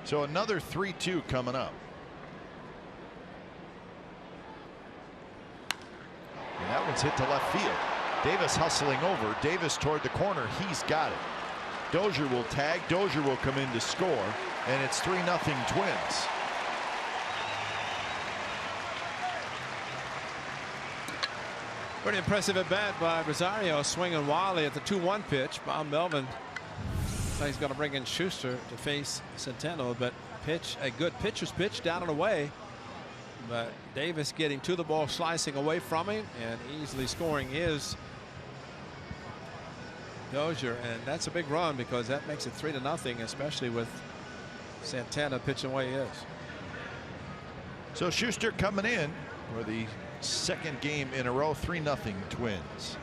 So another 3-2 coming up. And that one's hit to left field. Davis hustling over. Davis toward the corner. He's got it. Dozier will tag. Dozier will come in to score. And it's 3-0 Twins. Pretty impressive at bat by Rosario, swinging wildly at the 2-1 pitch. Bob Melvin he's going to bring in Schuster to face Centeno, but a good pitcher's pitch down and away. But Davis getting to the ball, slicing away from him, and easily scoring is Dozier, and that's a big run because that makes it 3-0, especially with Santana pitching the way he is. So Schuster coming in for the second game in a row. 3-0 Twins.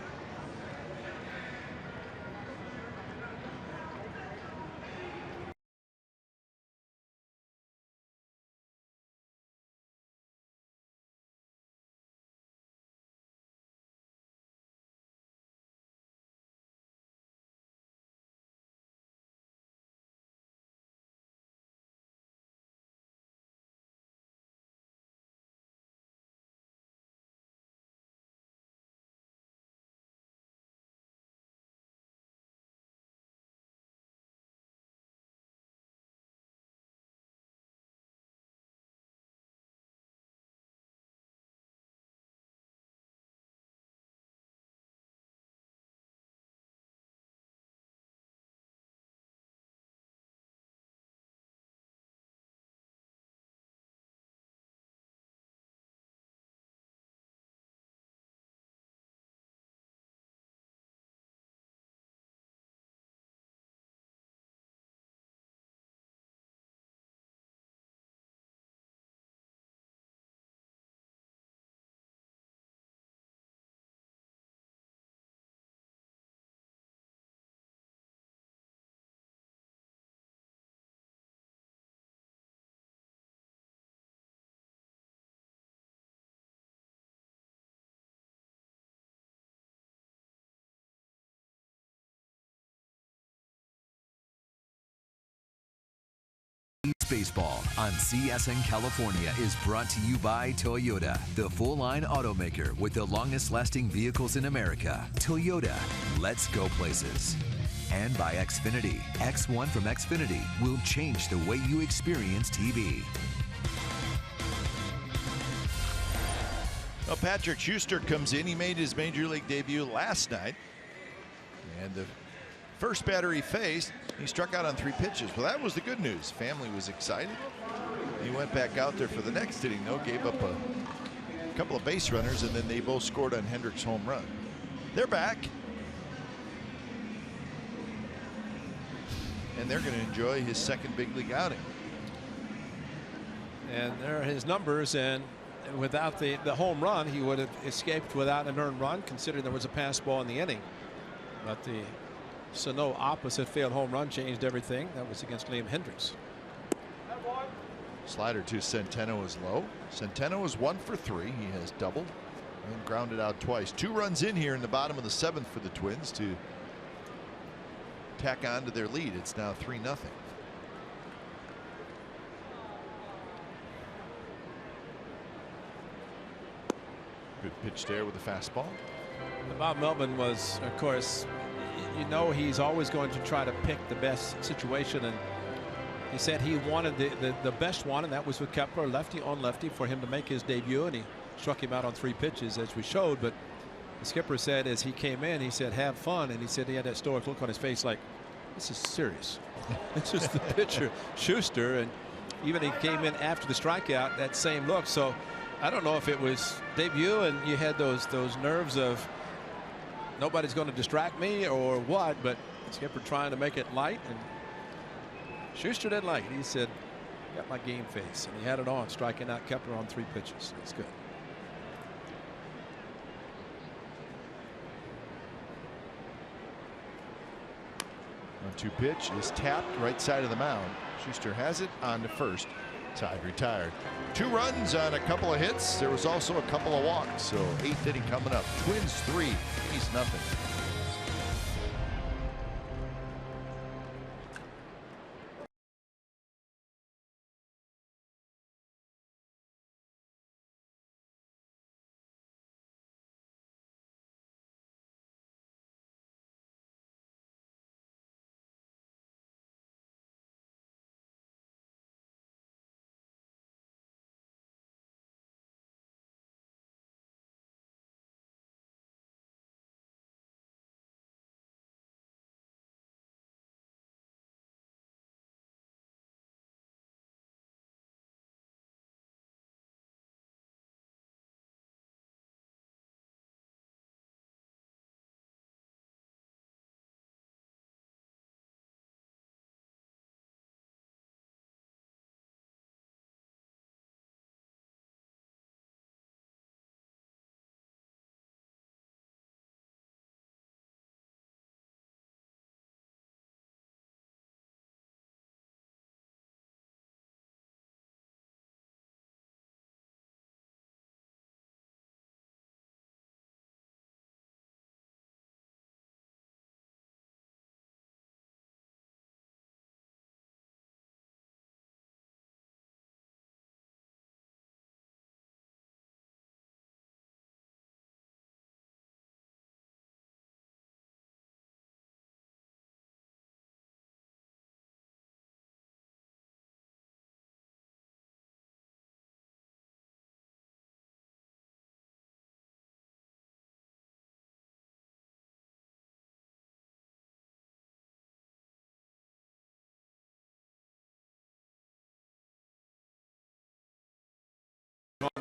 Baseball on CSN California is brought to you by Toyota, the full-line automaker with the longest-lasting vehicles in America. Toyota, let's go places. And by Xfinity. X1 from Xfinity will change the way you experience TV. Well, Patrick Schuster comes in. He made his major league debut last night. And the first batter he faced, he struck out on 3 pitches. Well, that was the good news. Family was excited. He went back out there for the next inning, though, gave up a couple of base runners, and then they both scored on Hendricks' home run. They're back. And they're going to enjoy his second big league outing. And there are his numbers, and without the home run, he would have escaped without an earned run, considering there was a pass ball in the inning. But the Sano opposite field home run changed everything. That was against Liam Hendricks. Slider to Centeno is low. Centeno is 1 for 3. He has doubled and grounded out twice. 2 runs in here in the bottom of the 7th for the Twins to tack on to their lead. It's now 3-0. Good pitch there with a fastball. Bob Melvin was, of course, you know, he's always going to try to pick the best situation, and he said he wanted the best one, and that was with Kepler, lefty on lefty, for him to make his debut, and he struck him out on 3 pitches, as we showed. But the skipper said as he came in, he said, have fun, and he said he had that stoic look on his face like, this is serious. This is the pitcher, Schuster, and even he came in after the strikeout, that same look. So I don't know if it was debut and you had those nerves of nobody's going to distract me or what, but skipper trying to make it light, and Schuster didn't like it. He said, got my game face, and he had it on, striking out Kepler on 3 pitches. It's good. 1-2 pitch is tapped right side of the mound. Schuster has it on to first. Side retired. 2 runs on a couple of hits. There was also a couple of walks. So 8th inning coming up. Twins 3, A's nothing.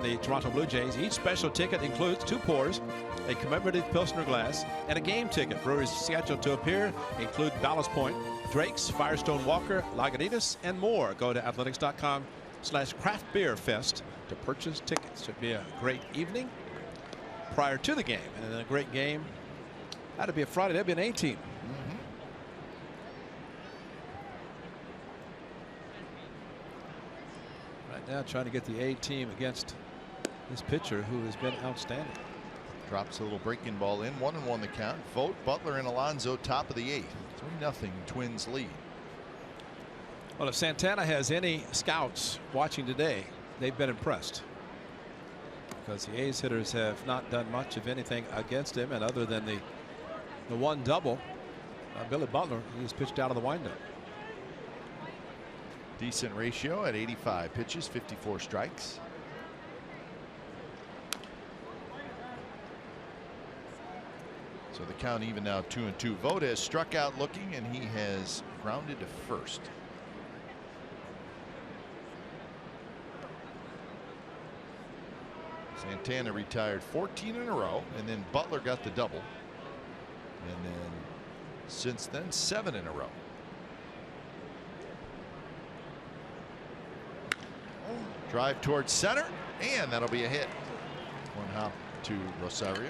The Toronto Blue Jays. Each special ticket includes 2 pours, a commemorative Pilsner glass, and a game ticket. Brewers scheduled to appear include Ballast Point, Drake's, Firestone Walker, Lagunitas, and more. Go to athletics.com/craftbeerfest to purchase tickets. Should be a great evening prior to the game, and then a great game. That'd be a Friday. That'd be an A team. Right now, trying to get the A team against this pitcher who has been outstanding. Drops a little breaking ball in. 1-1 the count. Vogt, Butler, and Alonso top of the 8th. 3-0 Twins lead. Well, if Santana has any scouts watching today, they've been impressed, because the A's hitters have not done much of anything against him, and other than the one double, Billy Butler, he's pitched out of the windup. Decent ratio at 85 pitches, 54 strikes. So the count even now 2-2. Vogt has struck out looking, and he has grounded to first. Santana retired 14 in a row, and then Butler got the double, and then since then 7 in a row. Drive towards center, and that'll be a hit. 1 hop to Rosario.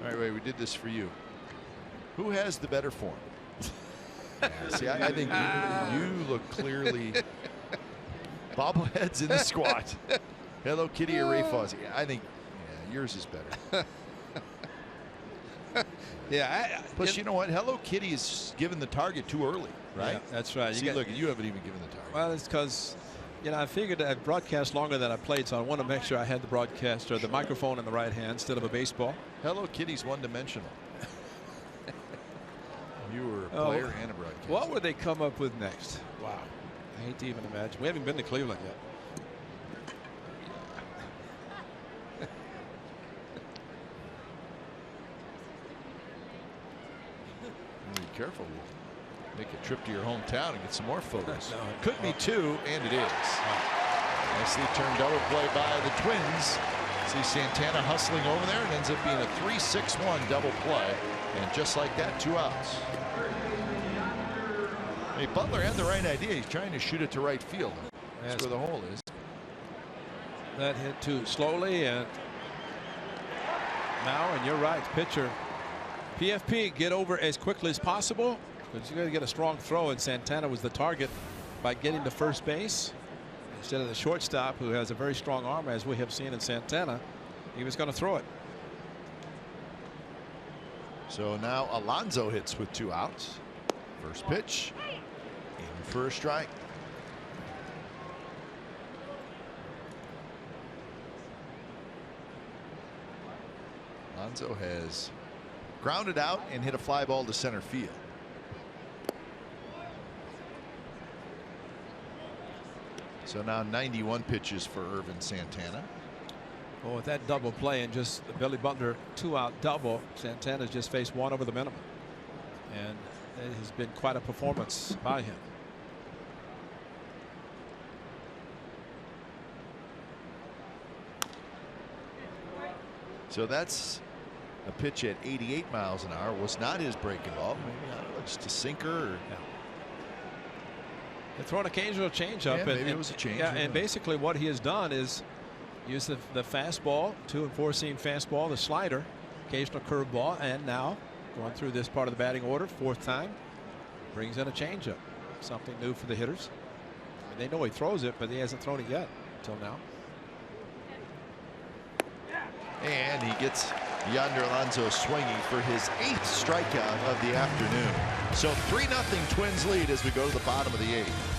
All right, Ray, we did this for you. Who has the better form? Yeah, see, I think you look clearly bobbleheads in the squat. Hello Kitty or Ray Fozzie. I think yours is better. Yeah. Plus, you know what? Hello Kitty is given the target too early, right? Yeah, that's right. See, look, you haven't even given the target. Well, it's because, I figured I'd broadcast longer than I played, so I want to make sure I had the broadcast or the microphone in the right hand instead of a baseball. Hello Kitty's one-dimensional. You were a player and a broadcaster. What would they come up with next? Wow. I hate to even imagine. We haven't been to Cleveland yet. Be careful. Make a trip to your hometown and get some more photos. No, it could be 2, and it is. Nicely turned double play by the Twins. See Santana hustling over there, and ends up being a 3-6-1 double play. And just like that, 2 outs. Hey, Butler had the right idea. He's trying to shoot it to right field. That's where the hole is. That hit too slowly, and now, and you're right, pitcher PFP get over as quickly as possible, because you got to get a strong throw, and Santana was the target by getting to first base instead of the shortstop, who has a very strong arm, as we have seen in Santana. He was going to throw it. So now Alonso hits with 2 outs. First pitch in for a strike. Alonso has grounded out and hit a fly ball to center field. So now 91 pitches for Ervin Santana. Well, with that double play and just the Billy Butler 2-out double, Santana's just faced 1 over the minimum, and it has been quite a performance by him. So that's a pitch at 88 miles an hour. Was not his breaking ball. Maybe, I don't know, just a sinker. Or... Yeah. They throw an occasional changeup. Yeah, maybe it was a change. Yeah, and basically what he has done is use the fastball, 2 and 4 seam fastball, the slider, occasional curveball, and now going through this part of the batting order, 4th time, brings in a changeup. Something new for the hitters. I mean, they know he throws it, but he hasn't thrown it yet until now. And he gets Yonder Alonso swinging for his 8th strikeout of the afternoon. So 3-0 Twins lead as we go to the bottom of the 8th.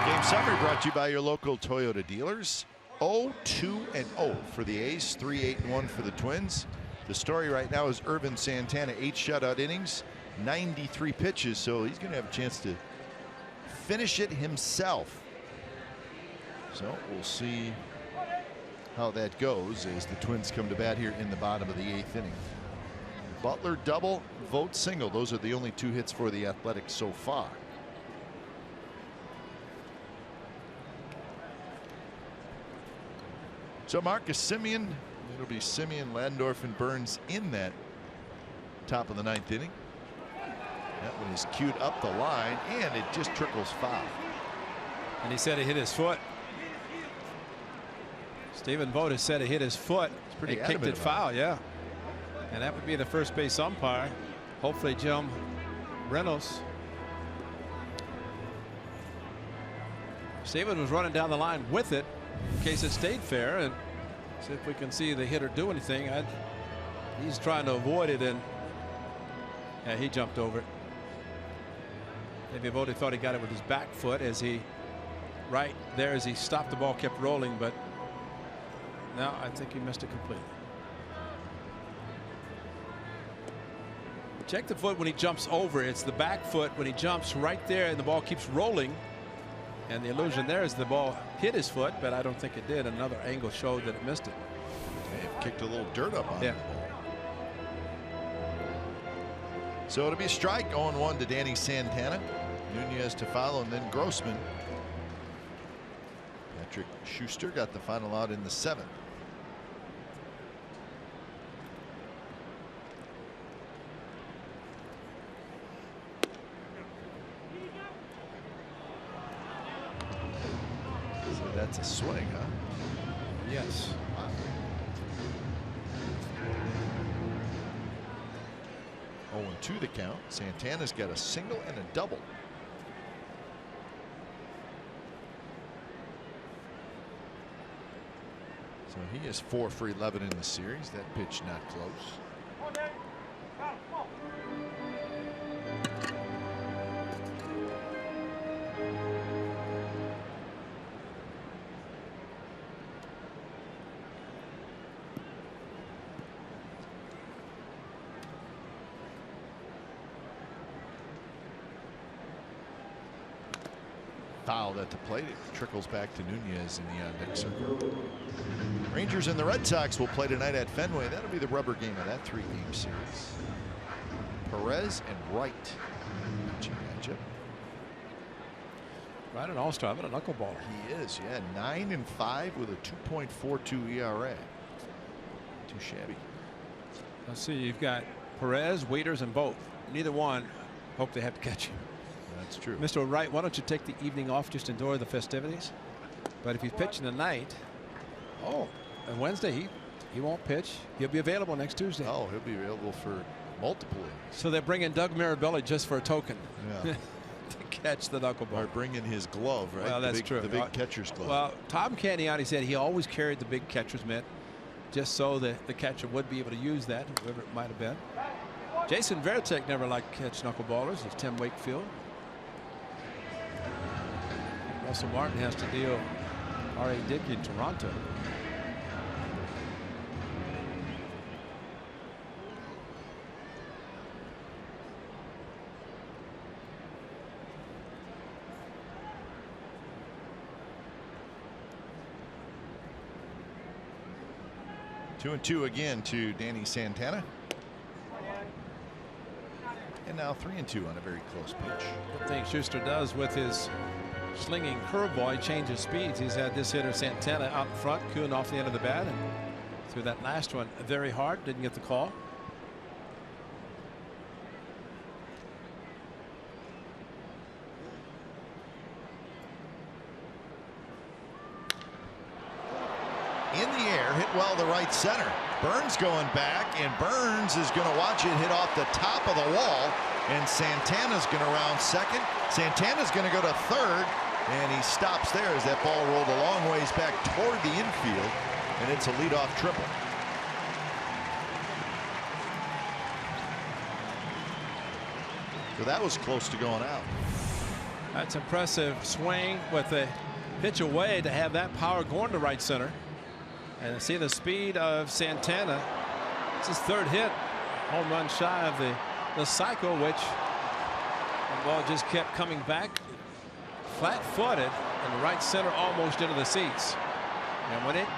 Game summary brought to you by your local Toyota dealers. 0-2-0 for the A's, 3-8-1 for the Twins. The story right now is Ervin Santana, 8 shutout innings, 93 pitches, so he's going to have a chance to finish it himself. So we'll see how that goes as the Twins come to bat here in the bottom of the 8th inning. Butler double, Vogt single. Those are the only 2 hits for the Athletics so far. So Marcus Semien, it'll be Semien, Landorf, and Burns in that top of the 9th inning. That one is cued up the line, and it just trickles foul. And he said he hit his foot. Stephen Vogt has said he hit his foot. It's pretty kicked it foul, yeah. And that would be the first base umpire. Hopefully Jim Reynolds. Stephen was running down the line with it in case it stayed fair, and see if we can see the hitter do anything. He's trying to avoid it, and yeah, he jumped over it. Maybe Vogt thought he got it with his back foot as he right there as he stopped the ball, kept rolling, but no, I think he missed it completely. Check the foot when he jumps over. It's the back foot when he jumps right there and the ball keeps rolling. And the illusion there is the ball hit his foot, but I don't think it did. Another angle showed that it missed it. It kicked a little dirt up on the ball. So it'll be a strike, 0-1 to Danny Santana. Nunez to follow, and then Grossman. Patrick Schuster got the final out in the 7th. So that's a swing, huh? Yes. Wow. 0-2 the count. Santana's got a single and a double. So he is 4 for 11 in the series. That pitch not close. Fouled at the plate. It trickles back to Nunez in the on-deck circle. Rangers and the Red Sox will play tonight at Fenway. That'll be the rubber game of that 3-game series. Perez and Wright pitching matchup. Right, an all-star, but a knuckleballer. He is, yeah, 9-5 with a 2.42 ERA. Too shabby. Let's see, you've got Perez, Wieters, and both. Neither one hope they have to catch you. That's true. Mr. Wright, why don't you take the evening off, just enjoy the festivities? But if he's pitching tonight, and Wednesday he won't pitch. He'll be available next Tuesday. Oh, he'll be available for multiple innings. So they're bringing Doug Mirabelli just for a token. Yeah. To catch the knuckleball. Or bringing his glove, right? Well, that's the big, true. The big catcher's glove. Well, Tom Candiani said he always carried the big catcher's mitt just so that the catcher would be able to use that, whoever it might have been. Jason Varitek never liked to catch knuckleballers. It's Tim Wakefield. Russell Martin has to deal R.A. Dickey in Toronto. Two and two again to Danny Santana. And now 3-2 on a very close pitch. One thing Schuster does with his slinging curveball, he changes speeds. He's had this hitter Santana out in front, cooling off the end of the bat, and threw that last one very hard, didn't get the call. In the air, hit well to right center. Burns going back, and Burns is going to watch it hit off the top of the wall, and Santana's going to round second. Santana's going to go to third, and he stops there as that ball rolled a long ways back toward the infield, and it's a leadoff triple. So that was close to going out. That's impressive swing with the pitch away to have that power going to right center. And see the speed of Santana. It's his third hit, home run shy of the cycle, which the ball just kept coming back flat-footed, and the right center almost into the seats. And when it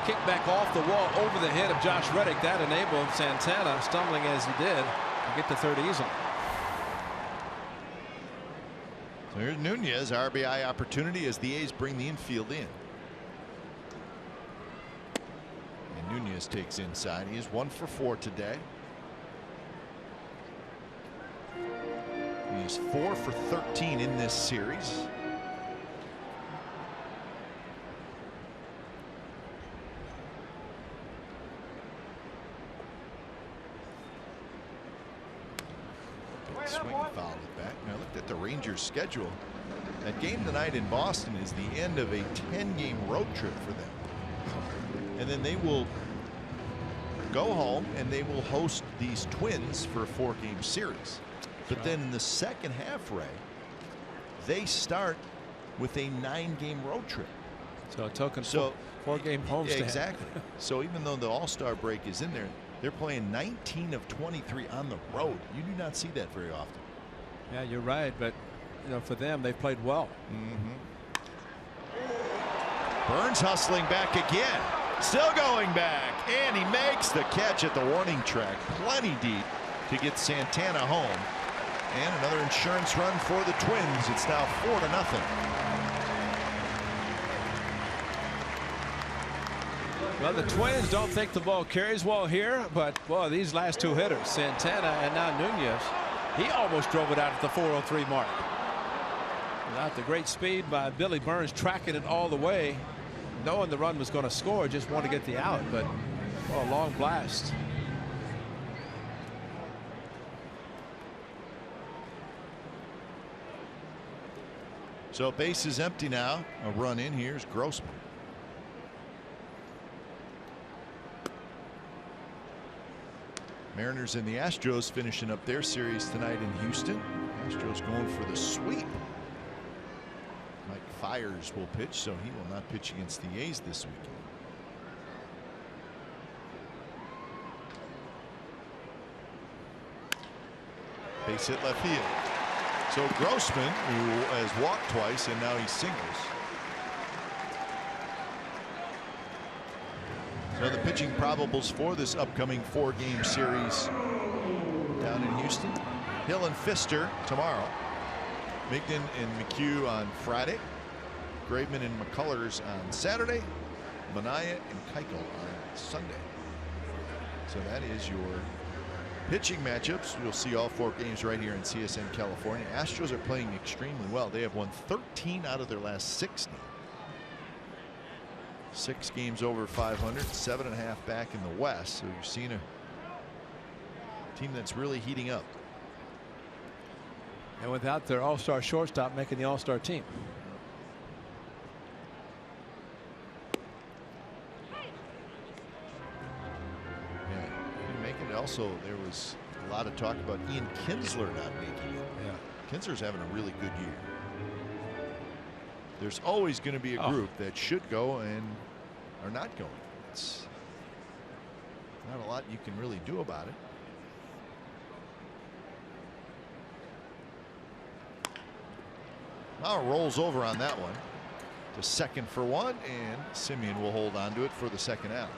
kicked back off the wall over the head of Josh Reddick, that enabled Santana, stumbling as he did, to get to third easily. So here's Nunez, RBI opportunity as the A's bring the infield in. And Nunez takes inside. He is 1 for 4 today. He is 4 for 13 in this series. Big swing and foul it back. Now I looked at the Rangers schedule. That game tonight in Boston is the end of a 10-game road trip for them. And then they will go home and they will host these Twins for a 4-game series. But then in the second half, Ray, they start with a 9-game road trip. So a token four-game homestand. Exactly. So even though the All-Star break is in there, they're playing 19 of 23 on the road. You do not see that very often. Yeah, you're right, but you know, for them, they've played well. Burns hustling back again. Still going back, and he makes the catch at the warning track, plenty deep to get Santana home. And another insurance run for the Twins. It's now 4-0. Well, the Twins don't think the ball carries well here, but boy, these last two hitters, Santana and now Nunez, he almost drove it out at the 403 mark. Without the great speed by Billy Burns tracking it all the way, knowing the run was going to score, just wanted to get the out, but well, a long blast. So base is empty now. A run in. Here's Grossman. Mariners and the Astros finishing up their series tonight in Houston. Astros going for the sweep. Mike Fiers will pitch, so he will not pitch against the A's this weekend. Base hit left field. So Grossman, who has walked twice and now he singles. So the pitching probables for this upcoming 4-game series down in Houston. Hill and Pfister tomorrow. Migden and McHugh on Friday. Graveman and McCullers on Saturday. Minaya and Keuchel on Sunday. So that is your pitching matchups. You'll see all 4 games right here in CSN California. Astros are playing extremely well. They have won 13 out of their last 16. 6 games over 500, 7.5 back in the West. So you're seeing a team that's really heating up. And without their all-star shortstop making the all-star team. Also, there was a lot of talk about Ian Kinsler not making it. Yeah. Kinsler's having a really good year. There's always going to be a group that should go and are not going. It's not a lot you can really do about it. Now it rolls over on that one to second for 1, and Simeon will hold on to it for the second out.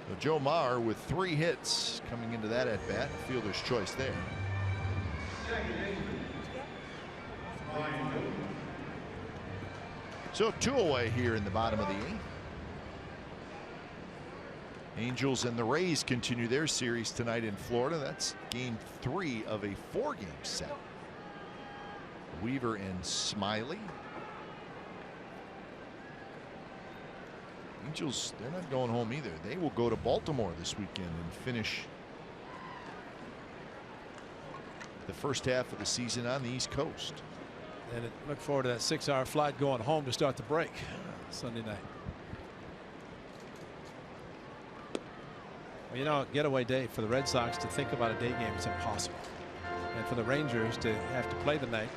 So Joe Mauer with 3 hits coming into that at bat. Fielder's choice there. So 2 away here in the bottom of the 8th. Angels and the Rays continue their series tonight in Florida. That's game 3 of a 4-game set. Weaver and Smiley. Angels, they're not going home either. They will go to Baltimore this weekend and finish the first half of the season on the East Coast. And look forward to that 6-hour flight going home to start the break Sunday night. Well, you know, getaway day for the Red Sox to think about a day game is impossible. And for the Rangers to have to play the night.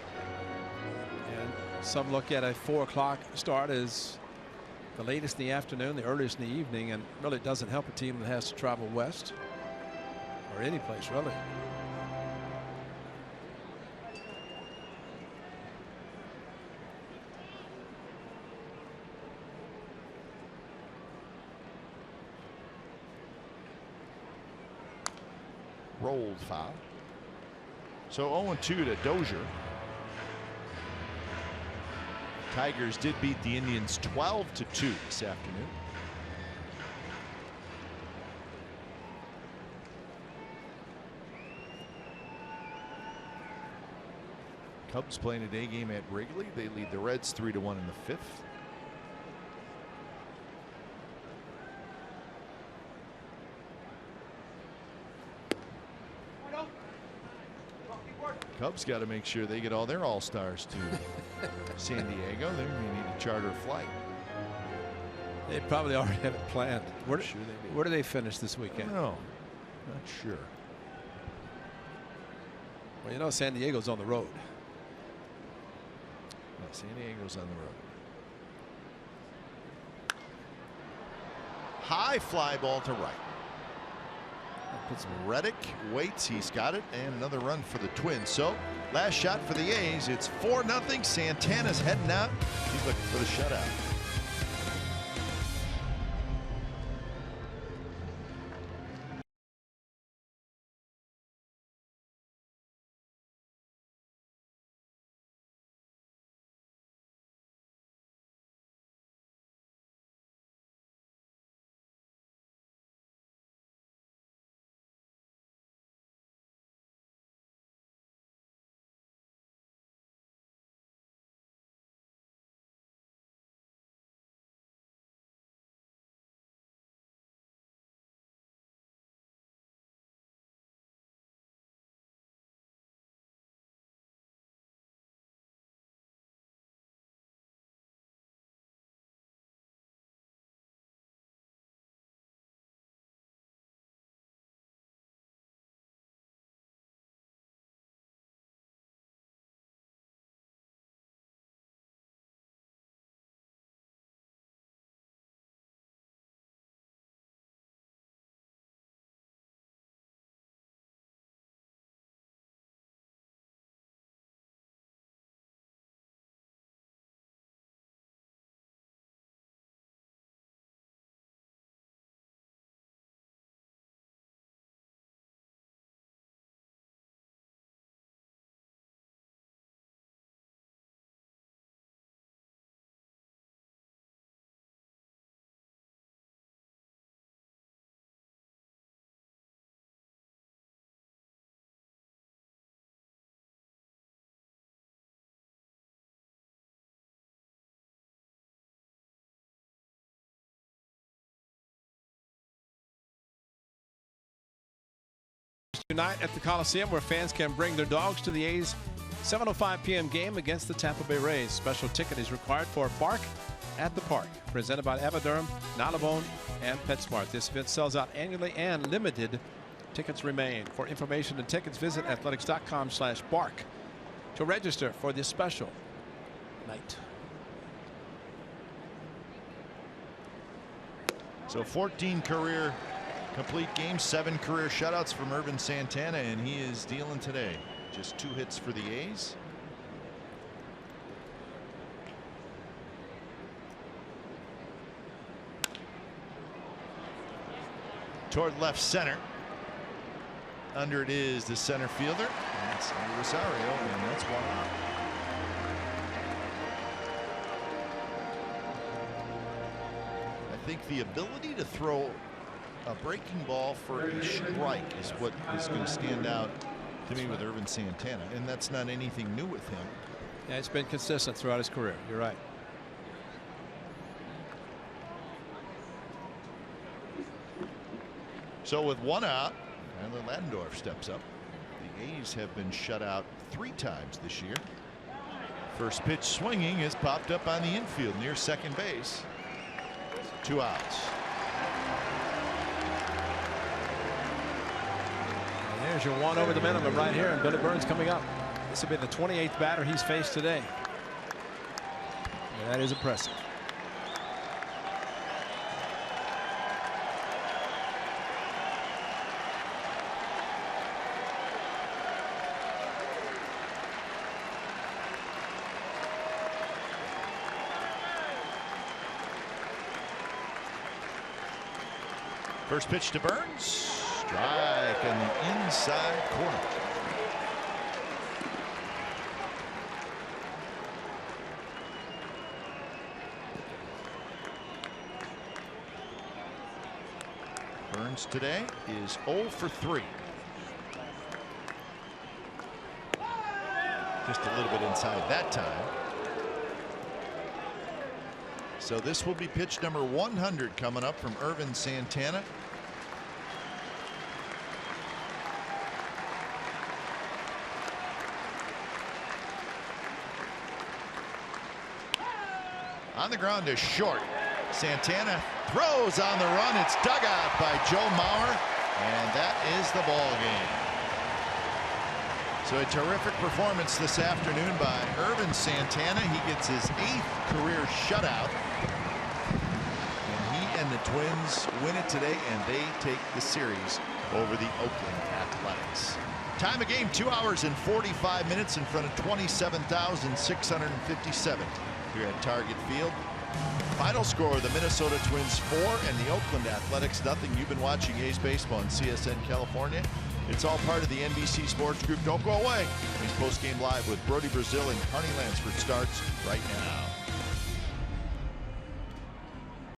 And some look at a 4 o'clock start as the latest in the afternoon, the earliest in the evening, and really doesn't help a team that has to travel west or any place really. Rolled foul. So 0-2 to Dozier. Tigers did beat the Indians 12-2 this afternoon. Cubs playing a day game at Wrigley. They lead the Reds 3-1 in the 5th. Cubs got to make sure they get all their all-stars to San Diego. They may need to charter a flight. They probably already have it planned. Where do they finish this weekend? No, not sure. Well, you know, San Diego's on the road. Yeah, San Diego's on the road. High fly ball to right. Reddick waits. He's got it, and another run for the Twins. So last shot for the A's. It's 4-0. Santana's heading out. He's looking for the shutout. Tonight at the Coliseum, where fans can bring their dogs to the A's 7:05 p.m. game against the Tampa Bay Rays. Special ticket is required for Bark at the Park, presented by Aviderm, Nylabone, and PetSmart. This event sells out annually and limited tickets remain. For information and tickets, visit athletics.com/bark to register for this special night. So 14 career complete games, 7 career shutouts from Ervin Santana, and he is dealing today. Just 2 hits for the A's. Toward left center. Under it is the center fielder. That's Rosario, and that's 1 out. I think the ability to throw a breaking ball for a strike is what is going to stand out to me with Ervin Santana, and that's not anything new with him. Yeah, it's been consistent throughout his career. You're right. So with 1 out, Tyler Ladendorf steps up. The A's have been shut out 3 times this year. First pitch swinging is popped up on the infield near second base. 2 outs. And there's your 1 over the minimum right here, and Billy Burns coming up. This will be the 28th batter he's faced today. And that is impressive. First pitch to Burns. Strike on the inside corner. Burns today is 0 for 3. Just a little bit inside that time. So this will be pitch number 100 coming up from Ervin Santana. On the ground is short. Santana throws on the run. It's dug out by Joe Mauer, and that is the ball game. So a terrific performance this afternoon by Ervin Santana. He gets his 8th career shutout. And he and the Twins win it today, and they take the series over the Oakland Athletics. Time of game 2 hours and 45 minutes in front of 27,657 here at Target Field. Final score, the Minnesota Twins 4 and the Oakland Athletics 0. You've been watching A's Baseball on CSN California. It's all part of the NBC Sports Group. Don't go away. A's Postgame Live with Brody Brazil and Carney Lansford starts right now.